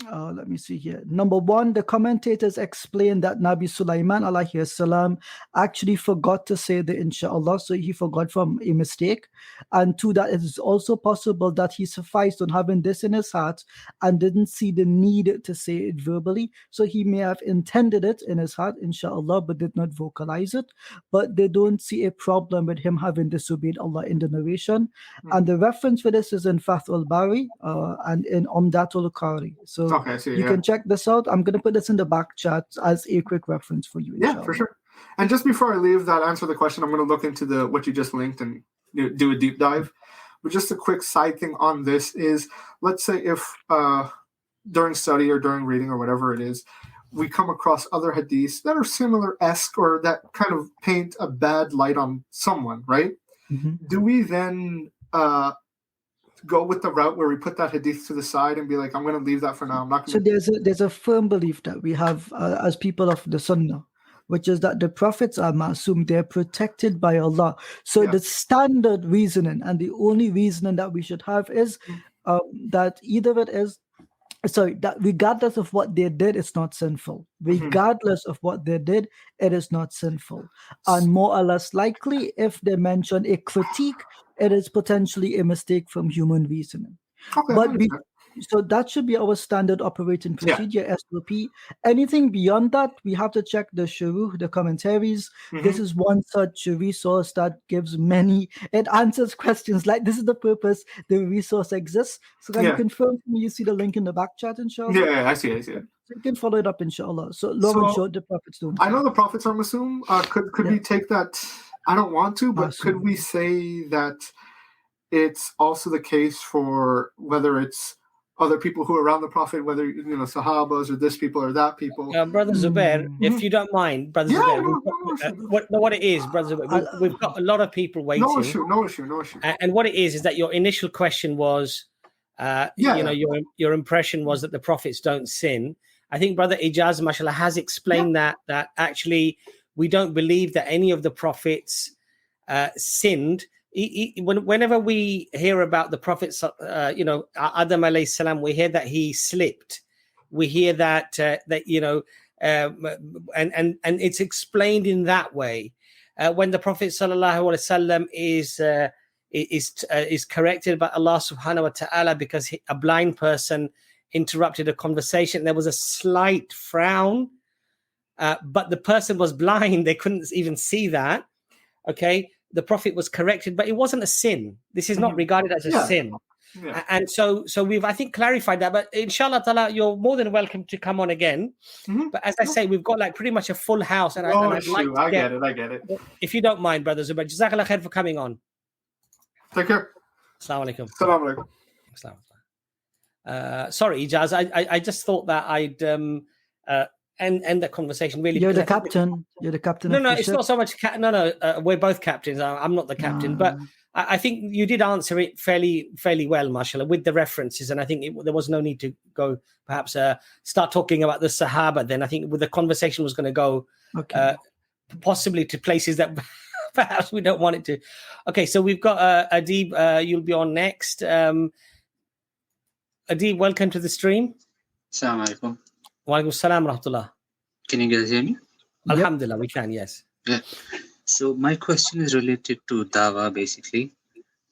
Let me see here. Number one, the commentators explain that Nabi Sulaiman alayhi salam actually forgot to say the inshallah, so he forgot from a mistake. And two, that it is also possible that he sufficed on having this in his heart and didn't see the need to say it verbally. So he may have intended it in his heart, inshallah, but did not vocalize it. But they don't see a problem with him having disobeyed Allah in the narration. And the reference for this is in Fath al-Bari and in Umdatul Qari. So okay, I see, you can check this out. I'm going to put this in the back chat as a quick reference for you. Yeah, for sure. And just before I leave that answer the question, I'm going to look into what you just linked and do a deep dive. But just a quick side thing on this is, let's say if during study or during reading or whatever it is, we come across other hadiths that are similar-esque or that kind of paint a bad light on someone, right? Mm-hmm. Do we then go with the route where we put that hadith to the side and be like, I'm going to leave that for now. I'm not going to. So there's a firm belief that we have as people of the Sunnah, which is that the prophets are ma'asum, they're protected by Allah. So the standard reasoning and the only reasoning that we should have is that either it is, that regardless of what they did, it's not sinful. Regardless of what they did, it is not sinful. And more or less likely, if they mention a critique, it is potentially a mistake from human reasoning. Okay, but so that should be our standard operating procedure, SOP. Anything beyond that, we have to check the shuruh, the commentaries. This is one such resource that gives it answers questions like, this is the purpose the resource exists. So can you confirm for me, you see the link in the back chat, inshallah? Yeah, I see it. So you can follow it up, inshallah. So Lauren showed the prophets don't. I know the prophets are Muslim. Could we take that? I don't want to, but could we say that it's also the case for whether it's other people who are around the Prophet, whether Sahabas or this people or that people? Brother Zubair, if you don't mind, Brother Zubair, what it is, Brother Zubair, we've got a lot of people waiting. No issue. And what it is that your initial question was, your impression was that the prophets don't sin. I think Brother Ijaz, mashallah, has explained that actually we don't believe that any of the prophets sinned. Whenever we hear about the prophets, Adam alayhi salam, we hear that he slipped. We hear that and it's explained in that way. When the Prophet sallallahu alaihi wasallam is corrected by Allah subhanahu wa ta'ala because a blind person interrupted a conversation, there was a slight frown, but the person was blind; they couldn't even see that. Okay. The Prophet was corrected, but it wasn't a sin. This is not regarded as a sin. Yeah. And so we've, I think, clarified that. But inshallah ta'ala, you're more than welcome to come on again. But as I say, we've got like pretty much a full house. And I'd like to I get it. If you don't mind, Brother Zubair, Jazakallah khair for coming on. Take care. Assalamu alaikum. Assalamu alaikum. Sorry, Ijaz, I just thought that I'd end the conversation really. You're the captain. You're the captain. No, it's not so much. We're both captains. I'm not the captain, but I think you did answer it fairly well, mashallah, with the references. And I think there was no need to go perhaps start talking about the Sahaba. Then I think the conversation was going to go possibly to places that perhaps we don't want it to. Okay, so we've got Adib. You'll be on next. Adib, welcome to the stream. Assalamu alaikum. Walaikum salam rahmatullah. Can you guys hear me? Alhamdulillah, we can, yes. Yeah. So my question is related to dawah, basically.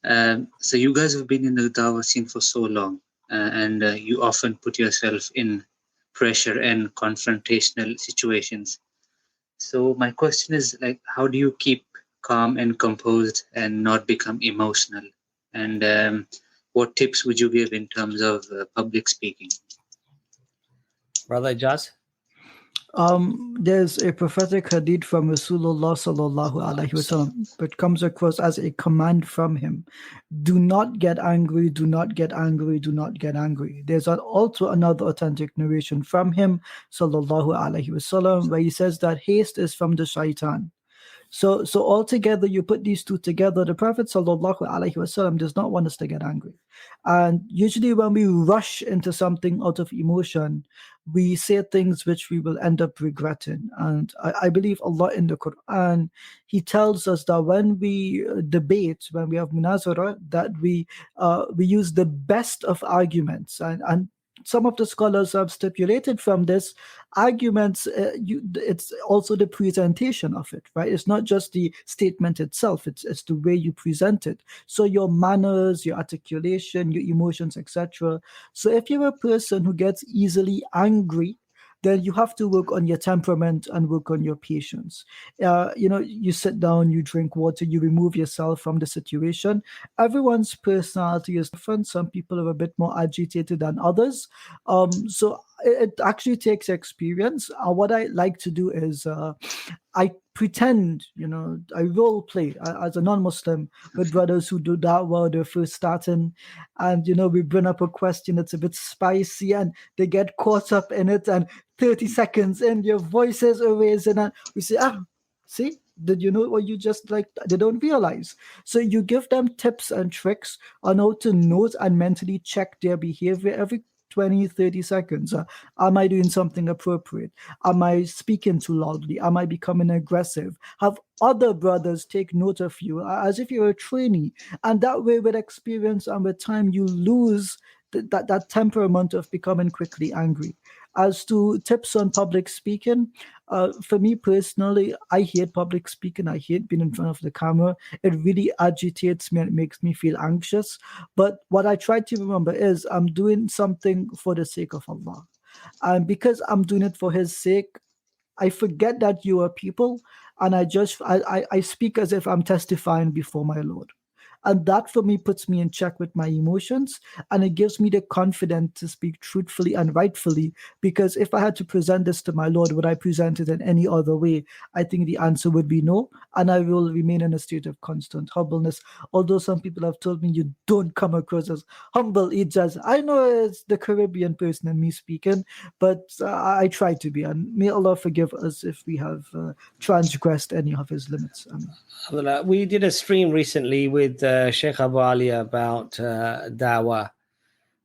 So you guys have been in the dawah scene for so long, and you often put yourself in pressure and confrontational situations. So my question is, like, how do you keep calm and composed and not become emotional? And what tips would you give in terms of public speaking? Brother Ijaz? There's a prophetic hadith from Rasulullah sallallahu alaihi wasallam, but comes across as a command from him: do not get angry, do not get angry, do not get angry. There's also another authentic narration from him sallallahu alaihi wasallam where he says that haste is from the shaitan. So altogether, you put these two together, the Prophet ﷺ does not want us to get angry. And usually when we rush into something out of emotion, we say things which we will end up regretting. And I believe Allah in the Quran, He tells us that when we debate, when we have munazara, that we use the best of arguments. And some of the scholars have stipulated from this arguments, it's also the presentation of it, right? It's not just the statement itself, it's the way you present it. So your manners, your articulation, your emotions, etc. So if you're a person who gets easily angry, then you have to work on your temperament and work on your patience. You sit down, you drink water, you remove yourself from the situation. Everyone's personality is different. Some people are a bit more agitated than others. So it actually takes experience. What I like to do is I pretend, I role play as a non-Muslim with brothers who do da'wah, they're first starting, and we bring up a question that's a bit spicy and they get caught up in it, and 30 seconds in, your voices are raising, and we say, see, did you know what you just like? They don't realize. So you give them tips and tricks on how to note and mentally check their behavior every 20, 30 seconds. Am I doing something appropriate? Am I speaking too loudly? Am I becoming aggressive? Have other brothers take note of you as if you're a trainee. And that way, with experience and with time, you lose that temperament of becoming quickly angry. As to tips on public speaking, for me personally, I hate public speaking. I hate being in front of the camera. It really agitates me and it makes me feel anxious. But what I try to remember is I'm doing something for the sake of Allah. And because I'm doing it for His sake, I forget that you are people, and I speak as if I'm testifying before my Lord. And that for me puts me in check with my emotions, and it gives me the confidence to speak truthfully and rightfully, because if I had to present this to my Lord, would I present it in any other way? I think the answer would be no, and I will remain in a state of constant humbleness. Although some people have told me you don't come across as humble, Ijaz. I know it's the Caribbean person in me speaking, but I try to be, and may Allah forgive us if we have transgressed any of His limits. We did a stream recently with Sheikh Abu Ali about dawah.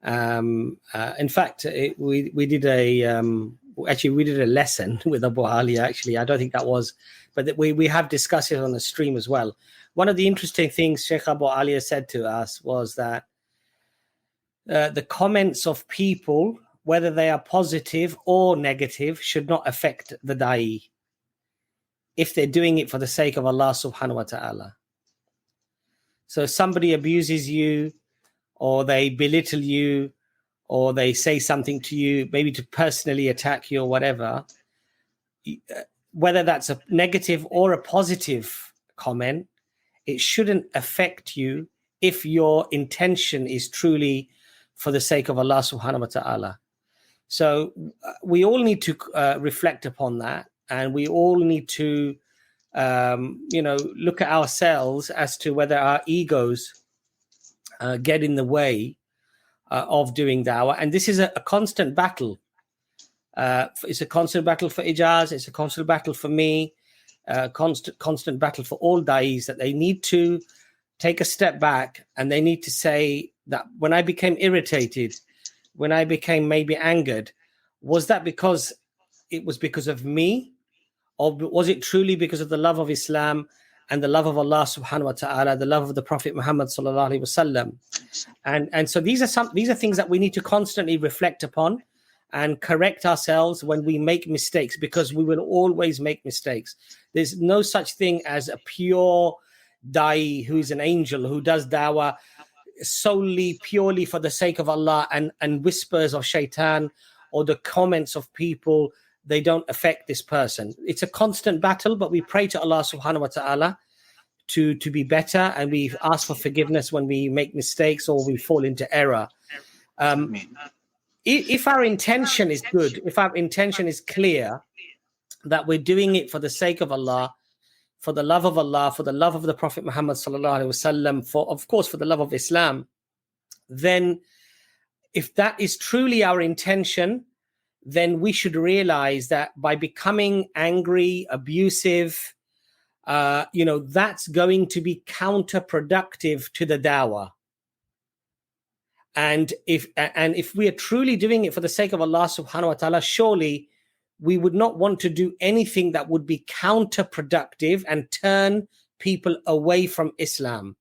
In fact, we did a lesson with Abu Ali. Actually, I don't think that was, but we have discussed it on the stream as well. One of the interesting things Sheikh Abu Ali said to us was that the comments of people, whether they are positive or negative, should not affect the da'i if they're doing it for the sake of Allah subhanahu wa ta'ala. So somebody abuses you, or they belittle you, or they say something to you, maybe to personally attack you or whatever, whether that's a negative or a positive comment, it shouldn't affect you if your intention is truly for the sake of Allah subhanahu wa ta'ala. So we all need to reflect upon that, and we all need to look at ourselves as to whether our egos get in the way of doing dawah. And this is a constant battle. It's a constant battle for Ijaz. It's a constant battle for me. Constant battle for all da'is, that they need to take a step back and they need to say that when I became irritated, when I became maybe angered, was that because it was because of me? Or was it truly because of the love of Islam and the love of Allah subhanahu wa ta'ala, the love of the Prophet Muhammad sallallahu alaihi wasallam? And so these are things that we need to constantly reflect upon and correct ourselves when we make mistakes, because we will always make mistakes. There's no such thing as a pure da'i who is an angel, who does dawah solely, purely for the sake of Allah, and whispers of shaitan or the comments of people, they don't affect this person. It's a constant battle, but we pray to Allah subhanahu wa ta'ala to be better, and we ask for forgiveness when we make mistakes or we fall into error. If our intention is good, if our intention is clear, that we're doing it for the sake of Allah, for the love of Allah, for the love of the Prophet Muhammad sallallahu alaihi wasallam, of course, for the love of Islam, then if that is truly our intention, then we should realize that by becoming angry, abusive, that's going to be counterproductive to the dawah. And if we are truly doing it for the sake of Allah subhanahu wa ta'ala, surely we would not want to do anything that would be counterproductive and turn people away from Islam.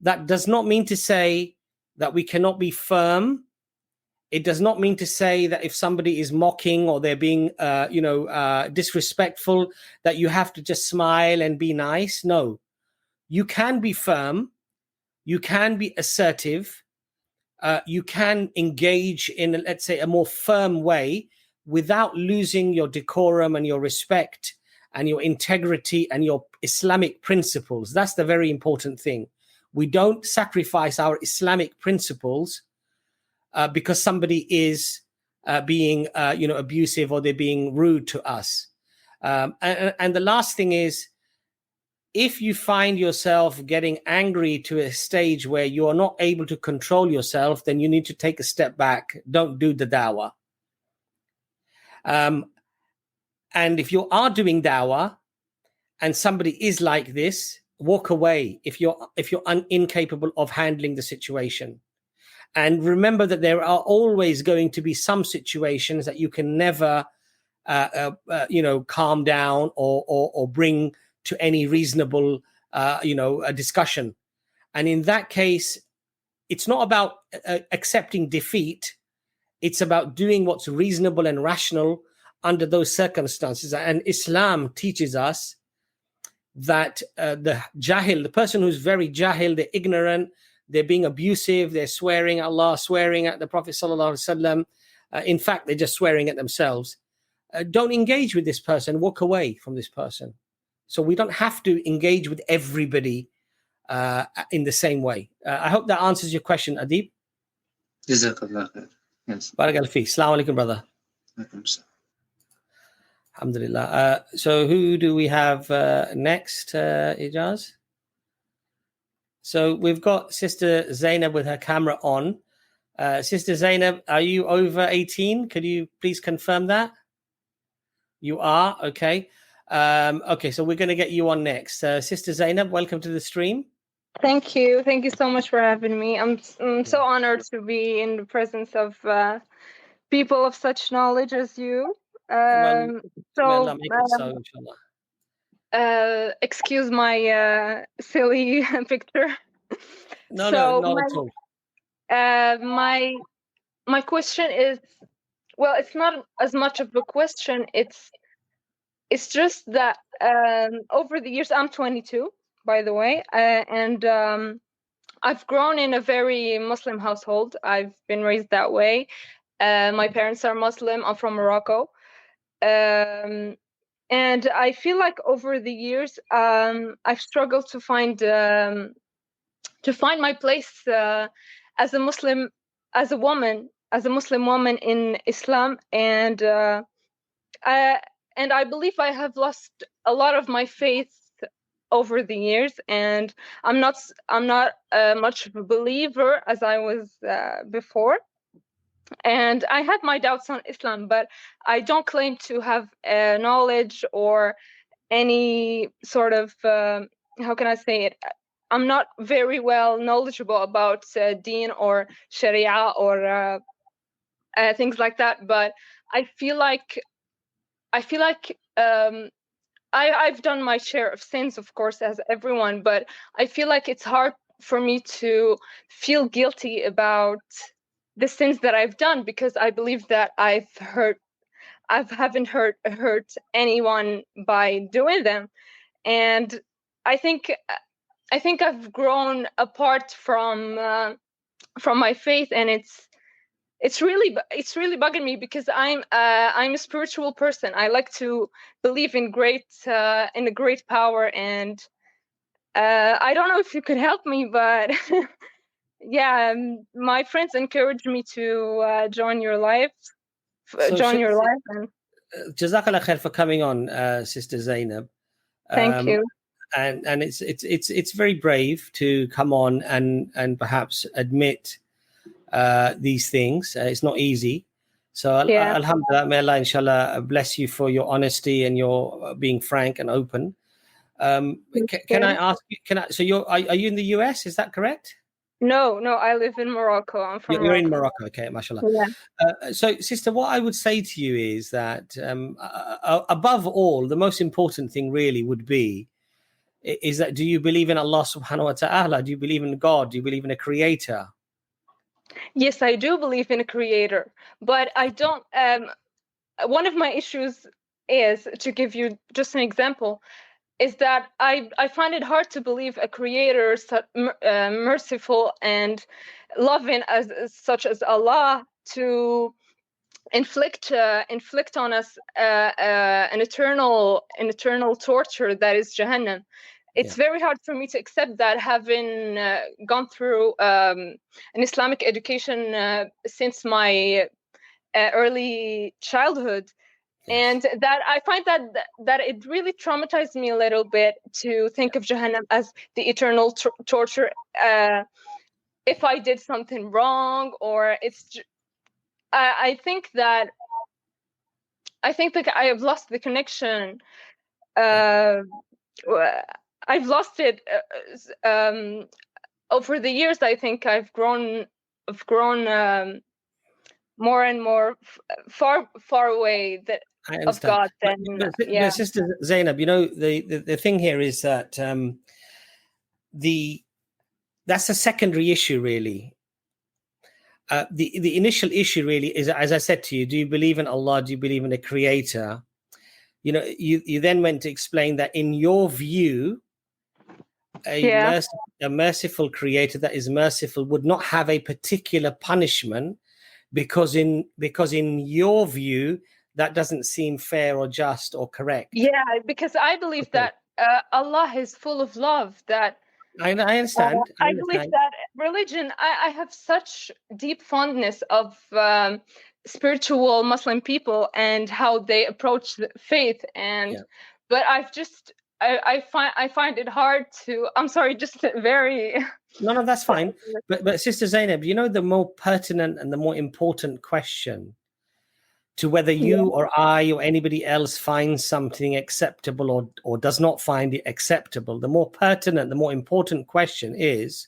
That does not mean to say that we cannot be firm. It does not mean to say that if somebody is mocking or they're being, disrespectful, that you have to just smile and be nice. No, you can be firm. You can be assertive. You can engage in, let's say, a more firm way without losing your decorum and your respect and your integrity and your Islamic principles. That's the very important thing. We don't sacrifice our Islamic principles because somebody is being, abusive or they're being rude to us. And the last thing is, if you find yourself getting angry to a stage where you are not able to control yourself, then you need to take a step back. Don't do the dawah. And if you are doing dawah and somebody is like this, walk away if you're incapable of handling the situation. And remember that there are always going to be some situations that you can never, calm down or bring to any reasonable, a discussion. And in that case, it's not about accepting defeat. It's about doing what's reasonable and rational under those circumstances. And Islam teaches us that the jahil, the person who's very jahil, they're ignorant, they're being abusive, they're swearing at Allah, swearing at the Prophet sallallahu alaihi wasallam. In fact, they're just swearing at themselves. Don't engage with this person. Walk away from this person. So we don't have to engage with everybody in the same way. I hope that answers your question, Adib. Jazakallah khair. Yes. Barakallahu feek. Assalamu alaikum, brother. Alhamdulillah. So who do we have next, Ijaz? So we've got Sister Zainab with her camera on. Sister Zainab, are you over 18? Could you please confirm that? You are? Okay. Okay, so we're going to get you on next. Sister Zainab, welcome to the stream. Thank you. Thank you so much for having me. I'm so honored to be in the presence of people of such knowledge as you. Excuse my silly picture. No, not at all. My question is, well, it's not as much of a question. It's just that over the years, I'm 22, by the way, and I've grown in a very Muslim household. I've been raised that way. My parents are Muslim. I'm from Morocco. And I feel like over the years, I've struggled to find my place as a Muslim, as a Muslim woman in Islam, and I believe I have lost a lot of my faith over the years, and I'm not much of a believer as I was before. And I had my doubts on Islam, but I don't claim to have knowledge or any sort of, how can I say it? I'm not very well knowledgeable about Deen or Sharia or things like that. But I feel like I've done my share of sins, of course, as everyone. But I feel like it's hard for me to feel guilty about the sins that I've done, because I believe that I haven't hurt anyone by doing them. And I think I've grown apart from my faith, and it's really bugging me, because I'm a spiritual person. I like to believe in a great power, and I don't know if you could help me, but yeah, my friends encouraged me to join your life. And Jazakallah khair for coming on, Sister Zainab. Thank you. And it's very brave to come on and perhaps admit these things. It's not easy. So Alhamdulillah, may Allah inshallah bless you for your honesty and your being frank and open. Can I ask you? So are you in the US? Is that correct? No, I live in Morocco. I'm from You're in Morocco. Okay, mashallah. Yeah. So, sister, what I would say to you is that above all, the most important thing really would be is that do you believe in Allah subhanahu wa ta'ala? Do you believe in God? Do you believe in a creator? Yes, I do believe in a creator, but I don't. One of my issues is, to give you just an example, is that I find it hard to believe a creator merciful and loving as such as Allah to inflict on us an eternal torture that is Jahannam. It's very hard for me to accept that, having gone through an Islamic education since my early childhood. And that I find that it really traumatized me a little bit to think of Jahannam as the eternal torture if I did something wrong, or I think that I have lost the connection. I've lost it over the years. I think I've grown more and more far away of God. But Sister Zainab, you know, the thing here is that that's a secondary issue, really. The initial issue really is, as I said to you, do you believe in Allah? Do you believe in a creator? You know, you then went to explain that in your view, a merciful creator that is merciful would not have a particular punishment because in your view that doesn't seem fair or just or correct. Yeah, because I believe that Allah is full of love. That I understand. I believe that religion, I have such deep fondness of spiritual Muslim people and how they approach the faith. But I find it hard to, I'm sorry, just very... No, that's fine. But Sister Zainab, you know, the more pertinent and the more important question to whether you or I or anybody else finds something acceptable or does not find it acceptable, the more pertinent, the more important question is,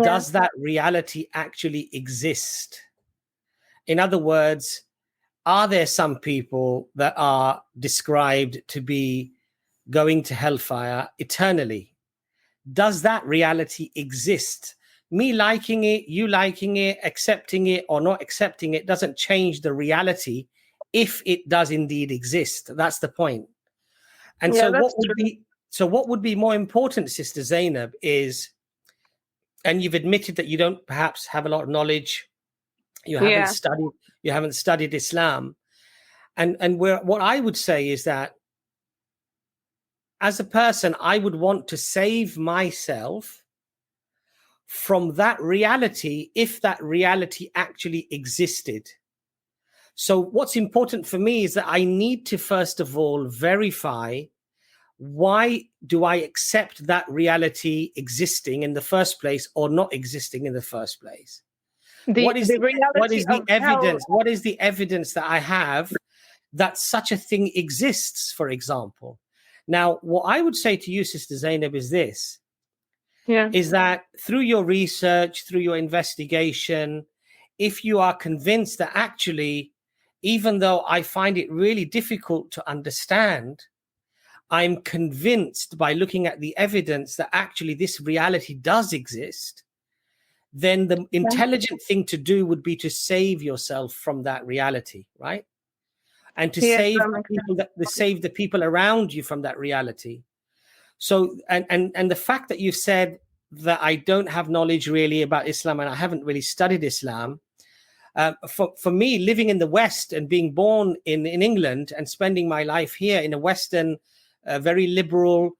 does that reality actually exist? In other words, are there some people that are described to be going to hellfire eternally? Does that reality exist? Me liking it, you liking it, accepting it or not accepting it doesn't change the reality if it does indeed exist. That's the point. And so what would be more important, Sister Zainab, is, and you've admitted that you don't perhaps have a lot of knowledge, you haven't studied Islam. And what I would say is that as a person, I would want to save myself from that reality if that reality actually existed. So what's important for me is that I need to, first of all, verify, why do I accept that reality existing in the first place or not existing in the first place? What is the evidence? What is the evidence that I have that such a thing exists, for example? Now, what I would say to you, Sister Zainab, is this. Is that through your research, through your investigation, if you are convinced that actually, even though I find it really difficult to understand, I'm convinced by looking at the evidence that actually this reality does exist, then the intelligent thing to do would be to save yourself from that reality, right? And to save the people around you from that reality. So, and the fact that you've said that I don't have knowledge really about Islam and I haven't really studied Islam, for me, living in the West and being born in England and spending my life here in a Western, very liberal,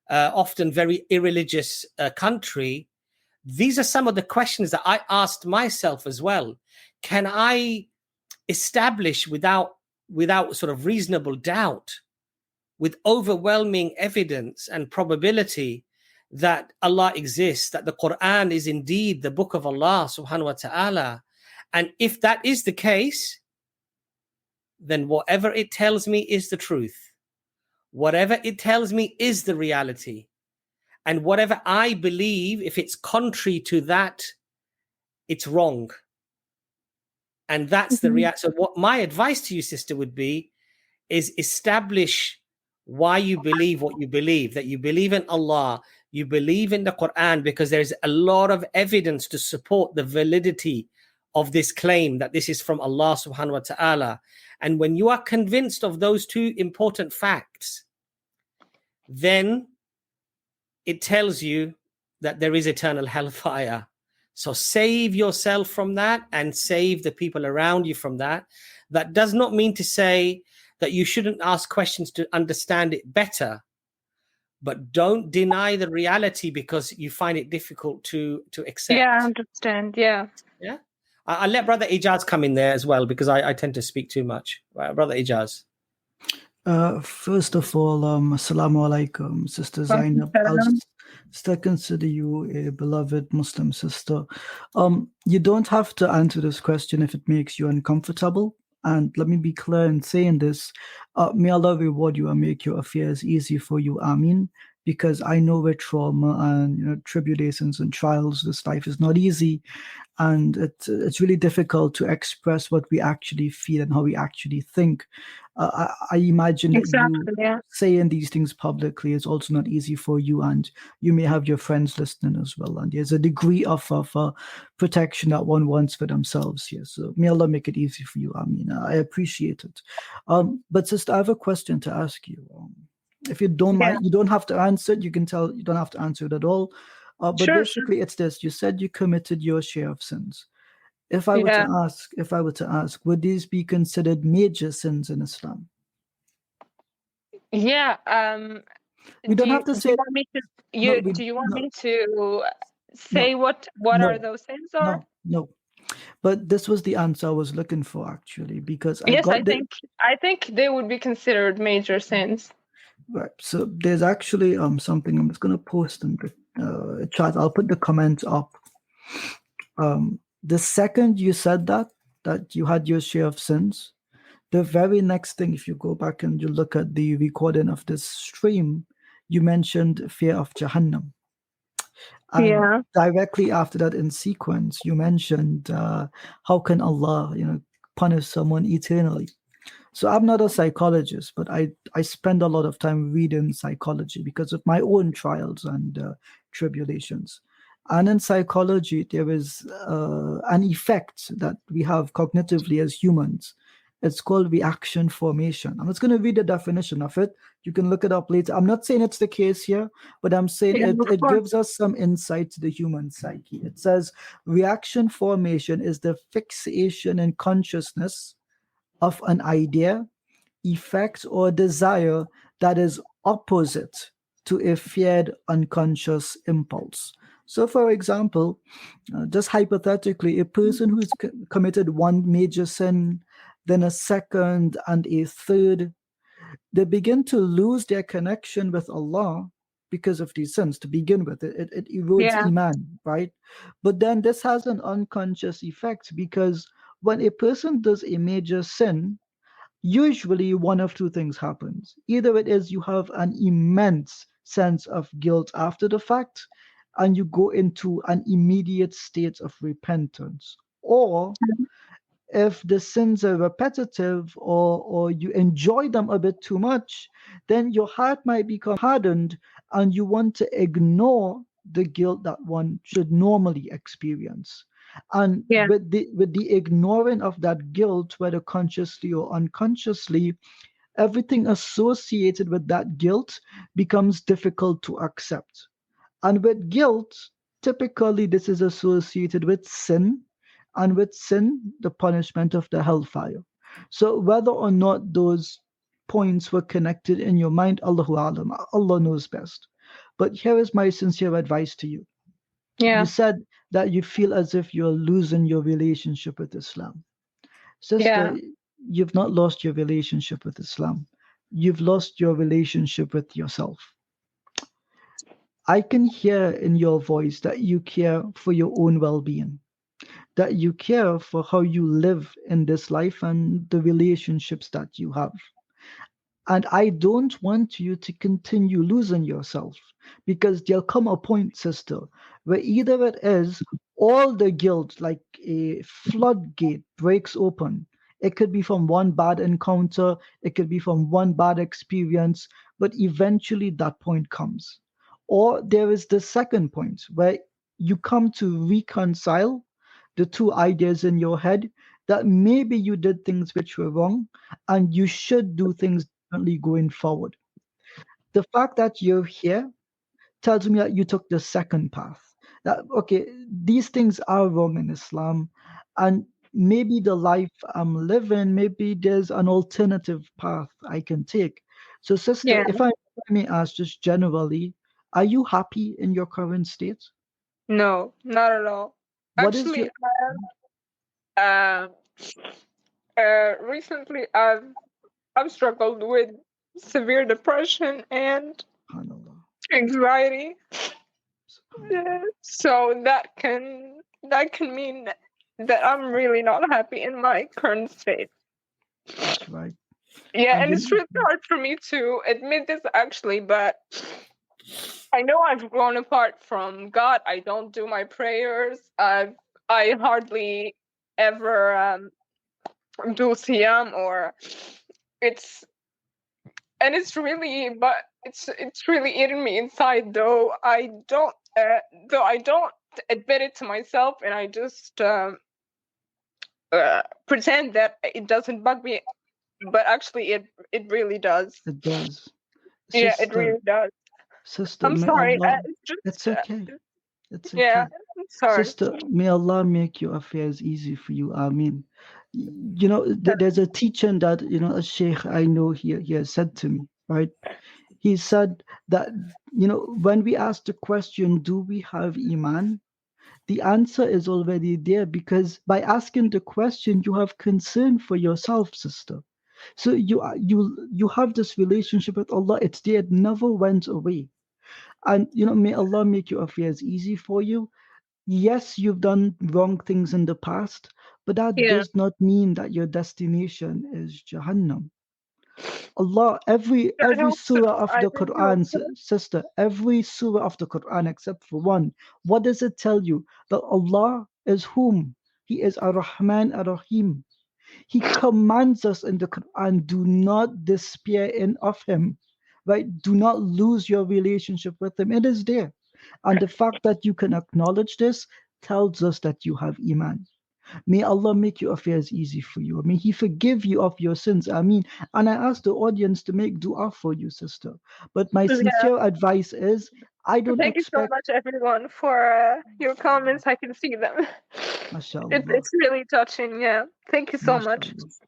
often very irreligious country, these are some of the questions that I asked myself as well. Can I establish without sort of reasonable doubt, with overwhelming evidence and probability, that Allah exists, that the Quran is indeed the book of Allah subhanahu wa ta'ala? And if that is the case, then whatever it tells me is the truth. Whatever it tells me is the reality. And whatever I believe, if it's contrary to that, it's wrong. And that's the reality. So what my advice to you, sister, would be is establish why you believe what you believe, that you believe in Allah, you believe in the Quran, because there's a lot of evidence to support the validity of this claim that this is from Allah subhanahu wa ta'ala. And when you are convinced of those two important facts, then it tells you that there is eternal hellfire. So save yourself from that and save the people around you from that. That does not mean to say that you shouldn't ask questions to understand it better, but don't deny the reality because you find it difficult to accept. Yeah, I understand. Yeah. Yeah. I'll let Brother Ijaz come in there as well, because I tend to speak too much. Brother Ijaz. First of all, assalamu alaikum, Sister Zainab. I'll still consider you a beloved Muslim sister. You don't have to answer this question if it makes you uncomfortable. And let me be clear in saying this. May Allah reward you and make your affairs easy for you. Ameen. Because I know with trauma and tribulations and trials, this life is not easy. And it's really difficult to express what we actually feel and how we actually think. I imagine that you saying these things publicly is also not easy for you, and you may have your friends listening as well. And there's a degree of protection that one wants for themselves here. So may Allah make it easy for you. I mean, I appreciate it. But sister, I have a question to ask you. If you don't mind, you don't have to answer it. You can tell you don't have to answer it at all. But basically, it's this: you said you committed your share of sins. If I were to ask, would these be considered major sins in Islam? Yeah. You don't have to say. Do you want me to say what are those sins? Or no. But this was the answer I was looking for, actually, because I think they would be considered major sins. Right. So there's actually something I'm just going to post in the chat. I'll put the comments up. The second you said that you had your share of sins, the very next thing, if you go back and you look at the recording of this stream, you mentioned fear of Jahannam. And directly after that, in sequence, you mentioned how can Allah, punish someone eternally. So I'm not a psychologist, but I spend a lot of time reading psychology because of my own trials and tribulations. And in psychology, there is an effect that we have cognitively as humans. It's called reaction formation. I'm just going to read the definition of it. You can look it up later. I'm not saying it's the case here, but I'm saying it gives us some insight to the human psyche. It says reaction formation is the fixation in consciousness of an idea, effect, or desire that is opposite to a feared unconscious impulse. So, for example, just hypothetically, a person who's committed one major sin, then a second and a third, they begin to lose their connection with Allah because of these sins. To begin with, it erodes Iman, right? But then this has an unconscious effect, because when a person does a major sin, usually one of two things happens. Either it is you have an immense sense of guilt after the fact, and you go into an immediate state of repentance. Or if the sins are repetitive or you enjoy them a bit too much, then your heart might become hardened and you want to ignore the guilt that one should normally experience. And with the ignoring of that guilt, whether consciously or unconsciously, everything associated with that guilt becomes difficult to accept. And with guilt, typically this is associated with sin, and with sin, the punishment of the hellfire. So whether or not those points were connected in your mind, Allahu Alam, Allah knows best. But here is my sincere advice to you. You said that you feel as if you're losing your relationship with Islam. Sister, you've not lost your relationship with Islam. You've lost your relationship with yourself. I can hear in your voice that you care for your own well-being, that you care for how you live in this life and the relationships that you have. And I don't want you to continue losing yourself, because there'll come a point, sister, where either it is all the guilt, like a floodgate, breaks open. It could be from one bad encounter, it could be from one bad experience, but eventually that point comes. Or there is the second point where you come to reconcile the two ideas in your head, that maybe you did things which were wrong and you should do things differently going forward. The fact that you're here tells me that you took the second path. That, okay, these things are wrong in Islam, and maybe the life I'm living, maybe there's an alternative path I can take. So, sister, Yeah. if I may ask just generally, are you happy in your current state? No, not at all. What is Actually, your recently I've struggled with severe depression and SubhanAllah. anxiety. SubhanAllah. So that can mean that I'm really not happy in my current state. That's right. Yeah, And and it's really hard for me to admit this actually, but I know I've grown apart from God. I don't do my prayers. I hardly ever do siyam, or it's really eating me inside. Though I don't admit it to myself, and I just pretend that it doesn't bug me, but actually it really does. it does. Yeah, it Sister, really does. sister, I'm may sorry. Allah, It's just it's okay. It's okay. yeah. I'm sorry. Sister, may Allah make your affairs easy for you. Ameen. You know, there's a teaching that, you know, a sheikh I know here has said to me, right? He said that, you know, when we ask the question, do we have Iman? The answer is already there, because by asking the question, you have concern for yourself, sister. So you have this relationship with Allah. It's there. It never went away. And, you know, may Allah make your affairs easy for you. Yes, you've done wrong things in the past, but that Yeah. does not mean that your destination is Jahannam. Allah, every I hope so. surah of I the really Quran, hope so. sister, every surah of the Quran except for one, what does it tell you? That Allah is whom? He is Ar-Rahman Ar-Rahim. He commands us in the Quran, do not despair of him, right? Do not lose your relationship with him. It is there. And the fact that you can acknowledge this tells us that you have Iman. May Allah make your affairs easy for you. May He forgive you of your sins. Ameen. And I ask the audience to make dua for you, sister. But my Yeah. sincere advice is, I don't Thank you so expect... much, everyone, for your comments. I can see them. MashaAllah. It's really touching. Yeah. Thank you so much. MashaAllah.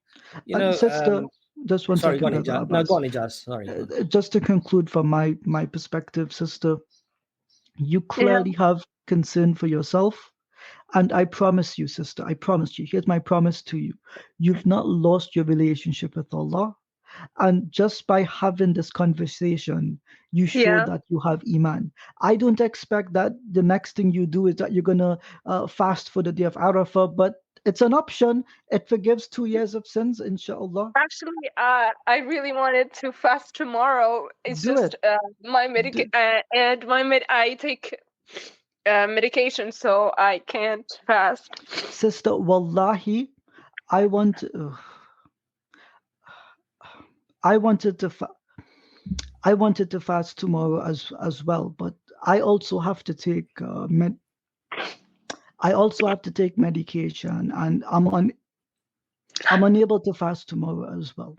You know, sister, just one sorry, second, go on, Brother Ijaz. No, Abbas. go on, Ijaz. Sorry. Just to conclude from my perspective, sister, you clearly have concern for yourself. And I promise you, sister, I promise you, here's my promise to you. You've not lost your relationship with Allah. And just by having this conversation, you show that you have Iman. I don't expect that the next thing you do is that you're going to fast for the day of Arafah, but it's an option. It forgives 2 years of sins, inshallah. Actually, I really wanted to fast tomorrow. It's just my I take medication, so I can't fast. Sister, wallahi, I wanted to fast tomorrow as well, but I also have to take medication, and I'm unable to fast tomorrow as well.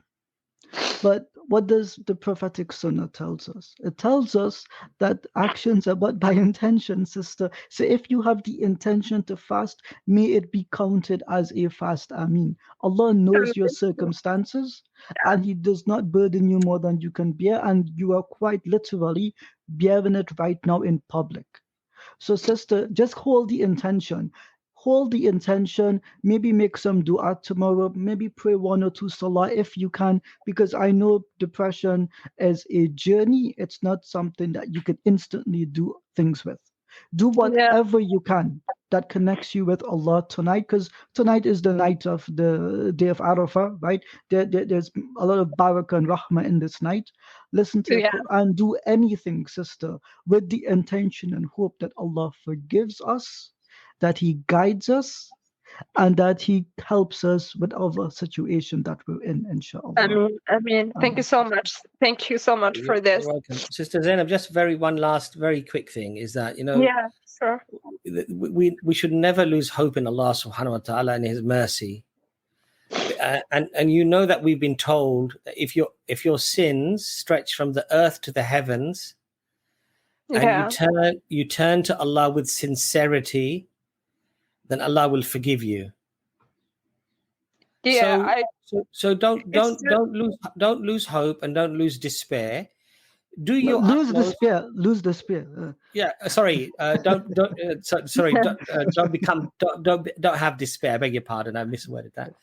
But what does the prophetic sunnah tells us? It tells us that actions are but by intention, sister. So if you have the intention to fast, may it be counted as a fast. Ameen. Allah knows your circumstances, and He does not burden you more than you can bear, and you are quite literally bearing it right now in public. So, sister, just hold the intention. Hold the intention, maybe make some dua tomorrow, maybe pray 1 or 2 salah if you can, because I know depression is a journey. It's not something that you can instantly do things with. Do whatever you can that connects you with Allah tonight, because tonight is the night of the day of Arafah, right? There's a lot of barakah and rahmah in this night. Listen to the Quran, do anything, sister, with the intention and hope that Allah forgives us, that He guides us, and that He helps us with our situation that we're in, inshallah. I mean, thank you so much. Thank you so much for this. You're welcome. Sister Zainab, just one last very quick thing is that, yeah, sure. We should never lose hope in Allah subhanahu wa ta'ala and His mercy. And you know that we've been told that if your sins stretch from the earth to the heavens, and you turn to Allah with sincerity, then Allah will forgive you. Yeah. So don't lose hope and don't lose despair. Lose despair. Yeah, sorry. Don't have despair. I beg your pardon. I misworded that.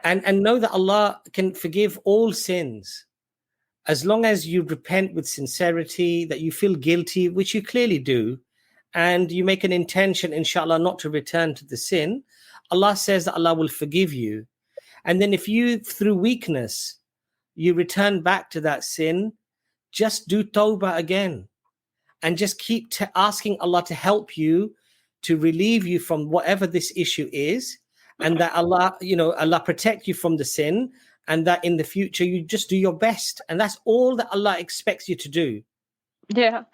And know that Allah can forgive all sins, as long as you repent with sincerity, that you feel guilty, which you clearly do, and you make an intention, inshallah, not to return to the sin. Allah says that Allah will forgive you. And then if you, through weakness, you return back to that sin, just do tawbah again. And just keep asking Allah to help you, to relieve you from whatever this issue is. And that Allah protect you from the sin. And that in the future, you just do your best. And that's all that Allah expects you to do. Yeah.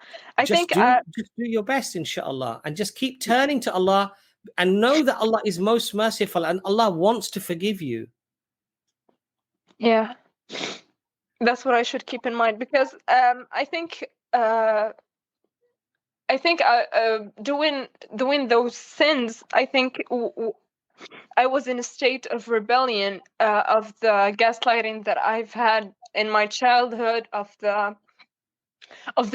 Just do your best, inshallah. And just keep turning to Allah. And know that Allah is most merciful and Allah wants to forgive you. Yeah, that's what I should keep in mind, because I think doing those sins, I think I was in a state of rebellion of the gaslighting that I've had in my childhood, of the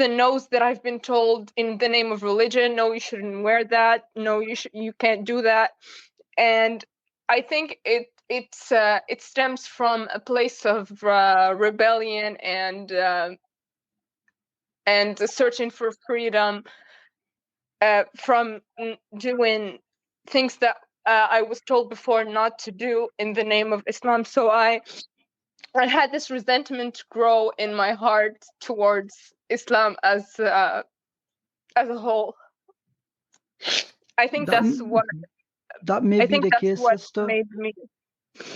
no's that I've been told in the name of religion. No, you shouldn't wear that. No, you can't do that. And I think it stems from a place of rebellion and searching for freedom from doing things that I was told before not to do in the name of Islam. So I had this resentment grow in my heart towards Islam as a whole. I think that may be the case, sister. Made me.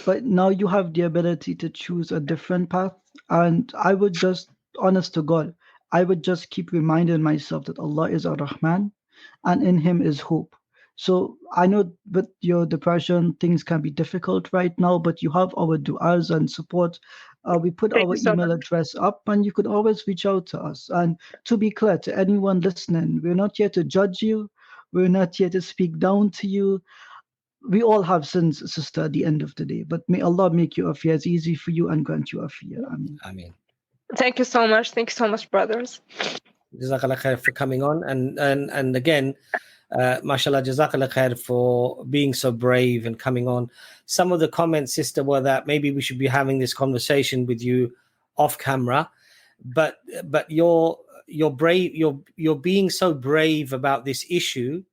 But now you have the ability to choose a different path. And I would just, honest to God, I would just keep reminding myself that Allah is Ar-Rahman and in Him is hope. So I know with your depression, things can be difficult right now, but you have our du'as and support. We put our email address up and you could always reach out to us. And to be clear to anyone listening, we're not here to judge you. We're not here to speak down to you. We all have sins, sister, at the end of the day. But may Allah make your affairs easy for you and grant you afiyah. Ameen. Thank you so much. Thank you so much, brothers. Jazakallah khair for coming on. And again, mashallah, jazakallah khair for being so brave and coming on. Some of the comments, sister, were that maybe we should be having this conversation with you off camera. But you're brave, you're being so brave about this issue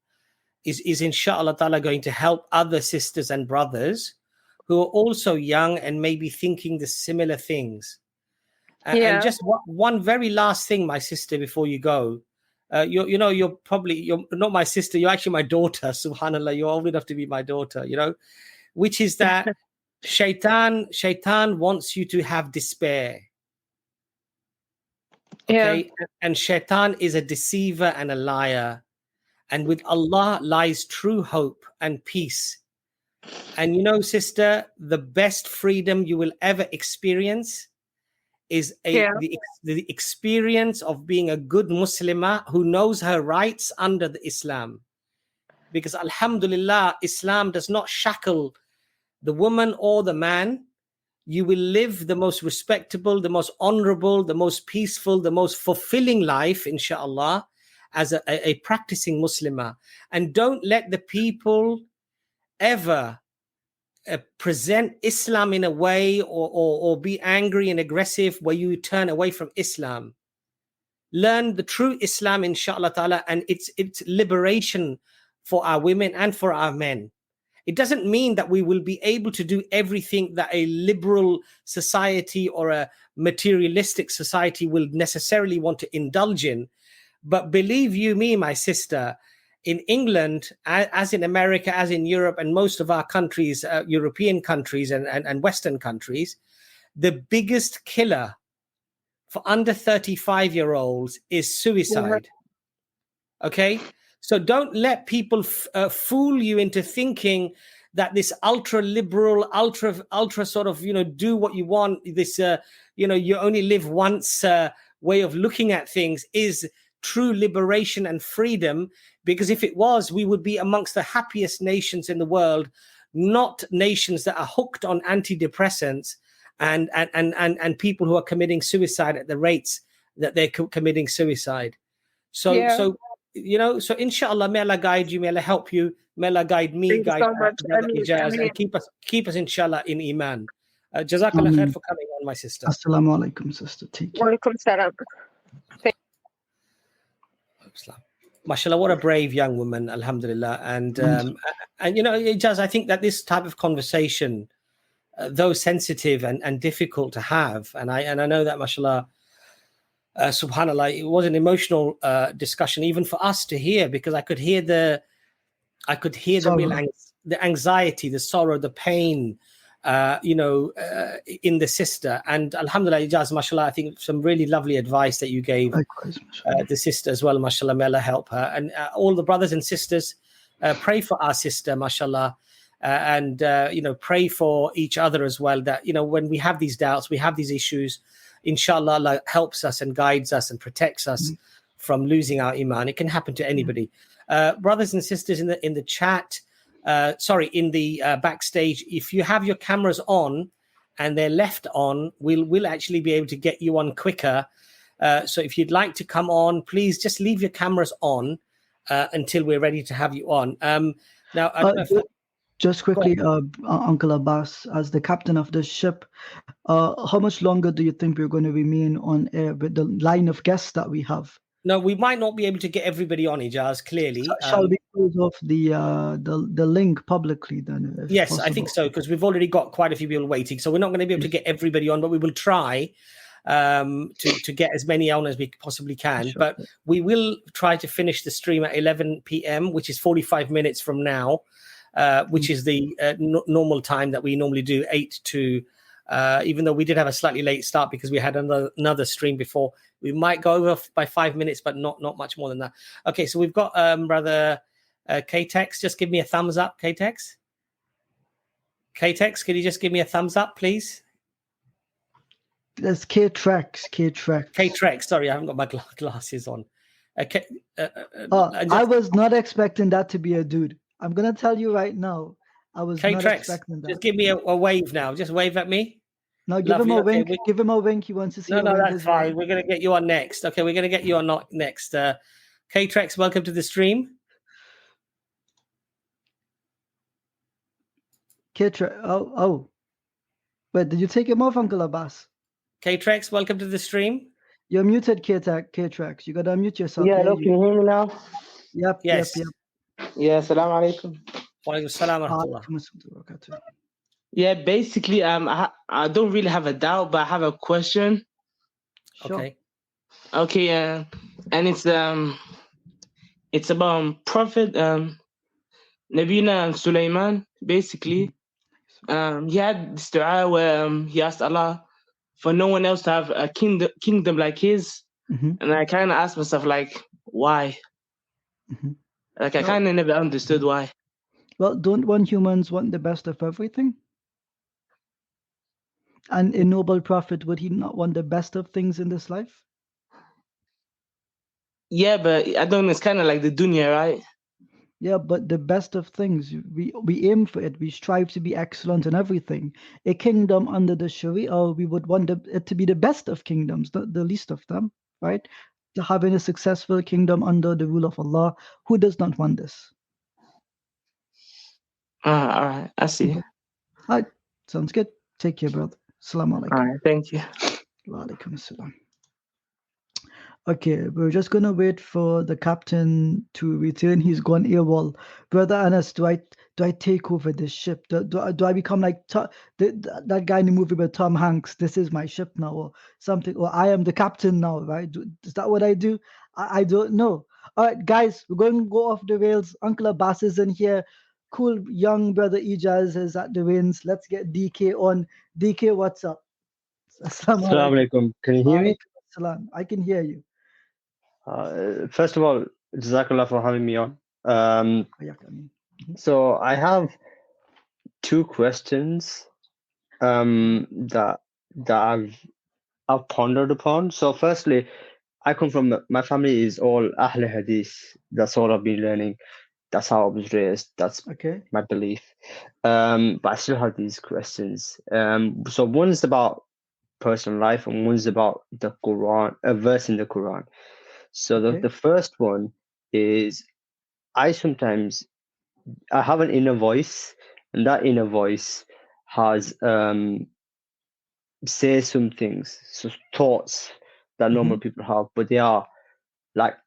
is inshallah ta'ala going to help other sisters and brothers who are also young and maybe thinking the similar things. And just one very last thing, my sister, before you go. You're not my sister, you're actually my daughter, subhanallah. You're old enough to be my daughter, which is that shaitan wants you to have despair. Okay? Yeah. And shaitan is a deceiver and a liar. And with Allah lies true hope and peace. And sister, the best freedom you will ever experience is the experience of being a good Muslimah who knows her rights under the Islam. Because alhamdulillah, Islam does not shackle the woman or the man. You will live the most respectable, the most honorable, the most peaceful, the most fulfilling life, inshallah, as a practicing Muslimah. And don't let the people ever present Islam in a way or be angry and aggressive where you turn away from Islam. learn the true Islam, inshallah ta'ala, and it's liberation for our women and for our men. It doesn't mean that we will be able to do everything that a liberal society or a materialistic society will necessarily want to indulge in. But believe you me, my sister, in England, as in America, as in Europe, and most of our countries, European countries and Western countries, the biggest killer for under 35-year-olds is suicide. Okay? So don't let people fool you into thinking that this ultra liberal, ultra sort of, do what you want, this, you only live once way of looking at things is true liberation and freedom. Because if it was, we would be amongst the happiest nations in the world, not nations that are hooked on antidepressants and people who are committing suicide at the rates that they're committing suicide. So inshallah, may Allah guide you, may Allah help you, may Allah guide me, guide Brother Ijaz, and keep us inshallah in Iman. Jazakallah khair for coming on, my sister. Assalamu alaikum, sister. Take care. Walaikum salam. MashaAllah, what a brave young woman, alhamdulillah. And Ijaz, I think that this type of conversation, though sensitive and difficult to have, and I know that, mashallah, subhanallah, it was an emotional discussion even for us to hear, because I could hear the real the anxiety, the sorrow, the pain, in the sister. And alhamdulillah, Ijaz, mashallah, I think some really lovely advice that you gave the sister as well, mashallah, may Allah help her. And all the brothers and sisters, pray for our sister, mashallah, and pray for each other as well, that when we have these doubts, we have these issues, inshallah, Allah helps us and guides us and protects us from losing our iman. It can happen to anybody. Brothers and sisters in the chat, in the backstage, if you have your cameras on and they're left on, we'll actually be able to get you on quicker. So if you'd like to come on, please just leave your cameras on until we're ready to have you on. Now, I don't know if just quickly, Uncle Abbas, as the captain of the ship, how much longer do you think we're going to remain on air with the line of guests that we have? No, we might not be able to get everybody on, Ijaz, clearly. Shall we close off the link publicly then? Yes, possible? I think so, because we've already got quite a few people waiting. So we're not going to be able to get everybody on, but we will try to get as many on as we possibly can. Sure. But we will try to finish the stream at 11 p.m., which is 45 minutes from now, which is the normal time that we normally do, 8 to... even though we did have a slightly late start because we had another stream before. We might go over by 5 minutes, but not much more than that. Okay, so we've got brother K-Tex. Just give me a thumbs up, K-Tex. K-Tex, can you just give me a thumbs up, please? There's K-Trex. K-Trex, sorry, I haven't got my glasses on. I was not expecting that to be a dude. I'm going to tell you right now. I was not expecting that. Just give me a wave now. Just wave at me. No, give him a wink. Give him a wink. He wants to see. No, that's fine. We're going to get you on next. Okay, we're going to get you on next. K-Trex, welcome to the stream. K-Trex. Oh. Wait, did you take him off, Uncle Abbas? K-Trex, welcome to the stream. You're muted, K-Trex. You got to unmute yourself. Yeah, hello, can you hear me now? Yep. Yes. Yep. Yeah, assalamu alaikum. Yeah, basically, I don't really have a doubt, but I have a question. Sure. Okay, and it's about Prophet Nabina Sulaiman. Basically, he had this dua where he asked Allah for no one else to have a kingdom like his, and I kind of asked myself, like, why? Like, I kind of never understood why. Well, don't humans want the best of everything? And a noble prophet, would he not want the best of things in this life? Yeah, but I don't know, it's kind of like the dunya, right? Yeah, but the best of things, we aim for it. We strive to be excellent in everything. A kingdom under the Sharia, we would want it to be the best of kingdoms, not the least of them, right? To having a successful kingdom under the rule of Allah. Who does not want this? All right, I see. All right, sounds good. Take care, brother. Assalamu alaikum. All right, thank you. Wa alaikum assalam. Okay, we're just gonna wait for the captain to return. He's gone AWOL. Brother Anas, do I take over this ship? Do I become like that guy in the movie with Tom Hanks? This is my ship now, or something, or I am the captain now, right? Is that what I do? I don't know. All right, guys, we're going to go off the rails. Uncle Abbas is in here. Cool young brother Ijaz is at the reins. Let's get DK on. DK, what's up? Assalamu Assalamu alaikum. Can you hear me? alaikum. I can hear you. First of all, Jazakallah for having me on. Mhm. So I have two questions that I've pondered upon. So firstly, I come from my family is all Ahl Hadith. That's all I've been learning. That's how I was raised. That's my belief. But I still have these questions. So one's about personal life and one's about the Quran, a verse in the Quran. So the first one is I have an inner voice, and that inner voice has says some things, so thoughts that normal people have, but they are like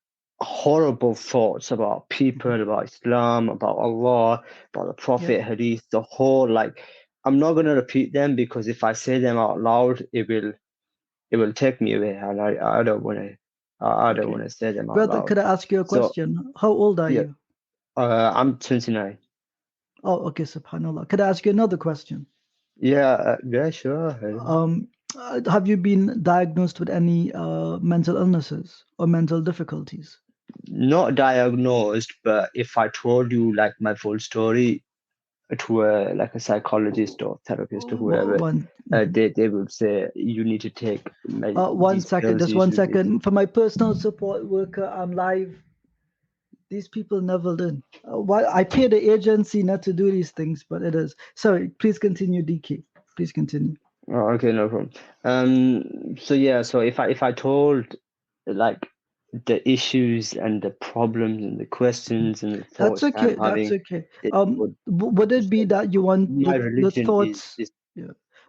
horrible thoughts about people, about Islam, about Allah, about the Prophet, Hadith, the whole I'm not gonna repeat them because if I say them out loud, it will take me away, and I don't wanna. I don't want to say them out Brother, loud. could I ask you a question? How old are you? I'm 29. Oh, okay, subhanallah. Could I ask you another question? Yeah, sure. Have you been diagnosed with any mental illnesses or mental difficulties? Not diagnosed, but if I told you my full story to a psychologist or therapist or whoever, they would say you need to take one second, just 1 second. For my personal support worker, I'm live. These people never learn. I pay the agency not to do these things, but it is. Sorry, please continue, DK. Please continue. Oh, okay, no problem. So if I told the issues and the problems and the questions and the thoughts that's okay. That's okay. Would it be that you want the thoughts?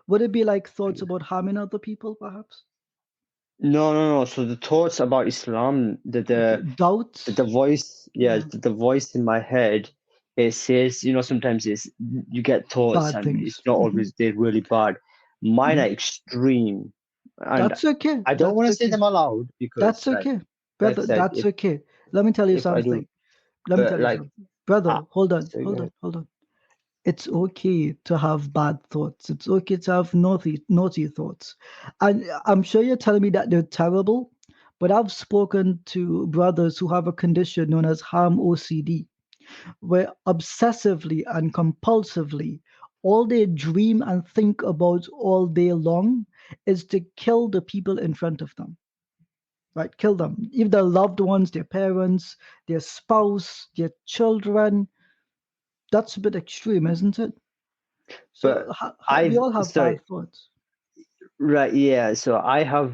Would it be like thoughts about harming other people, perhaps? No. So the thoughts about Islam, doubts, the voice, the voice in my head, it says, sometimes you get thoughts bad and things. it's not always they're really bad. Mine are extreme. And that's okay. I don't want to say them aloud because that's okay, brother. That's okay. Let me tell you something. Let me tell you something, brother. Hold on. It's okay to have bad thoughts. It's okay to have naughty thoughts. And I'm sure you're telling me that they're terrible, but I've spoken to brothers who have a condition known as harm OCD, where obsessively and compulsively all they dream and think about all day long is to kill the people in front of them. Right? Kill them. If their loved ones, their parents, their spouse, their children. That's a bit extreme, isn't it? So we all have bad thoughts. Right, yeah. So I have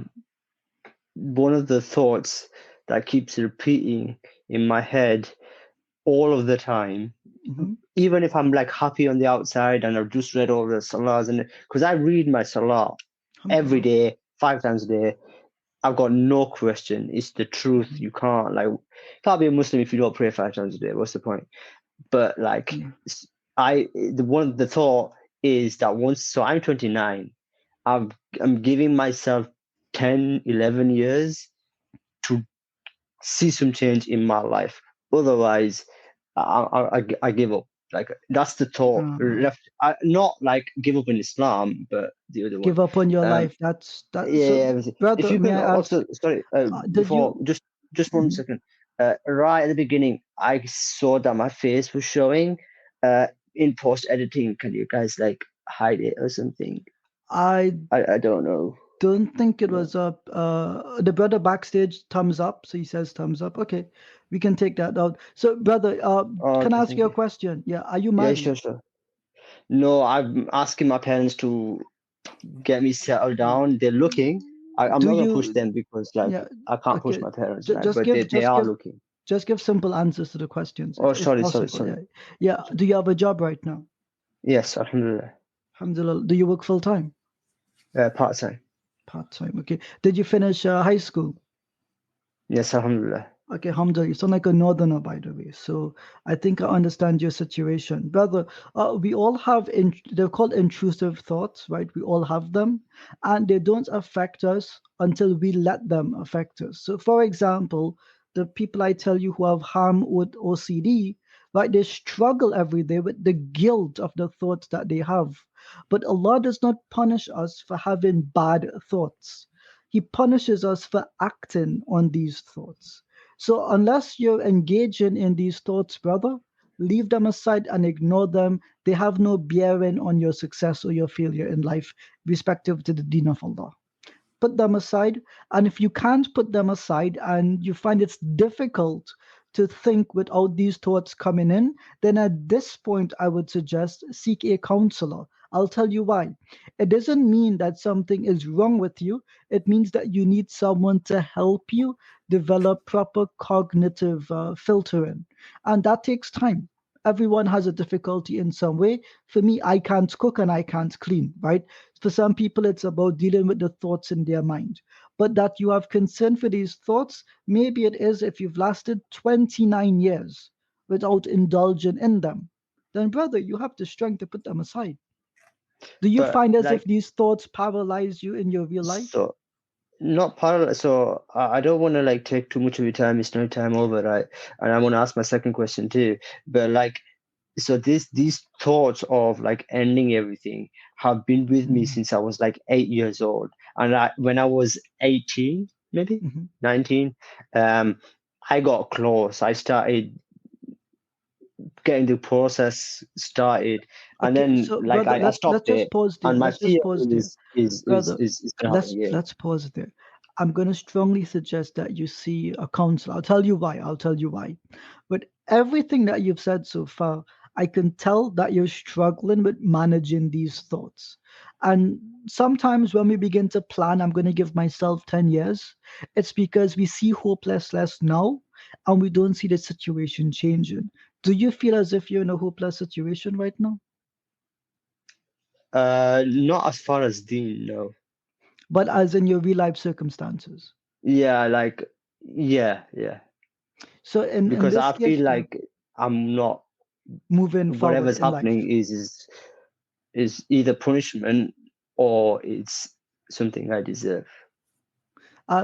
one of the thoughts that keeps repeating in my head all of the time. Even if I'm happy on the outside and I've just read all the salahs, and because I read my salah every day, 5 times a day, I've got no question. It's the truth. You can't be a Muslim if you don't pray 5 times a day. What's the point? But the thought is that so I'm 29. I'm giving myself 10, 11 years to see some change in my life. Otherwise, I give up. That's the thought left. Not give up in Islam, but the other one. Give up on your life. That's yeah. So, brother, if you can also before just 1 second. Right at the beginning, I saw that my face was showing. In post editing, can you guys hide it or something? I don't know. Don't think it was up. The brother backstage thumbs up, so he says thumbs up. Okay, we can take that out. So, brother, can I ask you a question? Yeah, are you married? Yeah, sure. No, I'm asking my parents to get me settled down. They're looking. I'm not gonna push them because I can't push my parents, but they are looking. Just give simple answers to the questions. Oh, sorry. Yeah. Do you have a job right now? Yes, alhamdulillah. Alhamdulillah. Do you work full time? Part time. Part time. Okay. Did you finish high school? Yes, alhamdulillah. Okay, Hamza, you sound like a northerner, by the way. So I think I understand your situation. Brother, we all have, they're called intrusive thoughts, right? We all have them, and they don't affect us until we let them affect us. So for example, the people I tell you who have harm with OCD, right? They struggle every day with the guilt of the thoughts that they have. But Allah does not punish us for having bad thoughts. He punishes us for acting on these thoughts. So unless you're engaging in these thoughts, brother, leave them aside and ignore them. They have no bearing on your success or your failure in life, respective to the deen of Allah. Put them aside. And if you can't put them aside and you find it's difficult to think without these thoughts coming in, then at this point, I would suggest seek a counselor. I'll tell you why. It doesn't mean that something is wrong with you. It means that you need someone to help you develop proper cognitive filtering. And that takes time. Everyone has a difficulty in some way. For me, I can't cook and I can't clean, right? For some people, it's about dealing with the thoughts in their mind. But that you have concern for these thoughts, maybe it is if you've lasted 29 years without indulging in them. Then, brother, you have the strength to put them aside. Do you But find as like, if these thoughts paralyze you in your real life? so not parallel. So I don't want to like take too much of your time. It's no time over, right? And I want to ask my second question too. But like, so these thoughts of like ending everything have been with me since I was like 8 years old. And when I was 18, maybe 19, I got close. I started getting the process started, and Okay, then so like brother, I stopped let's just it, pause there. and my Let's just fear pause there. is Brother, gonna happen. Yeah. let's pause there. I'm going to strongly suggest that you see a counselor. I'll tell you why. But everything that you've said so far, I can tell that you're struggling with managing these thoughts. And sometimes when we begin to plan, I'm going to give myself 10 years, it's because we see hopelessness now and we don't see the situation changing. Do you feel as if you're in a hopeless situation right now? Not as far as Dean, no. But as in your real life circumstances. Yeah, like yeah. So in Because this I case, feel like I'm not moving forward whatever's in life. happening is either punishment or it's something I deserve.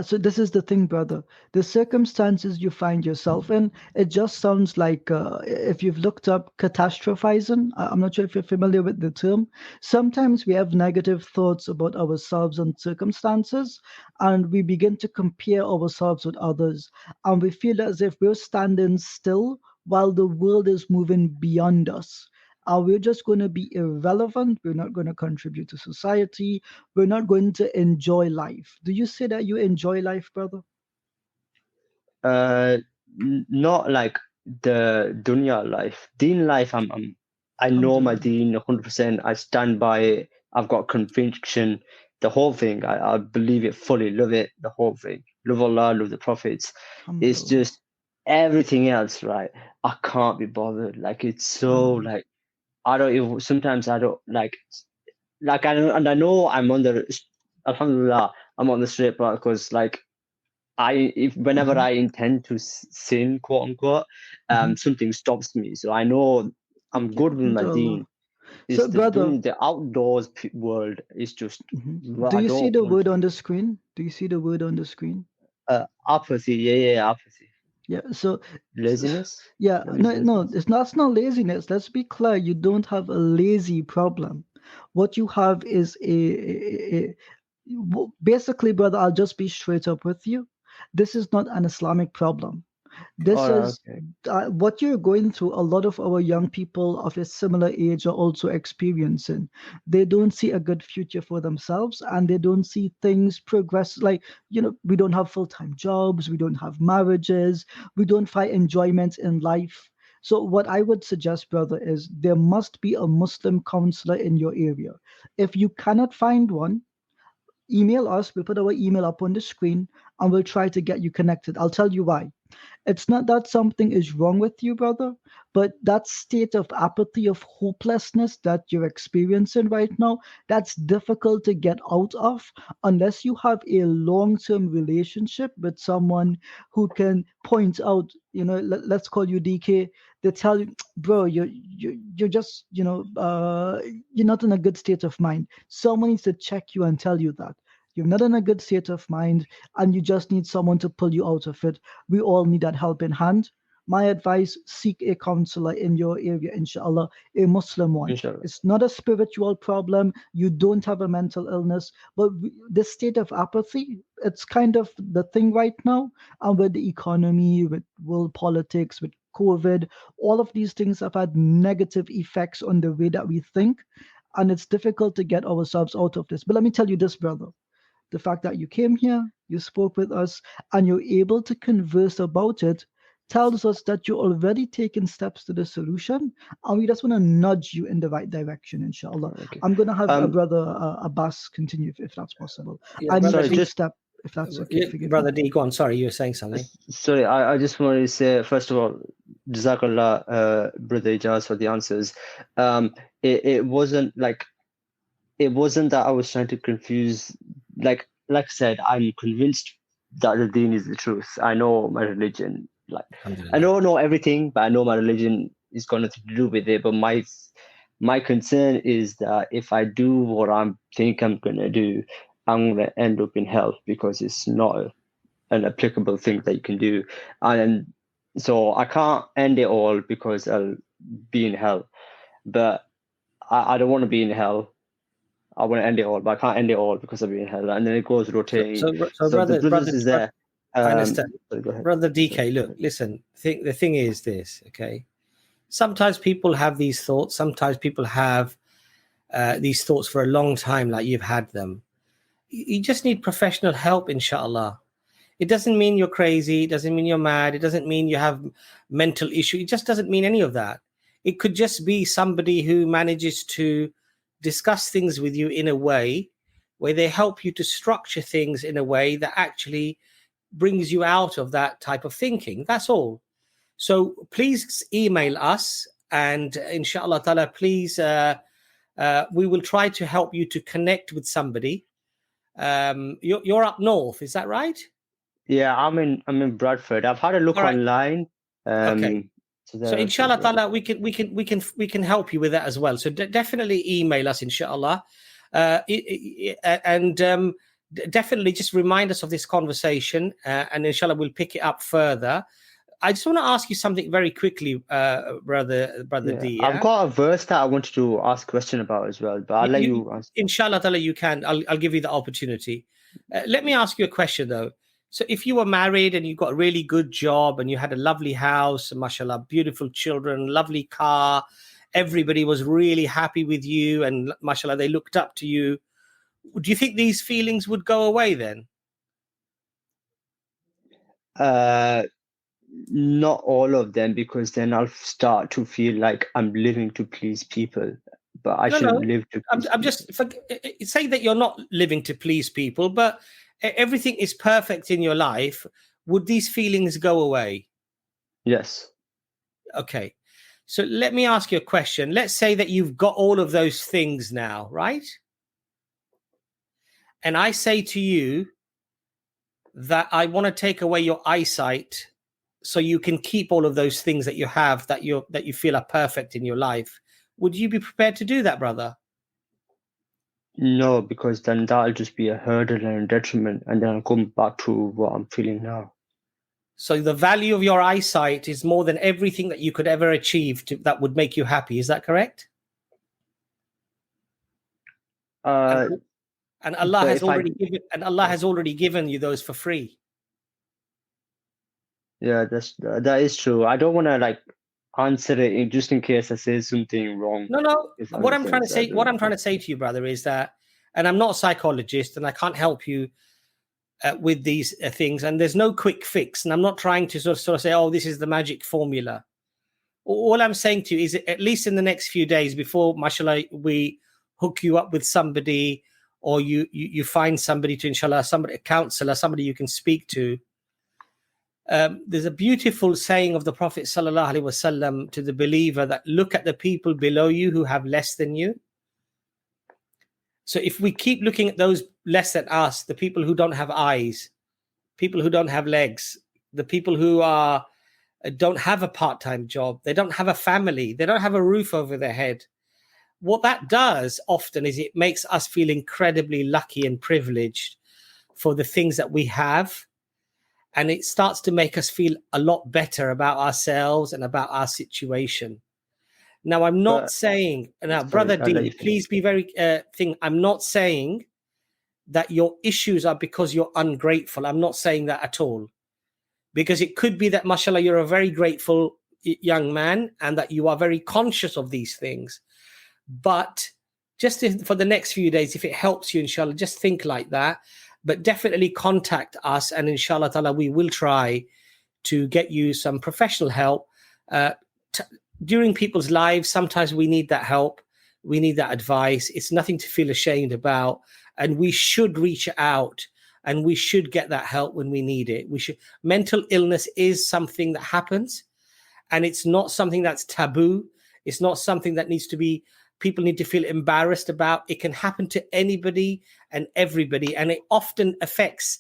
So this is the thing, brother. The circumstances you find yourself in, it just sounds like if you've looked up catastrophizing, I'm not sure if you're familiar with the term. Sometimes we have negative thoughts about ourselves and circumstances, and we begin to compare ourselves with others, and we feel as if we're standing still while the world is moving beyond us. We're just going to be irrelevant. We're not going to contribute to society. We're not going to enjoy life. Do you say that you enjoy life, brother? Not like the dunya life. Deen life, I know my deen 100%. I stand by it. I've got conviction. The whole thing, I believe it fully, love it, the whole thing. Love Allah, love the prophets. It's just everything else, right? I can't be bothered. Like, it's so like, I don't even, sometimes I don't like I don't, and I know I'm on the, alhamdulillah, I'm on the straight path because like whenever I intend to sin, quote unquote, something stops me. So I know I'm good with my deen. So, brother, the outdoors world is just. Do you see the word on the screen? Do you see the word on the screen? Apathy. Yeah, apathy. Yeah. So laziness. Yeah, no, it's not laziness. Let's be clear. You don't have a lazy problem. What you have is basically, brother, I'll just be straight up with you. This is not an Islamic problem. This is what you're going through. A lot of our young people of a similar age are also experiencing. They don't see a good future for themselves, and they don't see things progress. Like, we don't have full-time jobs, we don't have marriages, we don't find enjoyment in life. So what I would suggest, brother, is there must be a Muslim counselor in your area. If you cannot find one, email us. We'll put our email up on the screen and we'll try to get you connected. I'll tell you why. It's not that something is wrong with you, brother, but that state of apathy, of hopelessness that you're experiencing right now, that's difficult to get out of unless you have a long-term relationship with someone who can point out, let's call you DK. They tell you, bro, you're just, you're not in a good state of mind. Someone needs to check you and tell you that. You're not in a good state of mind and you just need someone to pull you out of it. We all need that helping hand. My advice, seek a counselor in your area, inshallah, a Muslim one. Inshallah. It's not a spiritual problem. You don't have a mental illness, but this state of apathy, it's kind of the thing right now. And with the economy, with world politics, with COVID, all of these things have had negative effects on the way that we think. And it's difficult to get ourselves out of this. But let me tell you this, brother. The fact that you came here, you spoke with us, and you're able to converse about it tells us that you're already taking steps to the solution, and we just want to nudge you in the right direction, inshallah. Okay. I'm going to have Brother Abbas continue if that's possible. Yeah, I need brother, to take a step, if that's okay. Forgive Brother me. D, go on. Sorry, you were saying something. Sorry, I just wanted to say, first of all, Jazakallah, Brother Ijaz, for the answers. It wasn't that I was trying to confuse, like I said, I'm convinced that the deen is the truth. I know my religion. I don't know everything, but I know my religion is got nothing to do with it. But my concern is that if I do what I think I'm gonna do, I'm gonna end up in hell because it's not an applicable thing that you can do. And so I can't end it all because I'll be in hell. But I don't want to be in hell. I want to end it all, but I can't end it all because I'll be in hell. And then it goes rotating. So the brothers is there. I understand. Sorry, go ahead. Brother DK, look, listen, the thing is this, okay? Sometimes people have these thoughts. Sometimes people have these thoughts for a long time, like you've had them. You just need professional help, inshallah. It doesn't mean you're crazy. It doesn't mean you're mad. It doesn't mean you have mental issue. It just doesn't mean any of that. It could just be somebody who manages to discuss things with you in a way where they help you to structure things in a way that actually brings you out of that type of thinking. That's all. So please email us, and inshallah ta'ala, please, we will try to help you to connect with somebody. You're up north, is that right? Yeah, I'm in Bradford. I've had a look online. Okay. So inshallah ta'ala, we can help you with that as well. So definitely email us, inshallah, and definitely just remind us of this conversation, and inshallah we'll pick it up further. I just want to ask you something very quickly, brother D. Yeah? I've got a verse that I wanted to ask a question about as well, but I'll let you answer. Inshallah ta'ala, you can. I'll give you the opportunity. Let me ask you a question though. So if you were married and you got a really good job and you had a lovely house, mashallah, beautiful children, lovely car, everybody was really happy with you and mashallah, they looked up to you, do you think these feelings would go away then? Not all of them, because then I'll start to feel like I'm living to please people, but I shouldn't live to please I'm just say that you're not living to please people, but everything is perfect in your life. Would these feelings go away? Yes. Okay. So let me ask you a question. Let's say that you've got all of those things now, right? And I say to you that I want to take away your eyesight so you can keep all of those things that you have that you feel are perfect in your life. Would you be prepared to do that, brother? No, because then that'll just be a hurdle and a detriment, and then I'll come back to what I'm feeling now. So the value of your eyesight is more than everything that you could ever achieve that would make you happy. Is that correct? And Allah has already given you those for free. Yeah, that is true. I don't want to answer it just in case I say something wrong. No. What I'm trying to say to you, brother, is that, and I'm not a psychologist, and I can't help you with these things, and there's no quick fix, and I'm not trying to sort of say, oh, this is the magic formula. All I'm saying to you is, at least in the next few days before, mashallah, we hook you up with somebody, or you find somebody to, inshallah, a counselor, somebody you can speak to. there's a beautiful saying of the Prophet sallallahu alaihi wasallam to the believer that look at the people below you who have less than you. So if we keep looking at those less than us, the people who don't have eyes, people who don't have legs, the people who don't have a part-time job, they don't have a family, they don't have a roof over their head, what that does often is it makes us feel incredibly lucky and privileged for the things that we have. And it starts to make us feel a lot better about ourselves and about our situation. Now, I'm not saying, now, Brother D, please be very I'm not saying that your issues are because you're ungrateful. I'm not saying that at all. Because it could be that, mashallah, you're a very grateful young man and that you are very conscious of these things. But just for the next few days, if it helps you, inshallah, just think like that. But definitely contact us, and inshallah ta'ala, we will try to get you some professional help. During people's lives, sometimes we need that help. We need that advice. It's nothing to feel ashamed about. And we should reach out and we should get that help when we need it. Mental illness is something that happens, and it's not something that's taboo. It's not something that people need to feel embarrassed about. It can happen to anybody and everybody, and it often affects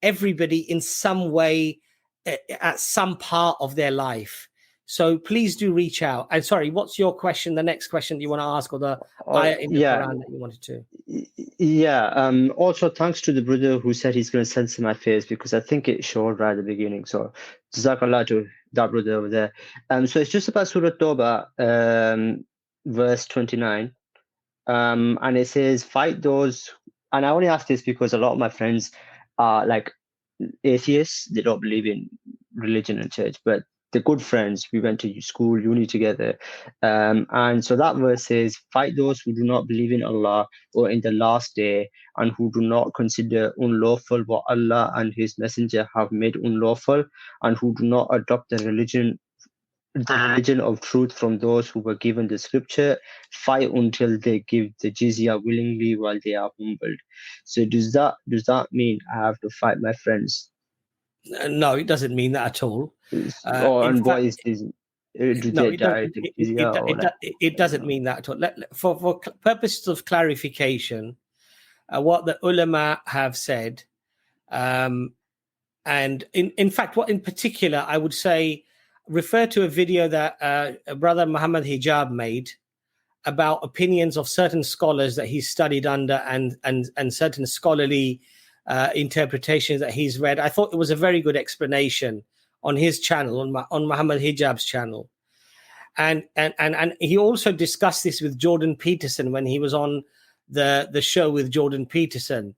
everybody in some way at some part of their life. So please do reach out. And sorry, what's your question? The next question that you want to ask, or the ayah in the Quran that you wanted to? Yeah. Also, thanks to the brother who said he's going to censor my face, because I think it showed right at the beginning. So, Jazakallah to that brother over there. So it's just about Surah Tawbah, verse 29. And it says, fight those. And I only ask this because a lot of my friends are like atheists. They don't believe in religion and church, but they're good friends. We went to school, uni together. And so that verse says, fight those who do not believe in Allah or in the last day, and who do not consider unlawful what Allah and His Messenger have made unlawful, and who do not adopt the religion of truth from those who were given the scripture. Fight until they give the jizya willingly while they are humbled. So does that mean I have to fight my friends? No, it doesn't mean that at all. It doesn't mean that at all. For purposes of clarification, what the ulama have said, and in fact, what in particular I would say, refer to a video that Brother Muhammad Hijab made about opinions of certain scholars that he's studied under and certain scholarly interpretations that he's read. I thought it was a very good explanation on his channel, on Muhammad Hijab's channel. And he also discussed this with Jordan Peterson when he was on the show with Jordan Peterson.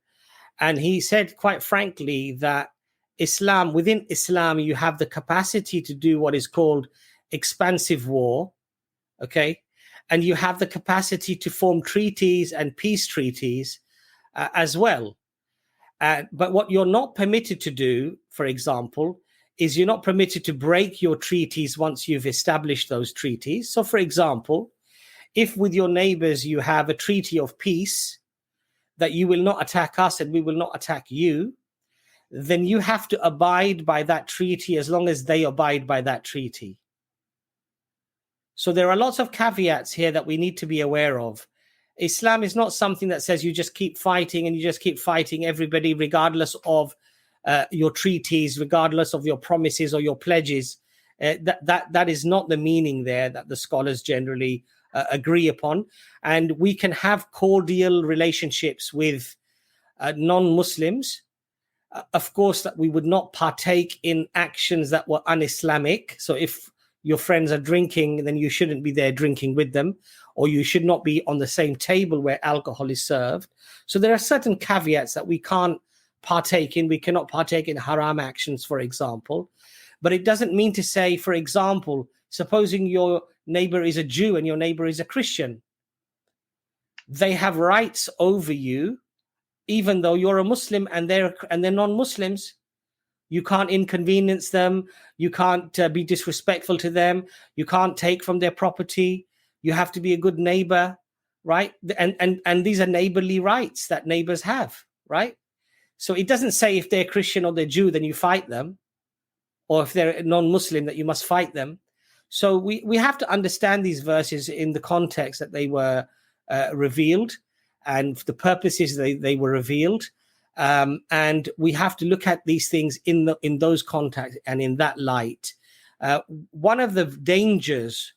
And he said, quite frankly, that within Islam, you have the capacity to do what is called expansive war, okay? And you have the capacity to form treaties and peace treaties as well. But what you're not permitted to do, for example, is you're not permitted to break your treaties once you've established those treaties. So, for example, if with your neighbors you have a treaty of peace, that you will not attack us and we will not attack you, then you have to abide by that treaty as long as they abide by that treaty. So there are lots of caveats here that we need to be aware of. Islam is not something that says you just keep fighting and you just keep fighting everybody regardless of your treaties, regardless of your promises or your pledges. That is not the meaning there that the scholars generally agree upon. And we can have cordial relationships with non-Muslims. Of course, that we would not partake in actions that were un-Islamic. So if your friends are drinking, then you shouldn't be there drinking with them, or you should not be on the same table where alcohol is served. So there are certain caveats that we can't partake in. We cannot partake in haram actions, for example. But it doesn't mean to say, for example, supposing your neighbor is a Jew and your neighbor is a Christian, they have rights over you, even though you're a Muslim and they're non-Muslims. You can't inconvenience them. You can't be disrespectful to them. You can't take from their property. You have to be a good neighbor, right? And these are neighborly rights that neighbors have, right? So it doesn't say if they're Christian or they're Jew, then you fight them or if they're non-Muslim, that you must fight them. So we have to understand these verses in the context that they were revealed and the purposes they were revealed. And we have to look at these things in those contexts and in that light. One of the dangers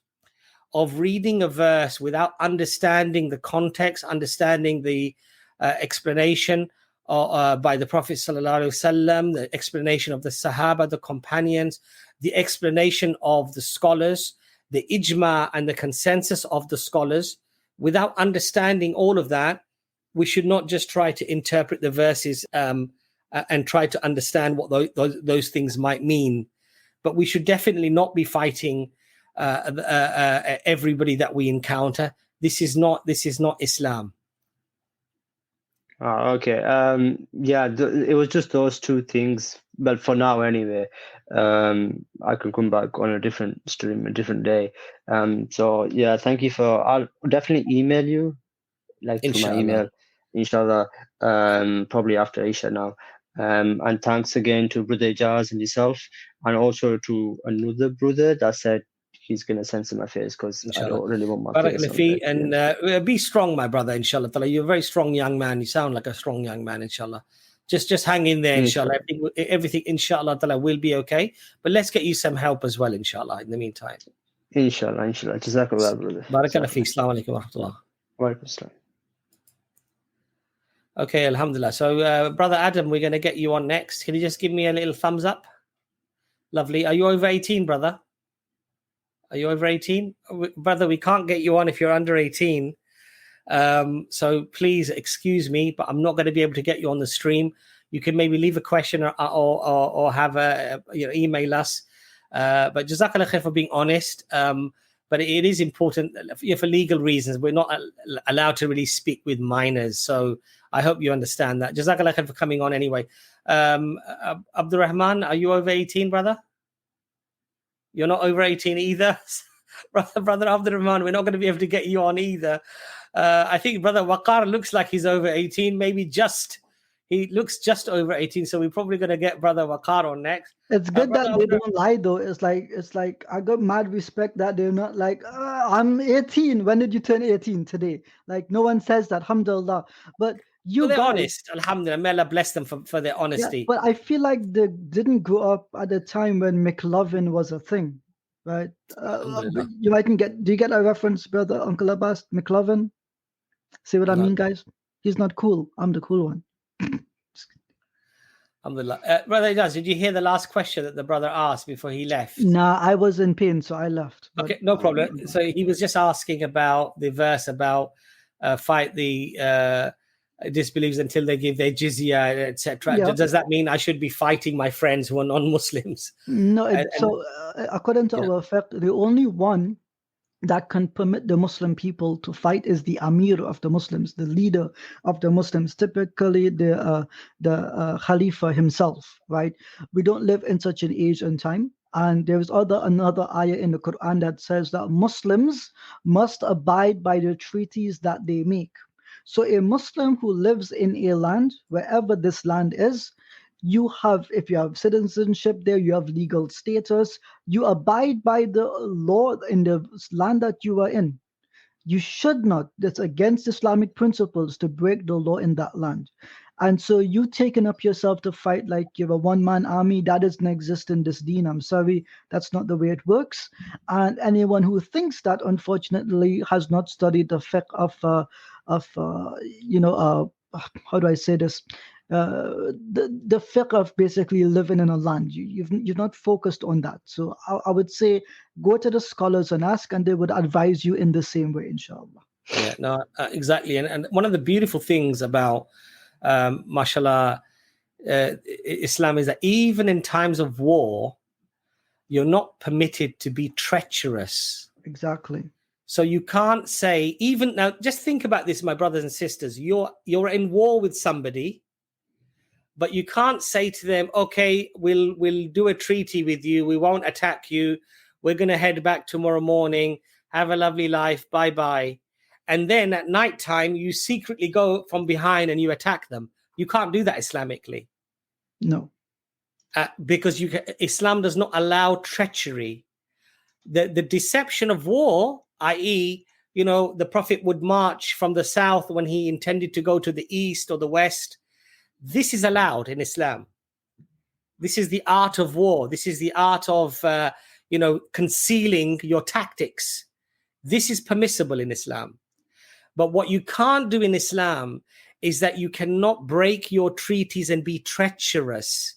of reading a verse without understanding the context, understanding the explanation by the Prophet sallallahu alaihi wasallam, the explanation of the Sahaba, the companions, the explanation of the scholars, the ijma and the consensus of the scholars, without understanding all of that, we should not just try to interpret the verses and try to understand what those things might mean. But we should definitely not be fighting everybody that we encounter. This is not Islam. Okay. Yeah, it was just those two things. But for now, anyway, I can come back on a different stream, a different day. So yeah, thank you I'll definitely email you, like through my email, inshallah. Probably after Isha now. And thanks again to Brother Ijaz and yourself, and also to another brother that said he's going to censor my face because I don't really want my face on there. And be strong, my brother, inshallah. You're a very strong young man. You sound like a strong young man, inshallah. Just hang in there, inshallah. Everything, inshallah, will be okay. But let's get you some help as well, inshallah, in the meantime. Inshallah. Jazakallah, brother. Barakallah fi. Assalamu alaikum wa rahmatullah. Wa alaikum assalam. Okay, alhamdulillah. So, Brother Adam, we're going to get you on next. Can you just give me a little thumbs up? Lovely. Are you over 18, brother? Are you over 18? Brother, we can't get you on if you're under 18. So please excuse me, but I'm not going to be able to get you on the stream. You can maybe leave a question or have email us. But Jazakallah khair for being honest. But it is important for legal reasons. We're not allowed to really speak with minors. So I hope you understand that. Jazakallah khair for coming on anyway. Abdul Rahman, are you over 18, brother? You're not over 18 either. Brother Abdul Rahman, we're not going to be able to get you on either. I think Brother Waqar looks like he's over 18, he looks just over 18, so we're probably going to get Brother Waqar on next. It's good that they don't lie though. It's like I got mad respect that they're not like, I'm 18. When did you turn 18? Today? Like no one says that, alhamdulillah. But they're honest, alhamdulillah. May Allah bless them for their honesty. Yeah, but I feel like they didn't grow up at the time when McLovin was a thing, right? You mightn't get. Do you get a reference, Brother Uncle Abbas? McLovin. See what I mean, guys? He's not cool. I'm the cool one. Alhamdulillah. Brother Ijaz, did you hear the last question that the brother asked before he left? Nah, I was in pain, so I left. Okay, no problem. So he was just asking about the verse about fight the disbelievers until they give their jizya, etc. Yeah. Does that mean I should be fighting my friends who are non-Muslims? No. According to our fiqh, the only one that can permit the Muslim people to fight is the Amir of the Muslims, the leader of the Muslims, typically the Khalifa himself, right? We don't live in such an age and time. And there is another ayah in the Quran that says that Muslims must abide by the treaties that they make. So a Muslim who lives in a land, wherever this land is, if you have citizenship there, you have legal status, you abide by the law in the land that you are in. You should not. That's against Islamic principles to break the law in that land. And so you taking up yourself to fight like you're a one-man army, that doesn't exist in this deen. I'm sorry, that's not the way it works. And anyone who thinks that, unfortunately, has not studied the fiqh how do I say this? The fiqh of basically living in a land. You've not focused on that. So I would say go to the scholars and ask, and they would advise you in the same way, inshallah. Yeah, no, exactly. And one of the beautiful things about mashallah Islam is that even in times of war, you're not permitted to be treacherous. Exactly. So you can't say, even now, just think about this, my brothers and sisters. You're in war with somebody, but you can't say to them, okay, we'll do a treaty with you. We won't attack you. We're going to head back tomorrow morning. Have a lovely life. Bye-bye. And then at nighttime, you secretly go from behind and you attack them. You can't do that Islamically. No. because Islam does not allow treachery. The deception of war, i.e., the Prophet would march from the south when he intended to go to the east or the west. This is allowed in Islam. This is the art of war. This is the art of, concealing your tactics. This is permissible in Islam. But what you can't do in Islam is that you cannot break your treaties and be treacherous.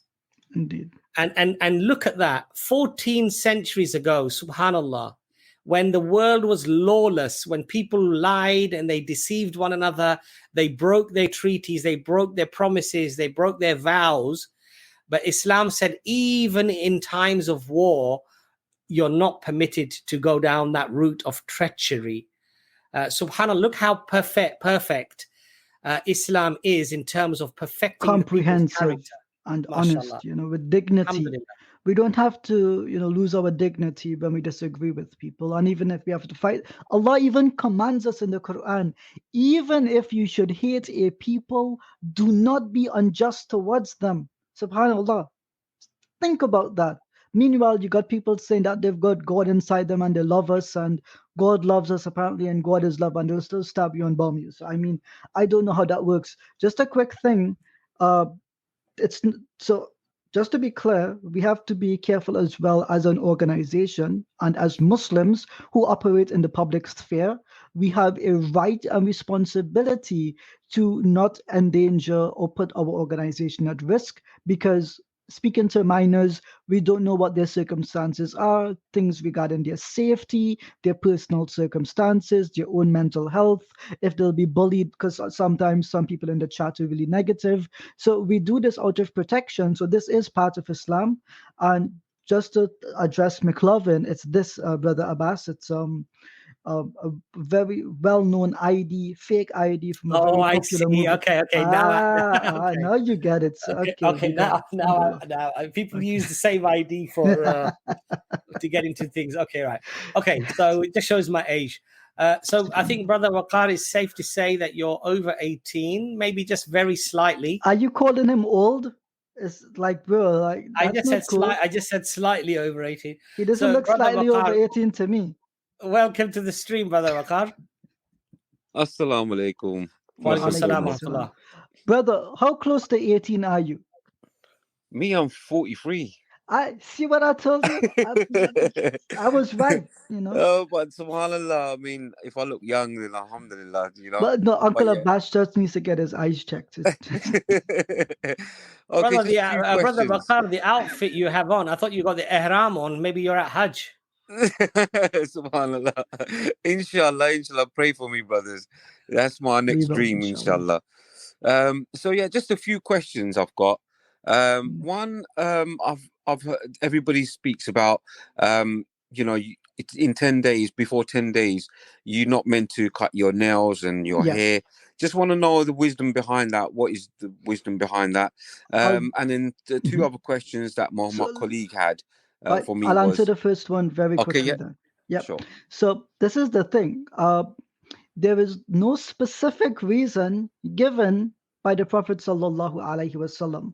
Indeed. And look at that. 14 centuries ago, subhanallah, when the world was lawless, when people lied and they deceived one another, they broke their treaties, they broke their promises, they broke their vows. But Islam said, even in times of war, you're not permitted to go down that route of treachery. Subhanallah, look how perfect Islam is in terms of perfecting comprehensive and honest, with dignity. We don't have to, lose our dignity when we disagree with people. And even if we have to fight, Allah even commands us in the Quran, even if you should hate a people, do not be unjust towards them. Subhanallah. Think about that. Meanwhile, you got people saying that they've got God inside them and they love us and God loves us apparently and God is love, and they'll still stab you and bomb you. So, I don't know how that works. Just a quick thing. Just to be clear, we have to be careful as well as an organization and as Muslims who operate in the public sphere. We have a right and responsibility to not endanger or put our organization at risk, because speaking to minors, we don't know what their circumstances are, things regarding their safety, their personal circumstances, their own mental health, if they'll be bullied, because sometimes some people in the chat are really negative. So we do this out of protection. So this is part of Islam. And just to address McLovin, it's this, Brother Abbas, it's a very well-known ID, fake ID from a very popular movie. Okay. Now, now you get it. So, okay. Now, people use the same ID for to get into things. Okay, right. Okay, so it just shows my age. So I think, Brother Waqar, it's safe to say that you're over 18, maybe just very slightly. Are you calling him old? It's like, bro, like I just said slightly over 18. He doesn't look slightly Waqar, over 18 to me. Welcome to the stream, Brother Waqar. Assalamu alaikum. Wa alaikum assalam wa rahmatullah. Brother, how close to 18 are you? Me, I'm 43. I see what I told you. I was right, Oh, but subhanallah, if I look young, then alhamdulillah, But no, Uncle Abbas just needs to get his eyes checked. Okay, Brother Waqar, the outfit you have on, I thought you got the ihram on. Maybe you're at Hajj. Subhanallah. Inshallah, pray for me, brothers. That's my next dream, inshallah. So yeah, just a few questions I've got. One, I've heard everybody speaks about, it's in 10 days, before 10 days, you're not meant to cut your nails and your hair. Just want to know the wisdom behind that. What is the wisdom behind that? And then the two other questions that my colleague had. For me, I'll answer the first one very quickly. Okay, yeah. Sure. So this is the thing. There is no specific reason given by the Prophet sallallahu alaihi wasallam.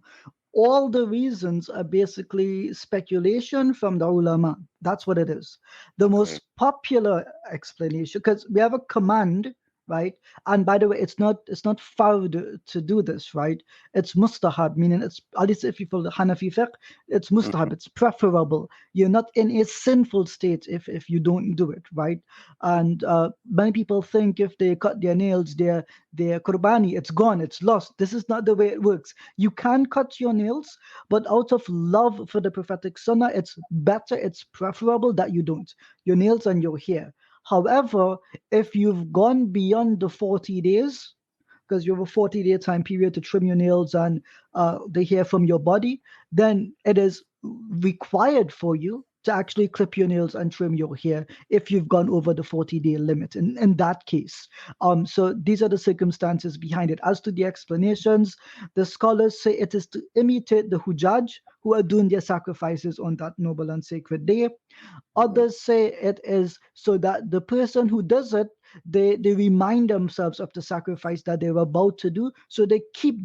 All the reasons are basically speculation from the ulama. That's what it is. The most popular explanation, because we have a command, right? And by the way, it's not fard to do this, right? It's mustahab, meaning it's, at least if you follow the Hanafi fiqh, it's mustahab, it's preferable. You're not in a sinful state if you don't do it, right? And many people think if they cut their nails, their qurbani, it's gone, it's lost. This is not the way it works. You can cut your nails, but out of love for the prophetic sunnah, it's better, it's preferable that you don't. Your nails and your hair. However, if you've gone beyond the 40 days, because you have a 40-day time period to trim your nails and the hair from your body, then it is required for you to actually clip your nails and trim your hair if you've gone over the 40-day limit in that case. So these are the circumstances behind it. As to the explanations, the scholars say it is to imitate the Hujjaj who are doing their sacrifices on that noble and sacred day. Others say it is so that the person who does it they remind themselves of the sacrifice that they're about to do. So they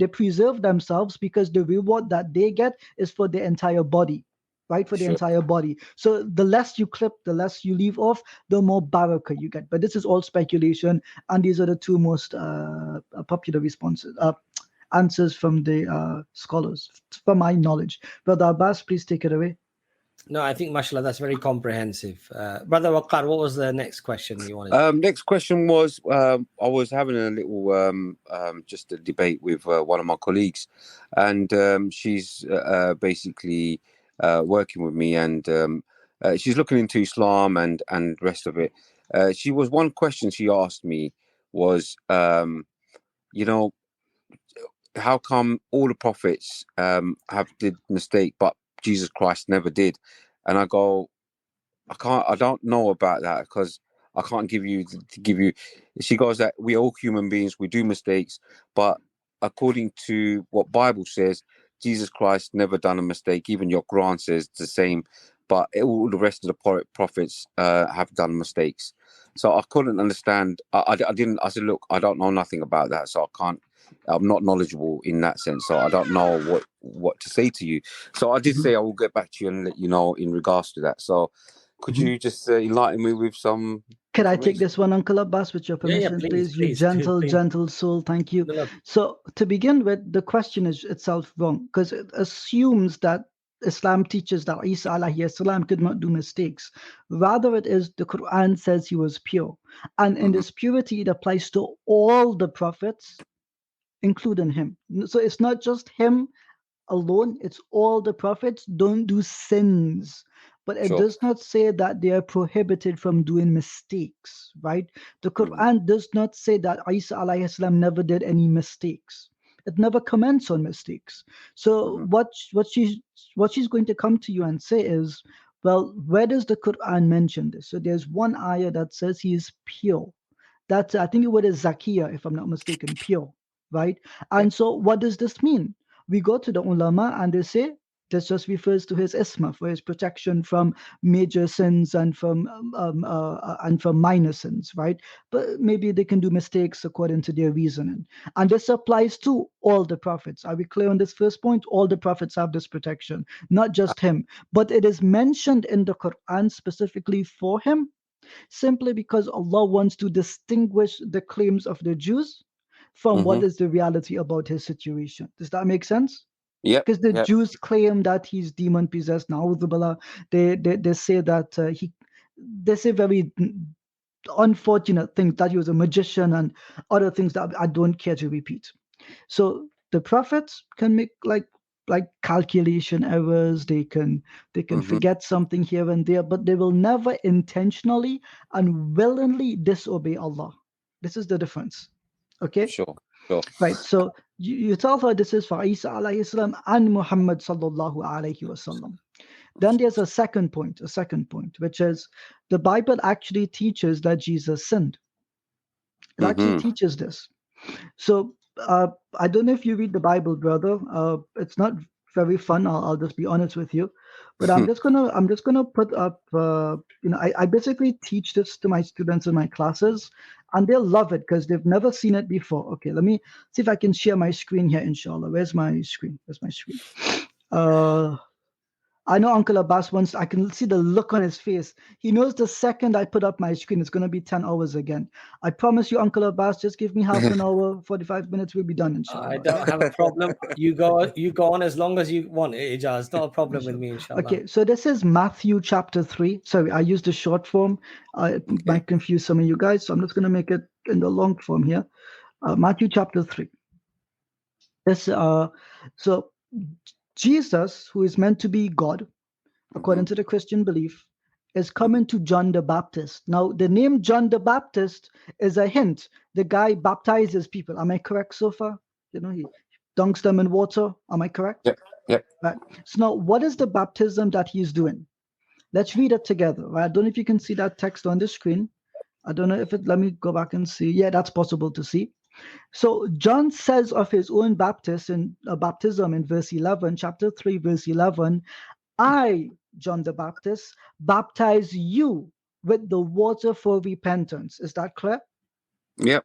preserve themselves, because the reward that they get is for the entire body, right? For the entire body. So the less you clip, the less you leave off, the more barakah you get. But this is all speculation, and these are the two most popular answers from the scholars, from my knowledge. Brother Abbas, please take it away. No, I think, mashallah, that's very comprehensive. Brother Waqar, what was the next question you wanted? Next question was, I was having a little just a debate with one of my colleagues, and she's basically working with me, and she's looking into Islam and rest of it. One question she asked me was, you know, how come all the prophets have did mistake, but Jesus Christ never did? And I go, I don't know about that, because I can't give you. She goes that we all human beings, we do mistakes, but according to what Bible says, Jesus Christ never done a mistake. Even your Quran says the same, but all the rest of the prophets have done mistakes. So I couldn't understand. I didn't. I said, look, I don't know nothing about that, so I can't. I'm not knowledgeable in that sense, so I don't know what to say to you. So I did say I will get back to you and let you know in regards to that. So could you just enlighten me with some? Can I take this one, Uncle Abbas, with your permission, please? You gentle soul. Thank you. So to begin with, the question is itself wrong, because it assumes that Islam teaches that Isa alayhi salam could not do mistakes. Rather, it is the Quran says he was pure. And in this purity, it applies to all the prophets, including him. So it's not just him alone, it's all the prophets don't do sins. But it does not say that they are prohibited from doing mistakes, right? The Quran does not say that Isa alayhi salam never did any mistakes. It never comments on mistakes. So what she's going to come to you and say is, well, where does the Quran mention this? So there's one ayah that says he is pure. That's, I think it was Zakiya, if I'm not mistaken, pure, right? And so what does this mean? We go to the ulama and they say this just refers to his isma, for his protection from major sins and from minor sins, right? But maybe they can do mistakes according to their reasoning. And this applies to all the prophets. Are we clear on this first point? All the prophets have this protection, not just him. But it is mentioned in the Quran specifically for him, simply because Allah wants to distinguish the claims of the Jews from what is the reality about his situation. Does that make sense? Yeah. Because the Jews claim that he's demon possessed. Now, they say that they say very unfortunate things, that he was a magician and other things that I don't care to repeat. So the prophets can make like calculation errors. They can forget something here and there, but they will never intentionally and willingly disobey Allah. This is the difference. Okay. Sure. Right. So you tell her this is for Isa alayhi salam and Muhammad sallallahu alayhi wasallam. Then there's a second point, which is the Bible actually teaches that Jesus sinned. It actually teaches this. So I don't know if you read the Bible, brother. It's not very fun. I'll just be honest with you. But I'm just gonna put up. I basically teach this to my students in my classes, and they'll love it because they've never seen it before. Okay, let me see if I can share my screen here. Inshallah, where's my screen? I know Uncle Abbas wants, I can see the look on his face. He knows the second I put up my screen, it's going to be 10 hours again. I promise you, Uncle Abbas, just give me half an hour, 45 minutes, we'll be done, inshallah. I don't have a problem. You go on as long as you want, Ijaz. It's not a problem with me, inshallah. Okay, so this is Matthew chapter 3. Sorry, I used the short form. It might confuse some of you guys, so I'm just going to make it in the long form here. Matthew chapter 3. So Jesus, who is meant to be God, according to the Christian belief, is coming to John the Baptist. Now, the name John the Baptist is a hint. The guy baptizes people. Am I correct so far? He dunks them in water. Am I correct? Yep. Right. So now, what is the baptism that he's doing? Let's read it together. Right? I don't know if you can see that text on the screen. I don't know if let me go back and see. Yeah, that's possible to see. So John says of his own baptism in verse 11, chapter 3, verse 11, I, John the Baptist, baptize you with the water for repentance. Is that clear? Yep.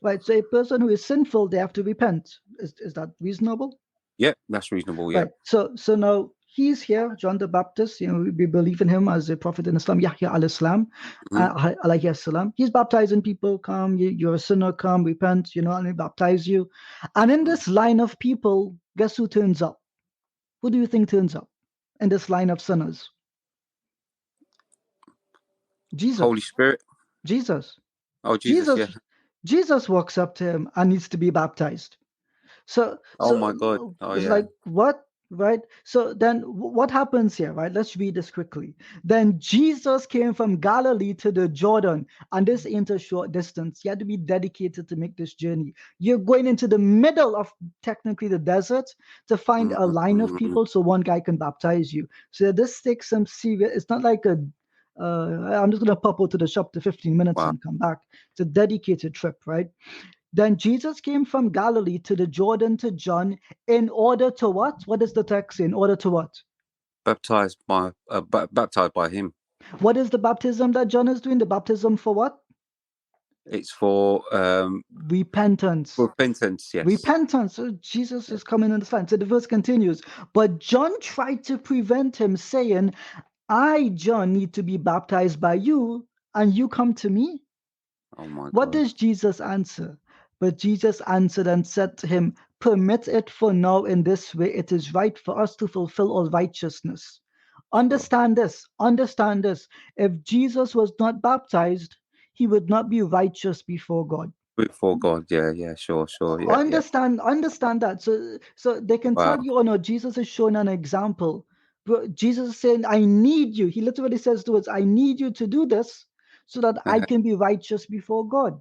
Right. So a person who is sinful, they have to repent. Is that reasonable? Yep, that's reasonable. Yeah. Right. So now he's here, John the Baptist. We believe in him as a prophet in Islam. Yahya al-Islam, alayhi salam. He's baptizing people. Come, you're a sinner. Come, repent. And we baptize you. And in this line of people, guess who turns up? Who do you think turns up in this line of sinners? Jesus. Holy Spirit. Jesus. Oh, Jesus. Yeah. Jesus walks up to him and needs to be baptized. Oh my God. Oh it's yeah. like, what? Right? So then what happens here, right? Let's read this quickly. Then Jesus came from Galilee to the Jordan, and this ain't a short distance. You had to be dedicated to make this journey. You're going into the middle of technically the desert to find a line of people so one guy can baptize you. So this takes some serious, it's not like I'm just going to pop out to the shop to 15 minutes and come back. It's a dedicated trip, right? Then Jesus came from Galilee to the Jordan to John in order to what? What does the text say? In order to what? Baptized by him. What is the baptism that John is doing? The baptism for what? It's for repentance. Repentance, yes. Repentance. So Jesus is coming in the line. So the verse continues. But John tried to prevent him, saying, I, John, need to be baptized by you, and you come to me? Oh my God. What does Jesus answer? But Jesus answered and said to him, permit it for now in this way. It is right for us to fulfill all righteousness. Understand this. Understand this. If Jesus was not baptized, he would not be righteous before God. Before God, yeah, sure. Yeah, understand that. So they can tell you, oh no, Jesus is showing an example. Jesus is saying, I need you. He literally says to us, I need you to do this so that I can be righteous before God.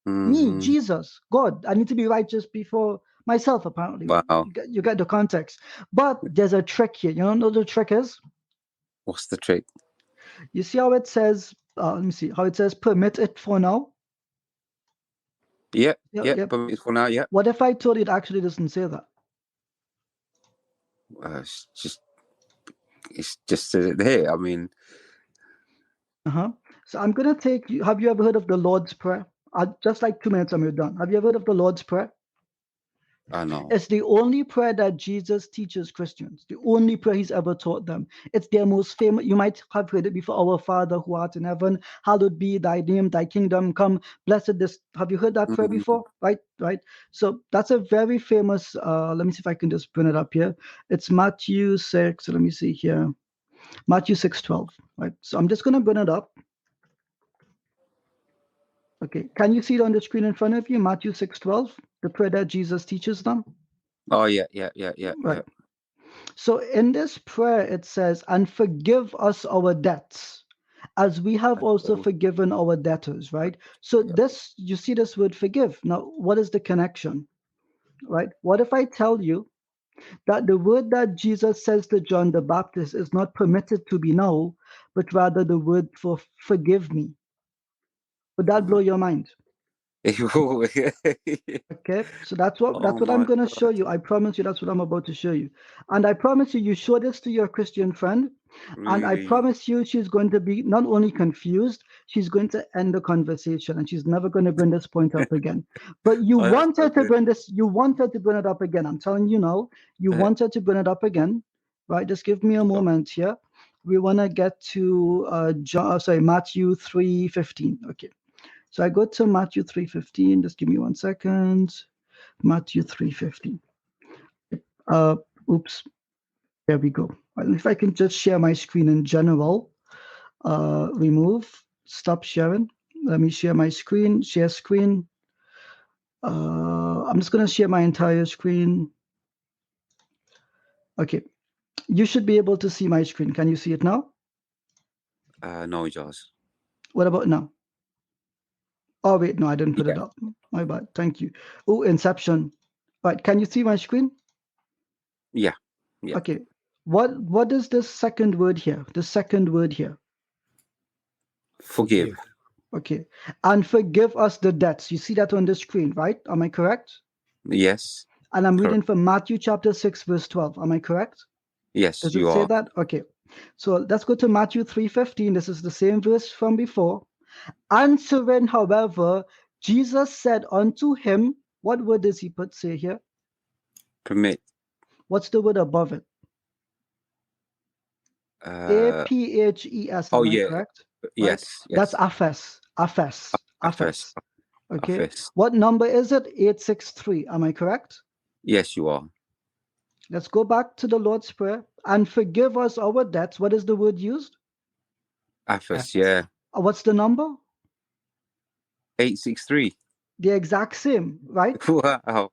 Me, Jesus, God, I need to be righteous before myself, apparently. Wow. You get the context. But there's a trick here. You don't know what the trick is? What's the trick? You see how it says, let me see, how it says, permit it for now? Yep. Permit it for now, yeah. What if I told you it actually doesn't say that? It's just there. I mean. So I'm going to take you, have you ever heard of the Lord's Prayer? Just like 2 minutes and we're done. Have you ever heard of the Lord's Prayer? I know. It's the only prayer that Jesus teaches Christians. The only prayer he's ever taught them. It's their most famous. You might have heard it before. Our Father who art in heaven, hallowed be thy name, thy kingdom come. Blessed this. Have you heard that prayer before? Right. So that's a very famous. Let me see if I can just bring it up here. It's Matthew 6. Let me see here. Matthew 6:12. Right. So I'm just going to bring it up. Okay, can you see it on the screen in front of you? Matthew 6:12, the prayer that Jesus teaches them. Oh yeah. Right. So in this prayer, it says, and forgive us our debts, as we have also forgiven our debtors, right? So this, you see this word forgive. Now, what is the connection, right? What if I tell you that the word that Jesus says to John the Baptist is not permitted to be now, but rather the word for forgive me? Would that blow your mind? Okay, so that's what I'm going to show you. I promise you that's what I'm about to show you. And I promise you show this to your Christian friend. Really? And I promise you she's going to be not only confused, she's going to end the conversation and she's never going to bring this point up again. But you wanted to bring this, you wanted to bring it up again. I'm telling you now, you wanted to bring it up again, right? Just give me a moment here. We want to get to Matthew 3:15. Okay. So I go to Matthew 3:15. Just give me 1 second. Matthew 3:15. Oops. There we go. If I can just share my screen in general. Remove. Stop sharing. Let me share my screen. Share screen. I'm just going to share my entire screen. Okay. You should be able to see my screen. Can you see it now? No, Josh. What about now? Oh, wait, no, I didn't put it up. My bad. Thank you. Oh, Inception. Right, can you see my screen? Yeah. Okay. What is this second word here? The second word here. Forgive. Okay. And forgive us the debts. You see that on the screen, right? Am I correct? Yes. And I'm reading from Matthew chapter 6, verse 12. Am I correct? Yes, Does it say that? Okay. So let's go to Matthew 3:15. This is the same verse from before. Answering, however, Jesus said unto him, what word does he say here? Permit. What's the word above it? A-P-H-E-S, am I correct? Yes, right? That's Aphes. Aphes. Okay. Aphes. What number is it? 863, am I correct? Yes, you are. Let's go back to the Lord's Prayer. And forgive us our debts. What is the word used? Aphes, yeah. What's the number? 863. The exact same, right? Wow.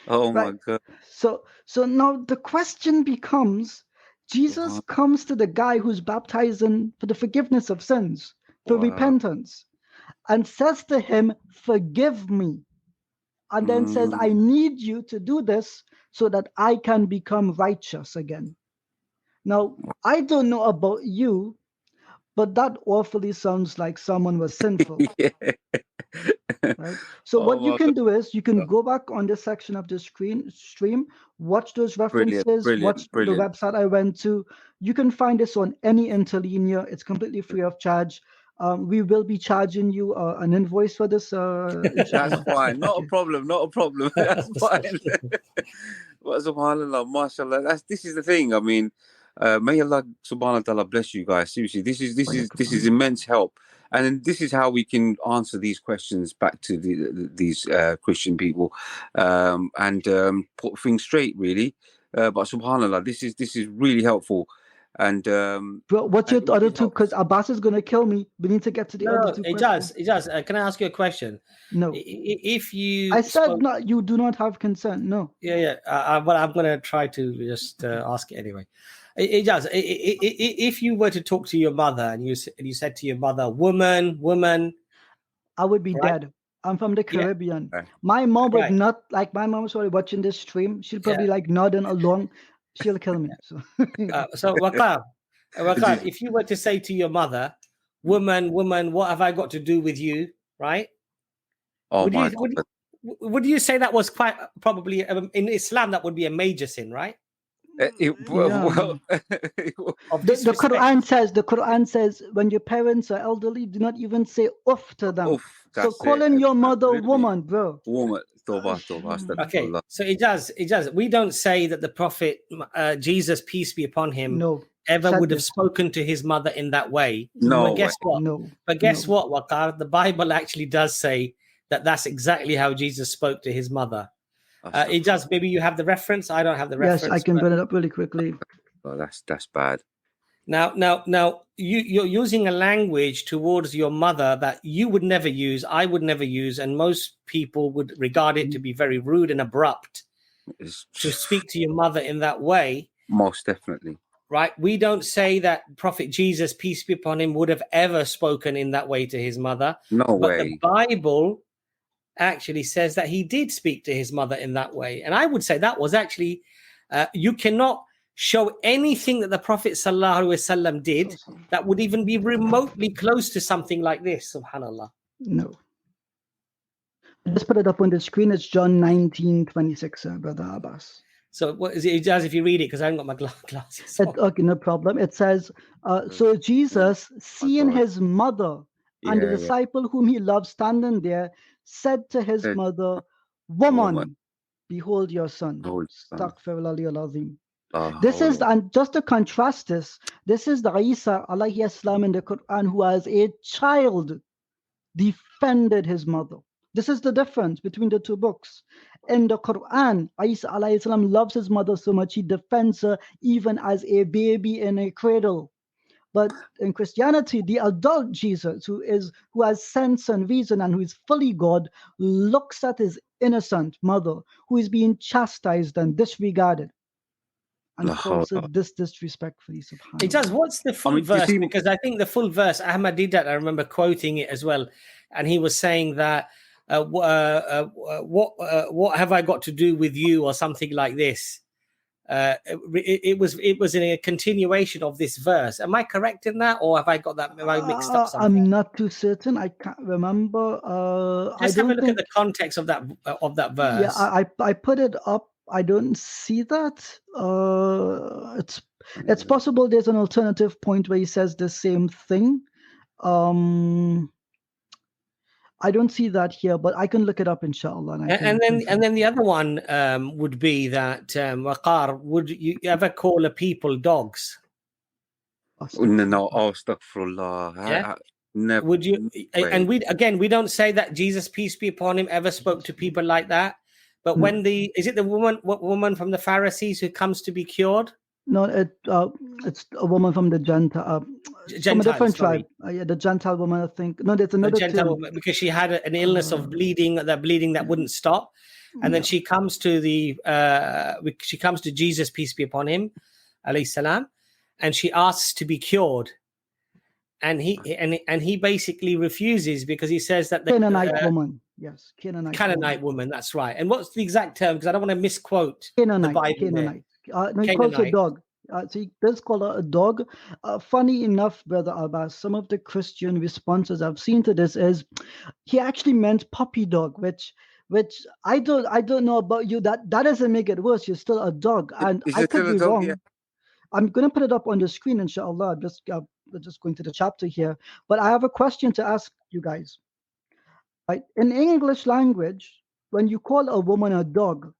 Oh my God. So now the question becomes, Jesus comes to the guy who's baptizing for the forgiveness of sins, for repentance, and says to him, forgive me. And then says, I need you to do this so that I can become righteous again. Now, I don't know about you, but that awfully sounds like someone was sinful. Right? So what you can do is you can go back on this section of the stream, watch those references, watch the website I went to. You can find this on any interlinear. It's completely free of charge. We will be charging you an invoice for this. That's fine. Not a problem. Not a problem. That's fine. Well, subhanallah, mashallah. This is the thing. I mean, may Allah subhanahu wa ta'ala bless you guys. Seriously, this is immense help. And this is how we can answer these questions back to these Christian people and put things straight, really. But subhanallah, this is really helpful. And bro, what's your other two? Because Abbas is going to kill me. We need to get to the other two questions. It does. Can I ask you a question? No. If you, I said not. You do not have consent. No. Yeah. But I'm going to try to just ask it anyway. It does. If you were to talk to your mother and you said to your mother, woman, I would be dead. I'm from the Caribbean. Yeah. My mom would not, like, my mom's probably watching this stream. She'll probably like nodding along. She'll kill me. So Waqar, if you were to say to your mother, woman, what have I got to do with you? Right? Oh would you say that was quite probably in Islam that would be a major sin, right? The Quran says when your parents are elderly, do not even say uff to them. So calling your mother woman, bro. Woman. Okay, so it does. We don't say that the Prophet Jesus, peace be upon him, ever would have spoken to his mother in that way. No. But guess what? But guess what, Waqar? The Bible actually does say that that's exactly how Jesus spoke to his mother. It does. Maybe you have the reference. I don't have the reference. Yes, I can bring it up really quickly. Oh, that's bad. Now, you're using a language towards your mother that you would never use, I would never use, and most people would regard it to be very rude and abrupt to speak to your mother in that way. Most definitely. Right? We don't say that Prophet Jesus, peace be upon him, would have ever spoken in that way to his mother. No way. But the Bible actually says that he did speak to his mother in that way. And I would say that was actually, you cannot show anything that the Prophet ﷺ did that would even be remotely close to something like this, subhanallah. No. Just put it up on the screen. It's John 19:26, Brother Abbas. So what is it does if you read it, because I haven't got my glasses. Okay, no problem. It says, so Jesus, seeing his mother and the disciple whom he loved standing there, said to his mother, woman, behold your son. Astaghfirullah al-Azim. This is, and just to contrast this is the Isa alayhi salam in the Quran who as a child defended his mother. This is the difference between the two books. In the Quran, Isa alayhi salam loves his mother so much he defends her even as a baby in a cradle. But in Christianity, the adult Jesus, who has sense and reason and who is fully God, looks at his innocent mother who is being chastised and disregarded, and calls it disrespectfully. It does. What's the full verse? Because I think the full verse, Ahmad did that. I remember quoting it as well, and he was saying that what have I got to do with you, or something like this. It was in a continuation of this verse. Am I correct in that, or have I got that? Have I mixed up something? I'm not too certain. I can't remember. Just have a look at the context of that verse. Yeah, I put it up. I don't see that. It's possible there's an alternative point where he says the same thing. I don't see that here, but I can look it up, inshallah. And then the other one would be that Waqar, would you ever call a people dogs? No, astaghfirullah. Yeah. Never. Would you? And we don't say that Jesus, peace be upon him, ever spoke to people like that. But when is it the woman from the Pharisees who comes to be cured? No, it's a woman from the Gentile, from a different tribe. Yeah, the Gentile woman, I think. No, there's another Gentile woman, because she had an illness of bleeding that wouldn't stop, and then she comes to Jesus, peace be upon him, alayhi salam, and she asks to be cured, and he basically refuses because he says that the Canaanite woman. Yes, Canaanite woman. That's right. And what's the exact term? Because I don't want to misquote Canaanite, the Bible. Canaanite. No, he calls her a dog. So he does call her a dog. Funny enough, Brother Abbas, some of the Christian responses I've seen to this is he actually meant puppy dog, which I don't know about you. That doesn't make it worse. You're still a dog, and I could be wrong. Yeah. I'm gonna put it up on the screen, inshallah. Just going to the chapter here, but I have a question to ask you guys. Right, in English language, when you call a woman a dog,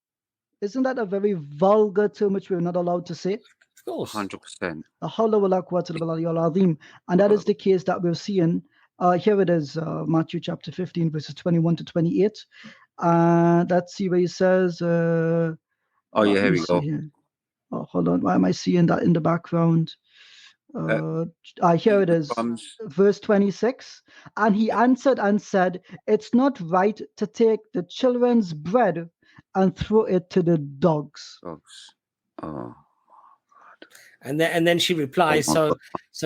isn't that a very vulgar term which we're not allowed to say? Of course, 100%. And that is the case that we're seeing. Here it is, Matthew chapter 15, verses 21 to 28. Let's see where he says. Here we go. Oh, hold on. Why am I seeing that in the background? Here it is, verse 26. And he answered and said, "It's not right to take the children's bread and throw it to the dogs." Oh. And then she replies, so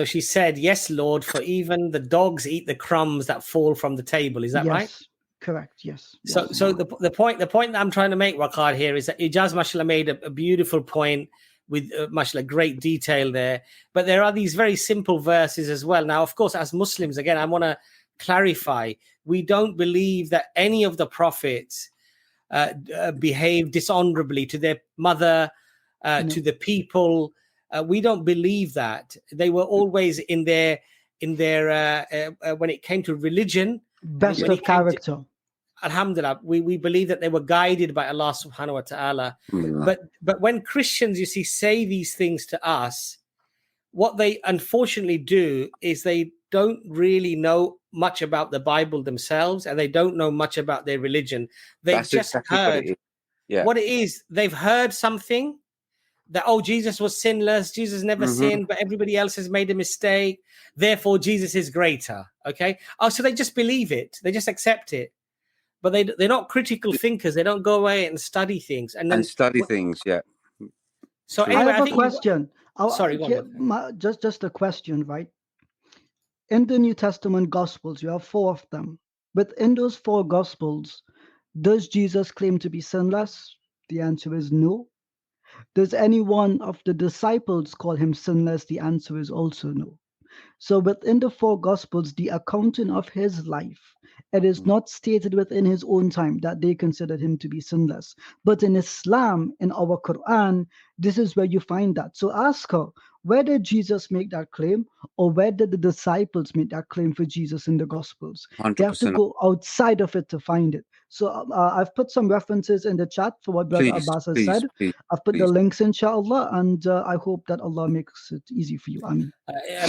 she said, "Yes, Lord, for even the dogs eat the crumbs that fall from the table." Is that right? Correct. Yes. So the point that I'm trying to make, Waqar, here is that Ijaz mashallah made a beautiful point with mashallah great detail there. But there are these very simple verses as well. Now, of course, as Muslims, again, I want to clarify, we don't believe that any of the prophets behave dishonorably to their mother, to the people. We don't believe that. They were always in their when it came to religion, best of character. Alhamdulillah, we believe that they were guided by Allah subhanahu wa ta'ala. But when Christians, you see, say these things to us, what they unfortunately do is they don't really know much about the Bible themselves, and they don't know much about their religion. They've just heard what it is. They've heard something that, oh, Jesus was sinless, Jesus never sinned, but everybody else has made a mistake, therefore Jesus is greater. Okay. Oh, so they just believe it, they just accept it. But they're not critical thinkers. They don't go away and study things. Yeah. So anyway, I have a question. Sorry, just a question, right? In the New Testament Gospels, you have 4 of them. But in those 4 Gospels, does Jesus claim to be sinless? The answer is no. Does any one of the disciples call him sinless? The answer is also no. So within the 4 Gospels, the accounting of his life, it is not stated within his own time that they considered him to be sinless. But in Islam, in our Quran, this is where you find that. So ask her, where did Jesus make that claim? Or where did the disciples make that claim for Jesus in the Gospels? 100%. They have to go outside of it to find it. So I've put some references in the chat for what Brother Abbas has said. I've put the links, inshallah, and I hope that Allah makes it easy for you.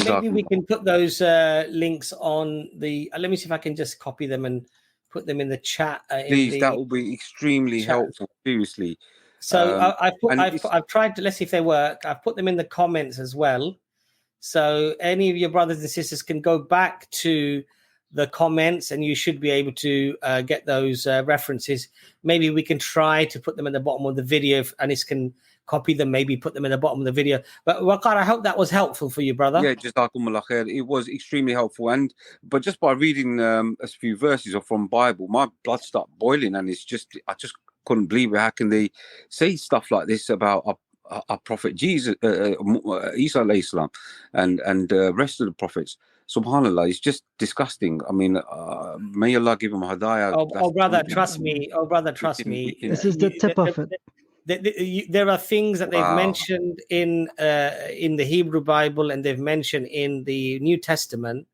Maybe we can put those links on the. Let me see if I can just copy them and put them in the chat. Please, that will be extremely helpful. Seriously. So I've tried to. Let's see if they work. I've put them in the comments as well. So any of your brothers and sisters can go back to the comments, and you should be able to get those references. Maybe we can try to put them at the bottom of the video. If Anis can copy them, maybe put them in the bottom of the video. But Waqar, I hope that was helpful for you, brother. Yeah, Jazakumullah khair. It was extremely helpful. But just by reading a few verses from Bible, my blood started boiling, and I just couldn't believe it. How can they say stuff like this about our prophet Jesus, Isa alayhi salam, and the rest of the prophets? Subhanallah, it's just disgusting. I mean, may Allah give him hidayah. Oh, brother, trust me. Oh, brother, trust me. This is the tip of it. There are things that they've mentioned in the Hebrew Bible, and they've mentioned in the New Testament,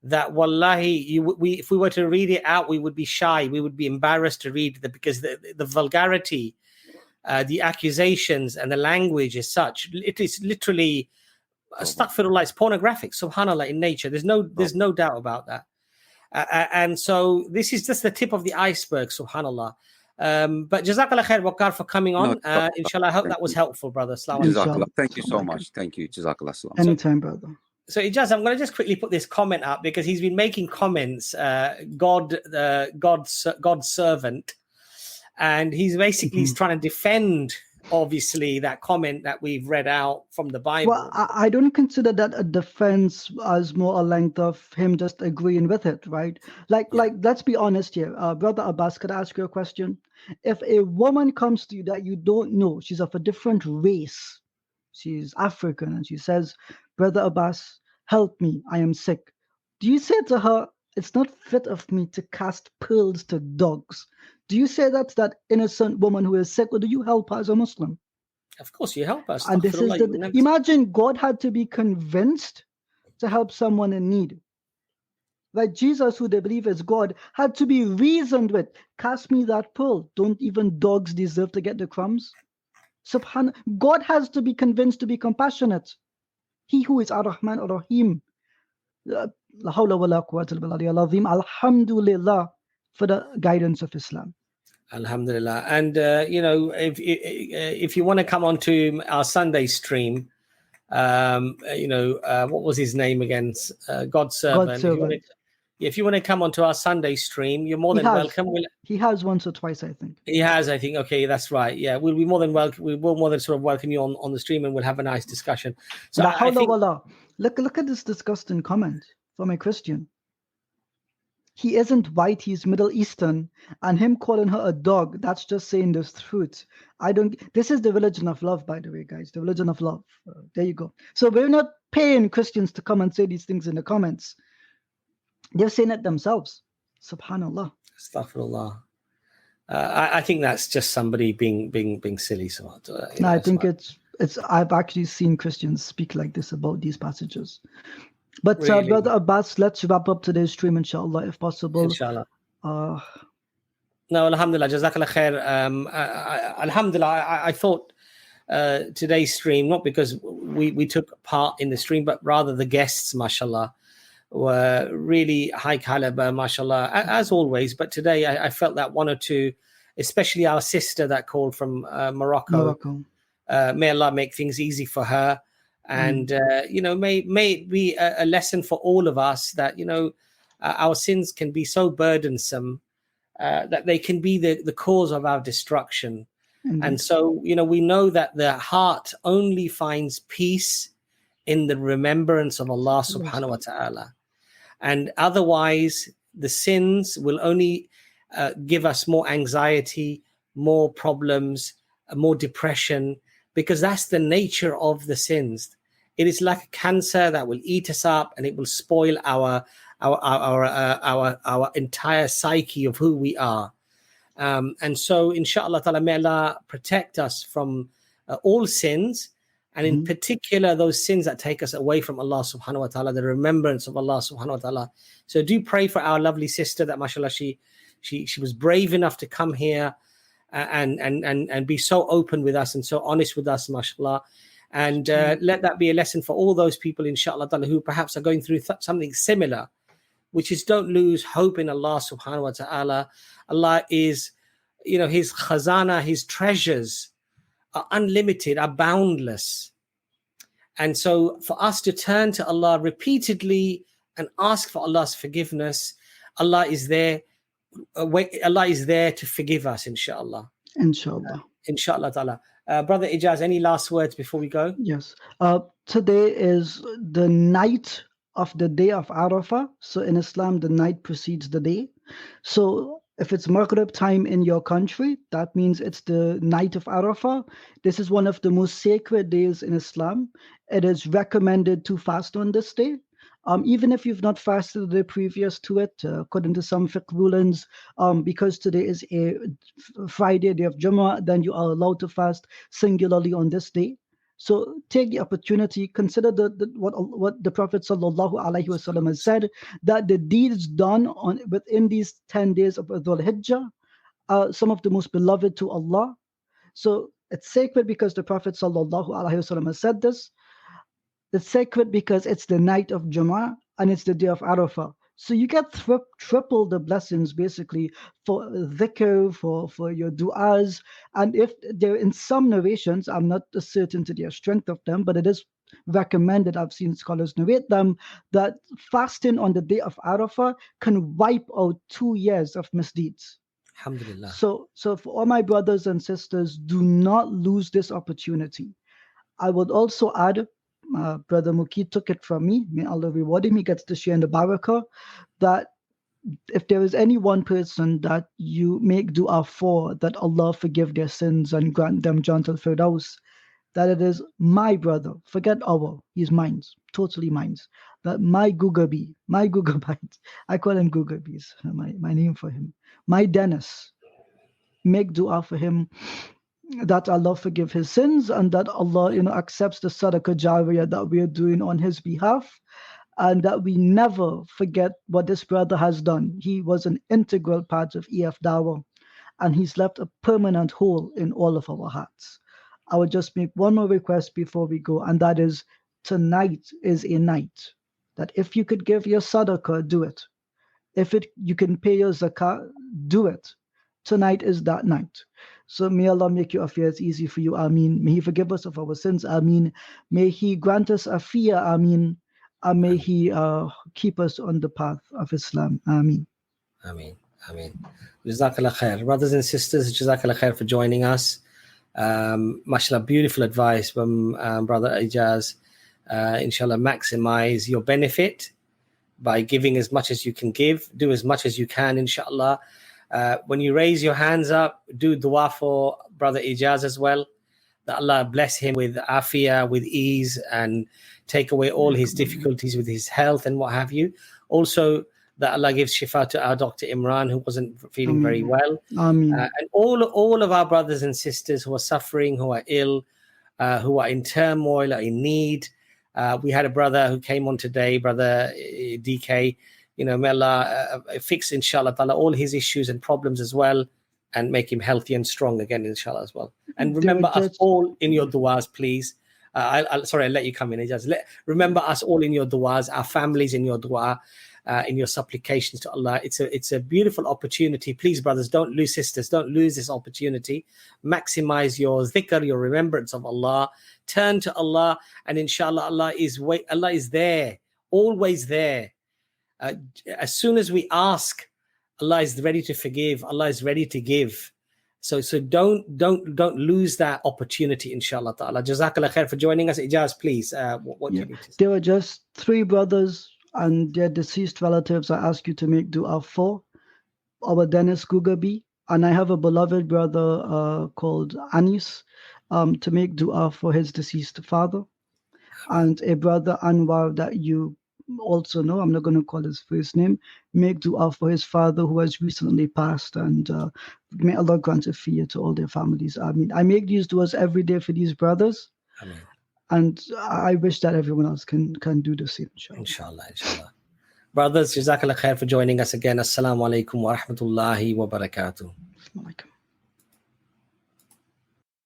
that wallahi, if we were to read it out, we would be shy. We would be embarrassed to read because the vulgarity, the accusations, and the language is such. It is literally, astaghfirullah, it's pornographic, subhanallah, in nature. There's no doubt about that. And so this is just the tip of the iceberg, subhanallah. But Jazakallah khair, Waqar, for coming on. Inshallah, I hope that was helpful, brother. Jazakallah. Thank you so much. Thank you. Jazakallah. Anytime, brother. So Ijaz, I'm going to just quickly put this comment up because he's been making comments, God's servant, and he's basically trying to defend, obviously, that comment that we've read out from the Bible. Well, I don't consider that a defense as more a length of him just agreeing with it, right? Like, let's be honest here. Brother Abbas, could I ask you a question? If a woman comes to you that you don't know, she's of a different race, she's African, and she says, Brother Abbas, help me, I am sick. Do you say to her, it's not fit of me to cast pearls to dogs? Do you say that to that innocent woman who is sick, or do you help her as a Muslim? Of course, you help us. And this is imagine God had to be convinced to help someone in need. Like Jesus, who they believe is God, had to be reasoned with. Cast me that pearl. Don't even dogs deserve to get the crumbs? Subhanallah. God has to be convinced to be compassionate. He who is Ar-Rahman Ar-Rahim. La hawla wa la quwwata illa billahi al-azim. Alhamdulillah for the guidance of Islam. Alhamdulillah. And if you want to come on to our Sunday stream, what was his name again? God's servant. If you want to come onto our Sunday stream, you're more than welcome. He has once or twice, I think. He has, I think. Okay, that's right. Yeah, we'll be more than welcome. We will more than sort of welcome you on the stream, and we'll have a nice discussion. So I think, look at this disgusting comment from a Christian. He isn't white, he's Middle Eastern, and him calling her a dog, that's just saying the truth. This is the religion of love, by the way, guys, the religion of love. There you go. So we're not paying Christians to come and say these things in the comments. They're saying it themselves. Subhanallah. Astaghfirullah. I think that's just somebody being silly. So no, I think it's. I've actually seen Christians speak like this about these passages. But really? Brother Abbas, let's wrap up today's stream, inshallah, if possible. Inshallah. No, alhamdulillah, jazakallah khair. Alhamdulillah, I thought today's stream, not because we took part in the stream, but rather the guests, mashallah, were really high caliber, mashallah, as always. But today I felt that one or two, especially our sister that called from Morocco. May Allah make things easy for her. And, may it be a lesson for all of us that, our sins can be so burdensome that they can be the cause of our destruction. Mm-hmm. And so, we know that the heart only finds peace in the remembrance of Allah subhanahu wa ta'ala. And otherwise, the sins will only give us more anxiety, more problems, more depression, because that's the nature of the sins. It is like a cancer that will eat us up, and it will spoil our entire psyche of who we are. And so, inshallah ta'ala, may Allah protect us from all sins, and in particular those sins that take us away from Allah subhanahu wa ta'ala, the remembrance of Allah subhanahu wa ta'ala. So do pray for our lovely sister that, mashallah, she was brave enough to come here and be so open with us and so honest with us, mashallah. And let that be a lesson for all those people, inshallah, who perhaps are going through something similar, which is don't lose hope in Allah subhanahu wa ta'ala. Allah is, his khazana, his treasures are unlimited, are boundless. And so for us to turn to Allah repeatedly and ask for Allah's forgiveness, Allah is there. Allah is there to forgive us, inshallah. Inshallah. Inshallah ta'ala. Brother Ijaz, any last words before we go? Yes. Today is the night of the day of Arafah. So in Islam, the night precedes the day. So if it's Maghrib time in your country, that means it's the night of Arafah. This is one of the most sacred days in Islam. It is recommended to fast on this day. Even if you've not fasted the day previous to it, according to some fiqh rulings, because today is a Friday, day of Jummah, then you are allowed to fast singularly on this day. So take the opportunity, consider what the Prophet sallallahu alaihi wasallam has said, that the deeds done within these 10 days of Dhul Hijjah are some of the most beloved to Allah. So it's sacred because the Prophet sallallahu alaihi wasallam has said this. It's sacred because it's the night of Jumu'ah and it's the day of Arafah. So you get triple the blessings basically for dhikr, for your du'as. And if they're in some narrations, I'm not certain to the strength of them, but it is recommended, I've seen scholars narrate them, that fasting on the day of Arafah can wipe out 2 years of misdeeds. Alhamdulillah. So for all my brothers and sisters, do not lose this opportunity. I would also add, Brother Muki took it from me, may Allah reward him, he gets to share in the barakah, that if there is any one person that you make dua for, that Allah forgive their sins and grant them Jannatul Firdaus, that it is my brother, forget our, he's mine, totally mine, that my Gugabi, my Gugabite, I call him Gugabis, my name for him, my Dennis, make dua for him, that Allah forgive his sins and that Allah, accepts the sadaqah jariyah that we are doing on his behalf, and that we never forget what this brother has done. He was an integral part of EFDawah, and he's left a permanent hole in all of our hearts. I would just make one more request before we go, and that is, tonight is a night that if you could give your sadaqah, do it. If you can pay your zakah, do it. Tonight is that night. So may Allah make your affairs easy for you, Ameen. May He forgive us of our sins, Ameen. May He grant us afiyah, Ameen. And may He keep us on the path of Islam, Ameen. Ameen. Ameen. Jazakallah khair. Brothers and sisters, Jazakallah khair for joining us. MashaAllah, beautiful advice from Brother Ijaz. Inshallah, maximize your benefit by giving as much as you can give. Do as much as you can, inshallah. When you raise your hands up, do dua for Brother Ijaz as well, that Allah bless him with afiyah, with ease, and take away all his difficulties with his health and what have you. Also, that Allah gives shifa to our Dr. Imran, who wasn't feeling very well. Ameen. And all of our brothers and sisters who are suffering, who are ill, who are in turmoil, are in need. We had a brother who came on today, Brother DK. May Allah fix, inshallah ta'ala, all his issues and problems as well, and make him healthy and strong again, inshallah, as well. And remember us all in your du'as, please. I'll let you come in, Ijaz. Remember us all in your du'as, our families in your du'a, in your supplications to Allah. It's a beautiful opportunity. Please, brothers, don't lose, sisters, don't lose this opportunity. Maximize your dhikr, your remembrance of Allah. Turn to Allah, and inshallah, Allah is there, always there. As soon as we ask, Allah is ready to forgive. Allah is ready to give. So don't lose that opportunity, inshallah ta'ala. Jazakallah khair for joining us. Ijaz, please. What do you need to say? There were just 3 brothers and their deceased relatives I ask you to make dua for. Our Dennis Gugabi, and I have a beloved brother called Anis, to make dua for his deceased father, and a brother Anwar that you also know, I'm not going to call his first name, make dua for his father who has recently passed, and may Allah grant a fear to all their families. I mean, I make these duas every day for these brothers. Ameen. And I wish that everyone else can do the same, inshallah. Brothers, Jazakallah khair for joining us again. Assalamu alaikum wa rahmatullahi wa barakatuh. Assalamu alaikum.